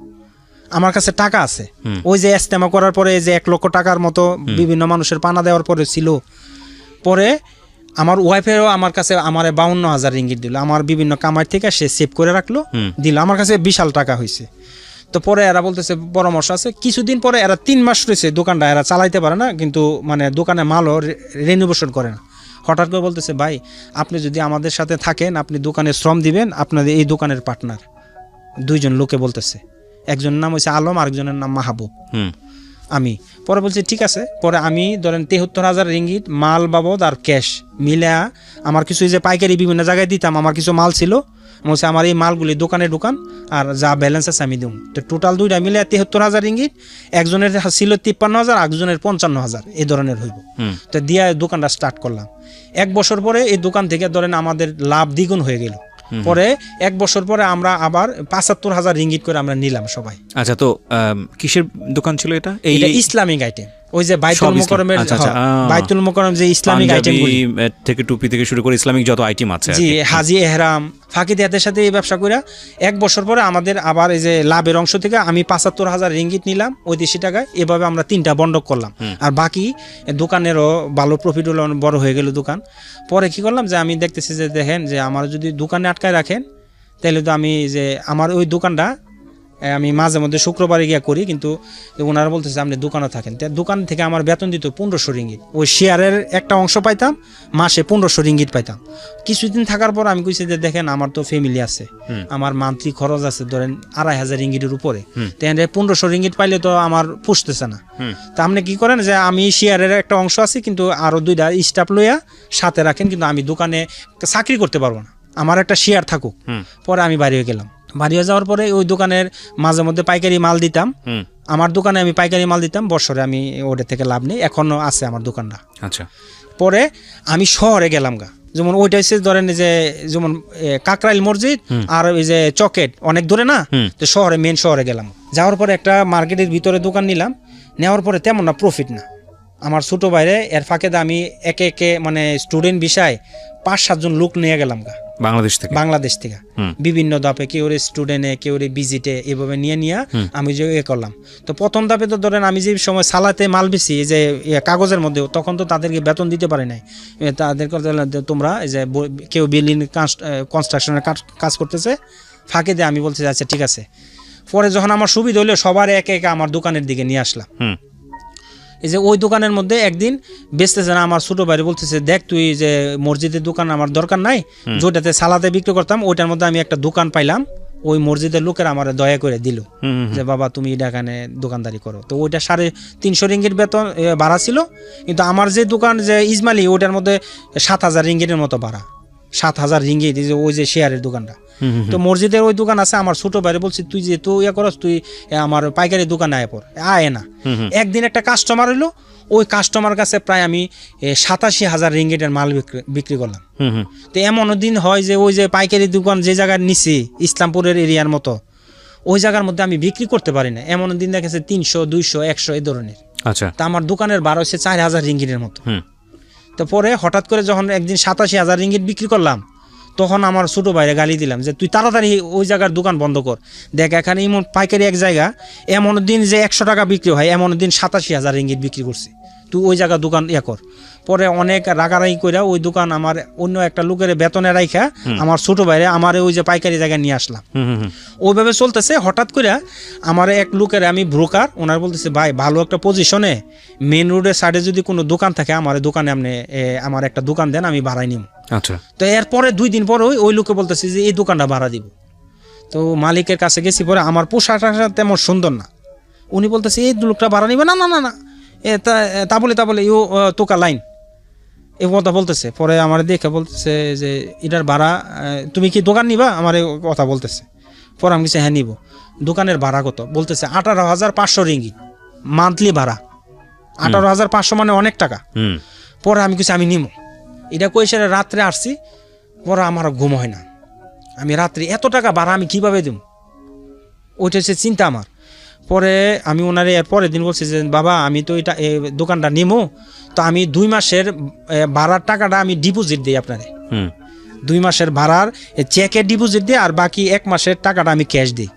আমার কাছে টাকা আছে, ওই যে ইস্তেমা করার পরে যে 1 লক্ষ টাকার মতো বিভিন্ন মানুষের পানা দেওয়ার পরে ছিল। পরে আমার ওয়াইফেরও আমার কাছে আমার 52,000 রিঙ্গিট দিল, আমার বিভিন্ন কামাই থেকে সে সেভ করে রাখলো, দিল, আমার কাছে বিশাল টাকা হয়েছে। তো পরে এরা বলতেছে পরামর্শ আছে। কিছুদিন পরে এরা 3 মাস রয়েছে দোকানটা, এরা চালাইতে পারে না, কিন্তু মানে দোকানে মালও রেনোভেশন করে না। হঠাৎ করে বলতেছে ভাই আপনি যদি আমাদের সাথে থাকেন, আপনি দোকানে শ্রম দিবেন, আপনাদের এই দোকানের পার্টনার। 2 জন লোকে বলতেছে, একজনের নাম হচ্ছে আলম, আরেকজনের নাম মাহবুব। আমি পরে বলছি ঠিক আছে। পরে আমি ধরেন 73,000 রিঙ্গিট মাল বাবদ আর ক্যাশ মিলে আমার কিছু যে পাইকারি বিভিন্ন জায়গায় দিতাম, আমার কিছু মাল ছিল, বলছে আমার এই মালগুলি দোকান আর যা ব্যালেন্স আছে আমি দিই। তো টোটাল 2টা মিলে 73,000 রিঙ্গিট, একজনের ছিল 53,000, একজনের 55,000, এই ধরনের হইব। তো দিয়ে দোকানটা স্টার্ট করলাম। 1 বছর পরে এই দোকান থেকে ধরেন আমাদের লাভ দ্বিগুণ হয়ে গেল। পরে 1 বছর পরে আমরা আবার 75,000 রিঙ্গিট করে আমরা নিলাম সবাই। আচ্ছা, তো কিসের দোকান ছিল এটা? এটা ইসলামিক আইটেম। ওই যে বাইতুল মুকাররমের, বাইতুল মুকাররম যে ইসলামিক আইটেমগুলি থেকে টুপি থেকে শুরু করে ইসলামিক যত আইটেম আছে, জি, হাজি এহরাম ফাকিদিয়াতের সাথে এই ব্যবসা করে 1 বছর পরে আমাদের আবার এই যে লাভের অংশ থেকে আমি 75,000 রিঙ্গিত নিলাম বৈদেশিক টাকায়। এভাবে আমরা 3টা বন্ধক করলাম, আর বাকি দোকানেরও ভালো প্রফিট হলো, বড় হয়ে গেল দোকান। পরে কি করলাম যে আমি দেখতেছি যে দেখেন যে আমার যদি দোকানে আটকায় রাখেন তাহলে তো আমি যে আমার ওই দোকানটা আমি মাঝে মধ্যে শুক্রবারে গিয়া করি, কিন্তু ওনারা বলতেছে আপনি দোকানে থাকেন। দোকান থেকে আমার বেতন দিত 1500 রিঙ্গিত, ওই শেয়ারের একটা অংশ পাইতাম, মাসে 1500 রিঙ্গিত পাইতাম। কিছুদিন থাকার পর আমি কইছি যে দেখেন আমার তো ফ্যামিলি আছে, আমার মান্থলি খরচ আছে ধরেন 2500 রিঙ্গিতের উপরে, তাহলে 1500 রিঙ্গিত পাইলে তো আমার পুষতেছে না। তা আপনি কি করেন যে আমি শেয়ারের একটা অংশ আছে, কিন্তু আরো 2টা স্টাফ লইয়া সাথে রাখেন, কিন্তু আমি দোকানে চাকরি করতে পারবো না, আমার একটা শেয়ার থাকুক। পরে আমি বাইরে গেলাম, বাড়িয়ে যাওয়ার পরে ওই দোকানের মাঝে মধ্যে পাইকারি মাল দিতাম, আমার দোকানে আমি পাইকারি মাল দিতাম, বছরে আমি ওদের থেকে লাভ নেই, এখনো আছে আমার দোকানটা। আচ্ছা, পরে আমি শহরে গেলাম গা, যেমন ওইটা হচ্ছে ধরেন যে যেমন কাকরাইল মসজিদ আর ওই যে চকেট অনেক দূরে না, তো শহরে মেন শহরে গেলাম। যাওয়ার পরে একটা মার্কেটের ভিতরে দোকান নিলাম, নেওয়ার পরে তেমন না প্রফিট না। আমার ছোট বাইরে এর ফাঁকে আমি একে একে মানে স্টুডেন্ট বিষয় 5-7 জন লোক নিয়ে গেলাম গা বাংলাদেশ থেকে বিভিন্ন ধাপে, কেউ স্টুডেন্টে কেউ ভিজিটে, এভাবে নিয়ে আমি যে করলাম। তো প্রথম ধাপে তো ধরেন আমি যে সময় সালাতে মাল বেশি যে কাগজের মধ্যে, তখন তো তাদেরকে বেতন দিতে পারি নাই। তাদের তোমরা এই যে কেউ বিল্ডিং কনস্ট্রাকশনের কাজ করতেছে, ফাঁকে দিয়ে আমি বলছি আচ্ছা ঠিক আছে। পরে যখন আমার সুবিধা হলো সবার একে একে আমার দোকানের দিকে নিয়ে আসলাম। এই যে ওই দোকানের মধ্যে একদিন বেচতেছে না, আমার ছোট ভাই বলতেছে দেখ তুই যে মসজিদের দোকান আমার দরকার নাই, যেটাতে সালাতে বিক্রি করতাম ওইটার মধ্যে আমি একটা দোকান পাইলাম, ওই মসজিদের লোকের আমার দয়া করে দিল যে বাবা তুমি এখানে দোকানদারি করো। তো ওইটা 350 রিঙ্গিত বেতন ভাড়া ছিল, কিন্তু আমার যে দোকান যে ইসমাইলি ওইটার মধ্যে 7000 রিঙ্গিতের মতো ভাড়া, 7000 রিঙ্গিত ওই যে শেয়ারের দোকানটা। তো মসজিদের ওই দোকান আছে, আমার ছোট ভাই বলছি তুই যে তুই করস তুই আমার পাইকারি দোকানে আয় না। একদিন একটা কাস্টমার হইলো, ওই কাস্টমার কাছে প্রায় আমি 87,000 রিঙ্গিটের মাল বিক্রি করলাম। তো এমন দিন হয় যে ওই যে পাইকারি দোকান যে জায়গায় নিছি ইসলামপুরের এরিয়ার মতো, ওই জায়গার মধ্যে আমি বিক্রি করতে পারি না। এমন দিন দেখেছে 300, 200, 100 এই ধরনের। আচ্ছা, তা আমার দোকানের ভাড়া হচ্ছে 4000 রিঙ্গিটের মতো। তো পরে হঠাৎ করে যখন একদিন 87,000 রিঙ্গিট বিক্রি করলাম, তখন আমার ছোট ভাইরে গালি দিলাম যে তুই তাড়াতাড়ি ওই জায়গার দোকান বন্ধ কর, দেখ এখানে এমন পাইকারি এক জায়গা, এমন দিন যে 100 টাকা বিক্রি হয়, এমন দিন 87,000 রিঙ্গিট বিক্রি করছি, তুই ওই জায়গার দোকান কর। পরে অনেক রাগারাগি করে ওই দোকান আমার অন্য একটা লোকের বেতনে রাইখা আমার ছোট ভাইরে আমার ওই যে পাইকারি জায়গায় নিয়ে আসলাম। ওইভাবে চলতেছে। হঠাৎ করে আমার এক লোকের আমি ব্রোকার, ওনার বলতেছে ভাই ভালো একটা পজিশনে মেন রোডের সাইডে যদি কোনো দোকান থাকে আমার দোকানে আপনি আমার একটা দোকান দেন, আমি ভাড়াই নিব। আচ্ছা, তো এরপরে 2 দিন পরে ওই লোকে বলতেছে যে এই দোকানটা ভাড়া দিব। তো মালিকের কাছে গেছি, পরে আমার পোশাকটা তেমন সুন্দর না, উনি বলতেছে এই লোকটা ভাড়া নিবে না না না না তা বলে ইউ তোকা লাইন এই কথা বলতেছে। পরে আমার দেখে বলতেছে যে এটার ভাড়া তুমি কি দোকান নিবা, আমার কথা বলতেছে। পরে আমি কিছু হ্যাঁ নিব। দোকানের ভাড়া কত বলতেছে 18,500 রিঙ্গিত মান্থলি ভাড়া। 18,500 মানে অনেক টাকা। পরে আমি কিছু আমি নিব, এটা কই সেটা রাত্রে আসছি। পরে আমার ঘুম হয় না, আমি রাত্রে এত টাকা ভাড়া আমি কিভাবে দেব, ওইটা হচ্ছে চিন্তা আমার। পরে আমি ওনারে এর পরের দিন বলছি যে বাবা আমি তো এটা দোকানটা নিমো, তো আমি 2 মাসের ভাড়ার টাকাটা আমি ডিপোজিট দিই আপনারে, 2 মাসের ভাড়ার চেকে ডিপোজিট দিই, আর বাকি 1 মাসের টাকাটা আমি ক্যাশ দিই।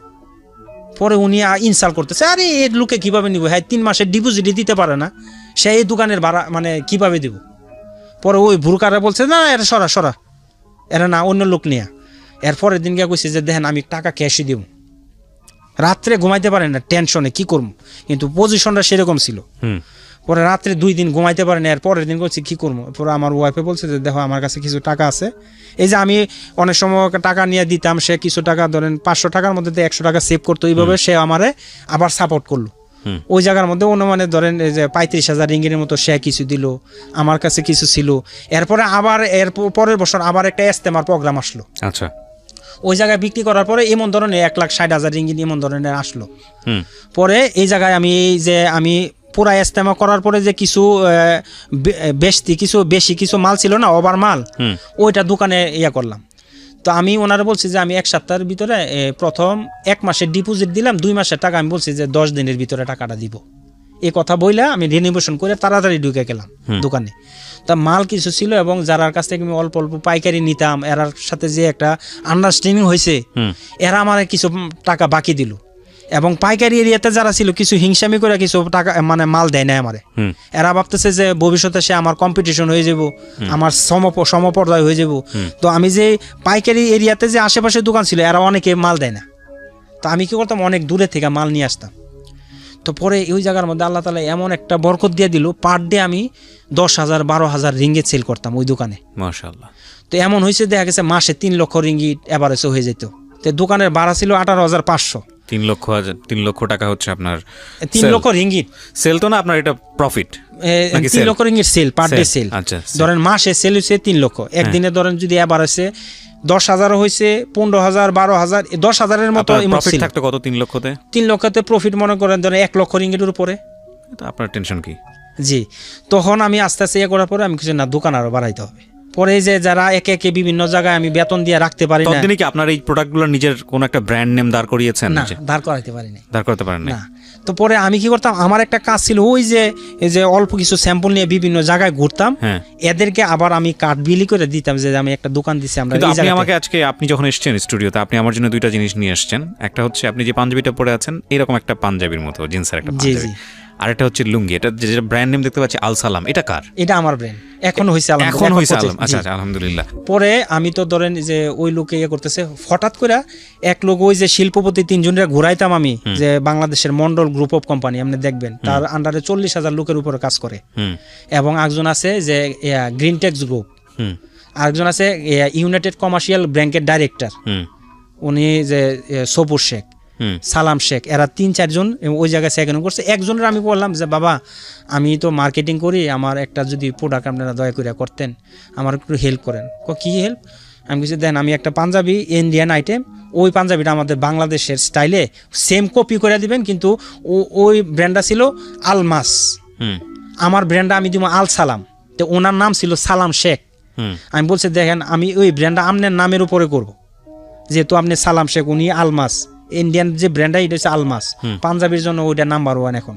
পরে উনি ইনসাল্ট করতেছে, আরে এর লোকে কীভাবে নিব, হ্যাঁ 3 মাসের ডিপোজিটই দিতে পারে না, সে এই দোকানের ভাড়া মানে কীভাবে দিব। পরে ওই ভুরকারে বলছে না এরা সরা এরা না অন্য লোক নিয়ে। এরপরের দিন গিয়ে কইছে যে দেখেন আমি টাকা ক্যাশই দিব। রাত্রে ঘুমাইতে পারেন না টেনশনে কি করবো, কিন্তু পজিশনটা সেরকম ছিল। পরে রাত্রে 2 দিন ঘুমাইতে পারেন, এর পরের দিন বলছি কি করবো। পরে আমার ওয়াইফে বলছে যে দেখো আমার কাছে কিছু টাকা আছে, এই যে আমি অনেক সময় টাকা নিয়ে দিতাম, সে কিছু টাকা ধরেন 500 টাকার মধ্যে 100 টাকা সেভ করতো, এইভাবে সে আমারে আবার সাপোর্ট করলো। ওই জায়গার মধ্যে অনুমানে ধরেন এই যে 35,000 রিঙ্গিতের মতো সে কিছু দিল, আমার কাছে কিছু ছিল। এরপরে আবার এর পরের বছর আবার একটা ইস্তেমার প্রোগ্রাম আসলো। আচ্ছা, ওই জায়গায় বিক্রি করার পরে এমন ধরনের 1,60,000 রিঙ্গিত এমন ধরনের আসলো। পরে এই জায়গায় আমি পুরা ইস্তেমা করার পরে যে কিছু বেশি কিছু মাল ছিল না, ওভার মাল, ওইটা দোকানে করলাম। তো আমি ওনারা বলছি যে আমি 1 সপ্তাহের ভিতরে প্রথম 1 মাসের ডিপোজিট দিলাম, 2 মাসের টাকা আমি বলছি যে 10 দিনের ভিতরে টাকাটা দিব। এই কথা বইলা আমি রিনোভেশন করে তাড়াতাড়ি ঢুকে গেলাম দোকানে। তা মাল কিছু ছিল এবং যারার কাছ থেকে আমি অল্প অল্প পাইকারি নিতাম, এরার সাথে যে একটা আন্ডারস্ট্যান্ডিং হয়েছে, এরা আমার কিছু টাকা বাকি দিল। এবং পাইকারি এরিয়াতে যারা ছিল কিছু হিংসামি করে কিছু টাকা মানে মাল দেয় না আমারে। এরা ভাবতেছে যে ভবিষ্যতে সে আমার কম্পিটিশন হয়ে যাব, আমার সমপর্যায় হয়ে যাব। তো আমি যে পাইকারি এরিয়াতে যে আশেপাশে দোকান ছিল এরা অনেকে মাল দেয় না, তো আমি কি করতাম অনেক দূরে থেকে মাল নিয়ে আসতাম। তো পরে ওই জায়গার মধ্যে আল্লাহ তাআলা এমন একটা বরকত দিয়ে দিল, পার ডে আমি 10,000 12,000 রিঙ্গিত সেল করতাম ওই দোকানে। মাশাআল্লাহ। তো এমন হয়েছে দেখা গেছে মাসে 3 লক্ষ রিঙ্গিত এভারেজে হয়ে যেত। তো দোকানের ভাড়া ছিল 18,500। 3 লক্ষ টাকা হচ্ছে আপনার 3 লক্ষ রিঙ্গিত সেল, তো না আপনার এটা প্রফিট? 3 লক্ষ ringgit sale, per day sale. আচ্ছা, ধরেন মাসে সেল হয়েছে 3 লক্ষ, একদিনে ধরেন যদি এভারেজে 10,000 হয়েছে, 15,000 12,000 10,000-এর মতো প্রফিট থাকতো। কত 3 লক্ষতে? 3 লক্ষতে প্রফিট মনে করেন ধরেন 1 লক্ষ রিঙ্গিটের উপরে। তো আপনার টেনশন কি? জি, তখন আমি আস্তে আস্তে করার পরে আমি কিছু না, দোকান আরো বাড়াইতে হবে। পরে যে যারা একে একে বিভিন্ন জায়গায় আমি বেতন দিয়ে রাখতে পারি না। ততদিনে কি আপনার এই প্রোডাক্টগুলো নিজের কোন একটা ব্র্যান্ড নেম দাঁড় করিয়েছেন? না, দাঁড় করাইতে পারি না। দাঁড় করতে পারেন না? তো পরে আমি কি করতাম, আমার একটা কাজ ছিল ওই যে এই যে অল্প কিছু স্যাম্পল নিয়ে বিভিন্ন জায়গায় ঘুরতাম, এদেরকে আবার আমি কার্ড বিলি করে দিতাম যে আমি একটা দোকান দিছি আমরা এই জায়গায়। আমাকে আজকে আপনি যখন এসেছেন স্টুডিওতে, আপনি আমার জন্য 2টা জিনিস নিয়ে এসেছেন। একটা হচ্ছে আপনি যে পাঞ্জাবিটা পরে আছেন এরকম একটা পাঞ্জাবির মতো জিন্সের একটা পাঞ্জাবি, আর একটা হচ্ছে লুঙ্গি। এটা যে ব্র্যান্ড নেম দেখতে পাচ্ছি আল সালাম, এটা কার? এটা আমার ব্র্যান্ড, এখন হইছে আচ্ছা আচ্ছা, আলহামদুলিল্লাহ। পরে আমি তো ধরেন যে ওই লোকে করতেছে, হঠাৎ করে এক লোক ওই যে শিল্পপতি 3 জনের ঘুরাইতাম আমি, যে বাংলাদেশের মন্ডল গ্রুপ অফ কোম্পানি আপনি দেখবেন, তার আন্ডারে 40,000 লোকের উপরে কাজ করে। এবং একজন আছে যে গ্রিনটেক্স গ্রুপ, আরেকজন আছে ইউনাইটেড কমার্শিয়াল ব্যাংকের ডাইরেক্টর, উনি যে সবুর শেখ, সালাম শেখ, এরা 3-4 জন ওই জায়গায় সেকেন্ড করছে। একজনের আমি বললাম যে বাবা আমি তো মার্কেটিং করি, আমার একটা যদি প্রোডাক্ট আপনারা দয়া করে করতেন, আমার একটু হেল্প করেন। কি হেল্প? আমি কিছু দেন, আমি একটা পাঞ্জাবি ইন্ডিয়ান আইটেম, ওই পাঞ্জাবিটা আমাদের বাংলাদেশের স্টাইলে সেম কপি করে দিবেন, কিন্তু ওই ব্র্যান্ডটা ছিল আলমাস, আমার ব্র্যান্ডটা আমি দিব আল সালাম। তো ওনার নাম ছিল সালাম শেখ। আমি বলছি দেখেন আমি ওই ব্র্যান্ডটা আপনার নামের উপরে করব, যেহেতু আপনি সালাম শেখ, উনি আলমাস, ইন্ডিয়ান যে ব্র্যান্ডটা এটা হচ্ছে আলমাস, পাঞ্জাবির জন্য ওইটা নাম্বার 1 এখন।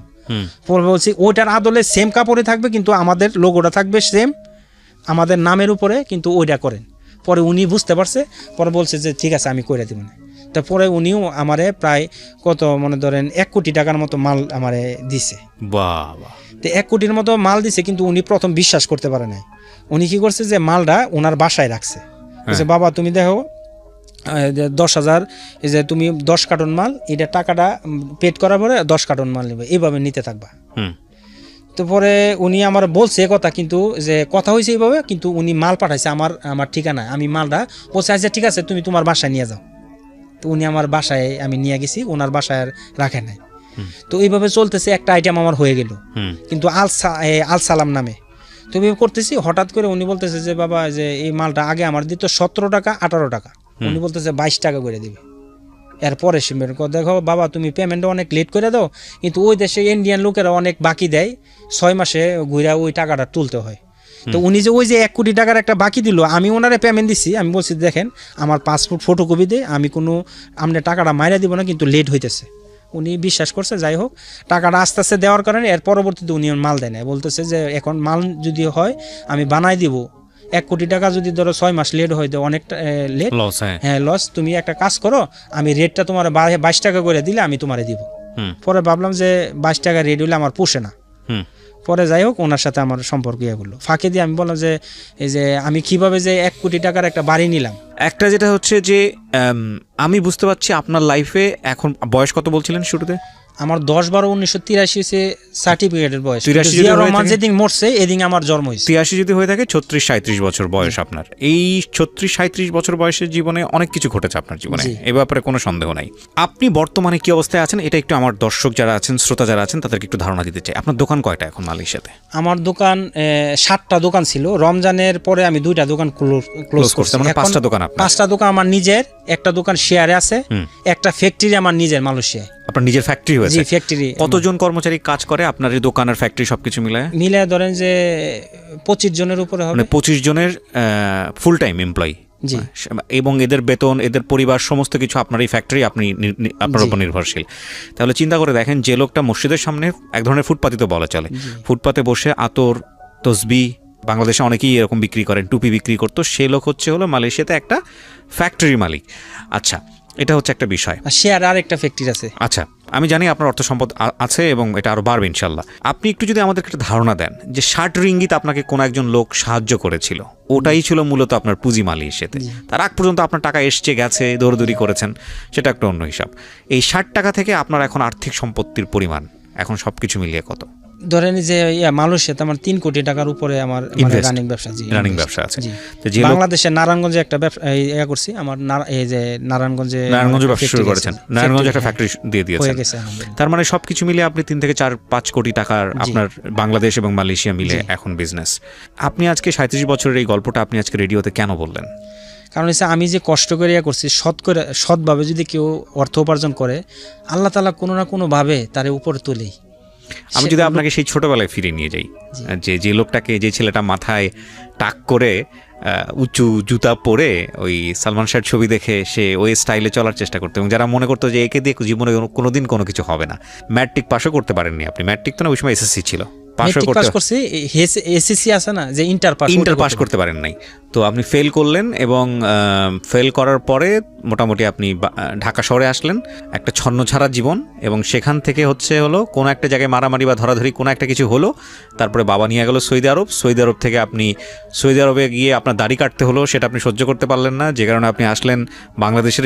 পরে বলছি ওইটার আদলে সেম কাপড়ে থাকবে, কিন্তু আমাদের লোগোটা থাকবে সেম আমাদের নামের উপরে, কিন্তু ওইটা করেন। পরে উনি বুঝতে পারছে, পরে বলছে যে ঠিক আছে আমি করে দিব না। তারপরে উনিও আমারে প্রায় কত মনে ধরেন 1 কোটি টাকার মতো মাল আমারে দিছে। বাবা! তো 1 কোটির মতো মাল দিছে, কিন্তু উনি প্রথম বিশ্বাস করতে পারে নাই। উনি কি করছে যে মালটা ওনার বাসায় রাখছে, বলছে বাবা তুমি দেখো 10,000 এই যে তুমি 10 কার্টন মাল, এটা টাকাটা পেড করার পরে 10 কার্টন মাল নেবে, এইভাবে নিতে থাকবা। তো পরে উনি আমার বলছে কথা, কিন্তু যে কথা হয়েছে এইভাবে, কিন্তু উনি মাল পাঠাইছে আমার ঠিকানা, আমি মালটা বলছে আচ্ছা ঠিক আছে তুমি তোমার বাসায় নিয়ে যাও। তো উনি আমার বাসায় আমি নিয়ে গেছি, ওনার বাসায় আর রাখে নাই। তো এইভাবে চলতেছে, একটা আইটেম আমার হয়ে গেল, কিন্তু আল সালাম নামে। তো এইভাবে করতেছি, হঠাৎ করে উনি বলতেছে যে বাবা যে এই মালটা আগে আমার দিত 17 টাকা 18 টাকা, উনি বলতেছে 22 টাকা করে দিবে। এরপরে দেখো বাবা তুমি পেমেন্টটা অনেক লেট করে দাও, কিন্তু ওই দেশে ইন্ডিয়ান লোকেরা অনেক বাকি দেয়, 6 মাসে ঘুরা ওই টাকাটা তুলতে হয়। তো উনি যে ওই যে 1 কোটি টাকার একটা বাকি দিল, আমি ওনারে পেমেন্ট দিছি, আমি বলছি দেখেন আমার পাসপোর্ট ফটোকপি দিয়ে আমি কোনো আপনি টাকাটা মাইরা দিব না, কিন্তু লেট হইতেছে। উনি বিশ্বাস করছে, যাই হোক টাকাটা আস্তে আস্তে দেওয়ার কারণে এর পরবর্তীতে উনি মাল দেয় না, বলতেছে যে এখন মাল যদি হয় আমি বানাই দিব, 1 কোটি টাকা যদি ধরো 6 মাস লেট হয় তো অনেকটা লেট, হ্যাঁ লস। তুমি একটা কাজ করো, আমি রেটটা তোমার 22 টাকা করে দিলে আমি তোমারে দিব। পরে ভাবলাম যে 22 টাকা রেট হইলে আমার পোষে না। পরে যাই হোক ওনার সাথে আমার সম্পর্ক এগুলো ফাঁকে দিয়ে আমি বললাম যে এই যে আমি কিভাবে যে 1 কোটি টাকার একটা বাড়ি নিলাম। একটা যেটা হচ্ছে যে আমি বুঝতে পারছি আপনার লাইফে এখন বয়স কত বলছিলেন শুরুতে? আমার 10/12/1983 হচ্ছে সার্টিফিকেটের বয়স। রহমান যেদিন মরছে এদিন আমার জন্ম হয়েছে। 83 যদি হয়ে থাকে 36-37 বছর বয়স আপনার। এই 36-37 বছর বয়সের জীবনে অনেক কিছু ঘটেছে আপনার জীবনে, এই ব্যাপারে কোনো সন্দেহ নাই। আপনি বর্তমানে কি অবস্থায় আছেন এটা একটু আমার দর্শক যারা আছেন, শ্রোতা যারা আছেন তাদেরকে একটু ধারণা দিতে চাই। আপনার দোকান কয়টা এখন মালয়েশিয়াতে? আমার দোকান 7টা দোকান ছিল, রমজানের পরে আমি 2টা দোকান ক্লোজ করছি। মানে 5টা দোকান আপনার? 5টা দোকান আমার নিজের, একটা দোকান শেয়ারে আছে, একটা ফ্যাক্টরি আমার নিজের মালয়েশিয়ায়। আপনার নিজের ফ্যাক্টরি হয়েছে? জি ফ্যাক্টরি। কতজন কর্মচারী কাজ করে আপনার এই দোকান আর ফ্যাক্টরি সবকিছু মিলে ধরেন যে 25 জনের উপরে হবে। মানে 25 জনের ফুল টাইম এমপ্লয়ি? জি। এবং এদের বেতন, এদের পরিবার, সমস্ত কিছু আপনার এই ফ্যাক্টরি, আপনার উপর নির্ভরশীল। তাহলে চিন্তা করে দেখেন, যে লোকটা মসজিদের সামনে এক ধরনের ফুটপাতই তো বলা চলে, ফুটপাতে বসে আতর, তসবি, বাংলাদেশে অনেকেই এরকম বিক্রি করেন, টুপি বিক্রি করতো, সে লোক হলো মালয়েশিয়াতে একটা ফ্যাক্টরির মালিক। আচ্ছা, এটা হচ্ছে একটা বিষয়। শেয়ার আর একটা ফ্যাক্টরি আছে। আচ্ছা, আমি জানি আপনার অর্থ সম্পদ আছে এবং এটা আরো বাড়বে ইনশাল্লাহ। আপনি একটু যদি আমাদেরকে একটা ধারণা দেন যে 60 রিঙ্গিত আপনাকে কোন একজন লোক সাহায্য করেছিল, ওটাই ছিল মূলত আপনার পুঁজি মালয়েশিয়াতে। তার আগ পর্যন্ত আপনার টাকা এসছে গেছে, দৌড়দৌড়ি করেছেন, সেটা একটা অন্য হিসাব। এই 60 টাকা থেকে আপনার এখন আর্থিক সম্পত্তির পরিমাণ এখন সবকিছু মিলিয়ে কত? ধরেন যে মালয়েশিয়াতে আমার 3 কোটি টাকার উপরে আমার রানিং ব্যবসা। জি, রানিং ব্যবসা আছে। তো যে বাংলাদেশে নারায়ণগঞ্জে একটা ব্যবসা করছি, আমার এই যে নারায়ণগঞ্জে ব্যবসা শুরু করেছেন, নারায়ণগঞ্জে একটা ফ্যাক্টরি দিয়ে দিয়েছেন। তার মানে সবকিছু মিলে আপনি 3 থেকে 4-5 কোটি টাকার আপনার বাংলাদেশ এবং মালয়েশিয়া মিলে এখন বিজনেস। আপনি আজকে 37 বছরের এই গল্পটা আপনি আজকে রেডিওতে কেন বললেন? কারণ হচ্ছে আমি যে কষ্ট করে করছি, সৎভাবে যদি কেউ অর্থ উপার্জন করে, আল্লাহ তাআলা কোনো না কোনো ভাবে তার উপরে তোলে। আমি যদি আপনাকে সেই ছোটবেলায় ফিরে নিয়ে যাই, যে লোকটাকে, যে ছেলেটা মাথায় টাক করে উঁচু জুতা পরে ওই সালমান শাহর ছবি দেখে সে ওই স্টাইলে চলার চেষ্টা করতো, এবং যারা মনে করতো যে একে দিয়ে জীবনে কোনোদিন কোনো কিছু হবে না। ম্যাট্রিক পাশও করতে পারেননি আপনি। ম্যাট্রিক তো না, ওই সময় এসএসসি ছিল, ইন্টার পাস করতে পারেন নাই। তো আপনি ফেল করলেন, এবং ফেল করার পরে মোটামুটি আপনি ঢাকা শহরে আসলেন, একটা ছন্নছাড়া জীবন, এবং সেখান থেকে হলো কোনো একটা জায়গায় মারামারি বা ধরাধরি কোনো একটা কিছু হলো। তারপরে বাবা নিয়ে গেল সৌদি আরব। সৌদি আরব থেকে আপনি সৌদি আরবে গিয়ে আপনার দাড়ি কাটতে হলো, সেটা আপনি সহ্য করতে পারলেন না, যে কারণে আপনি আসলেন বাংলাদেশের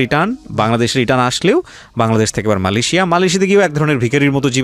রিটার্ন আসলেও বাংলাদেশ থেকে আবার মালয়েশিয়াতে গিয়েও এক ধরনের ভিখারির মতো জীবন।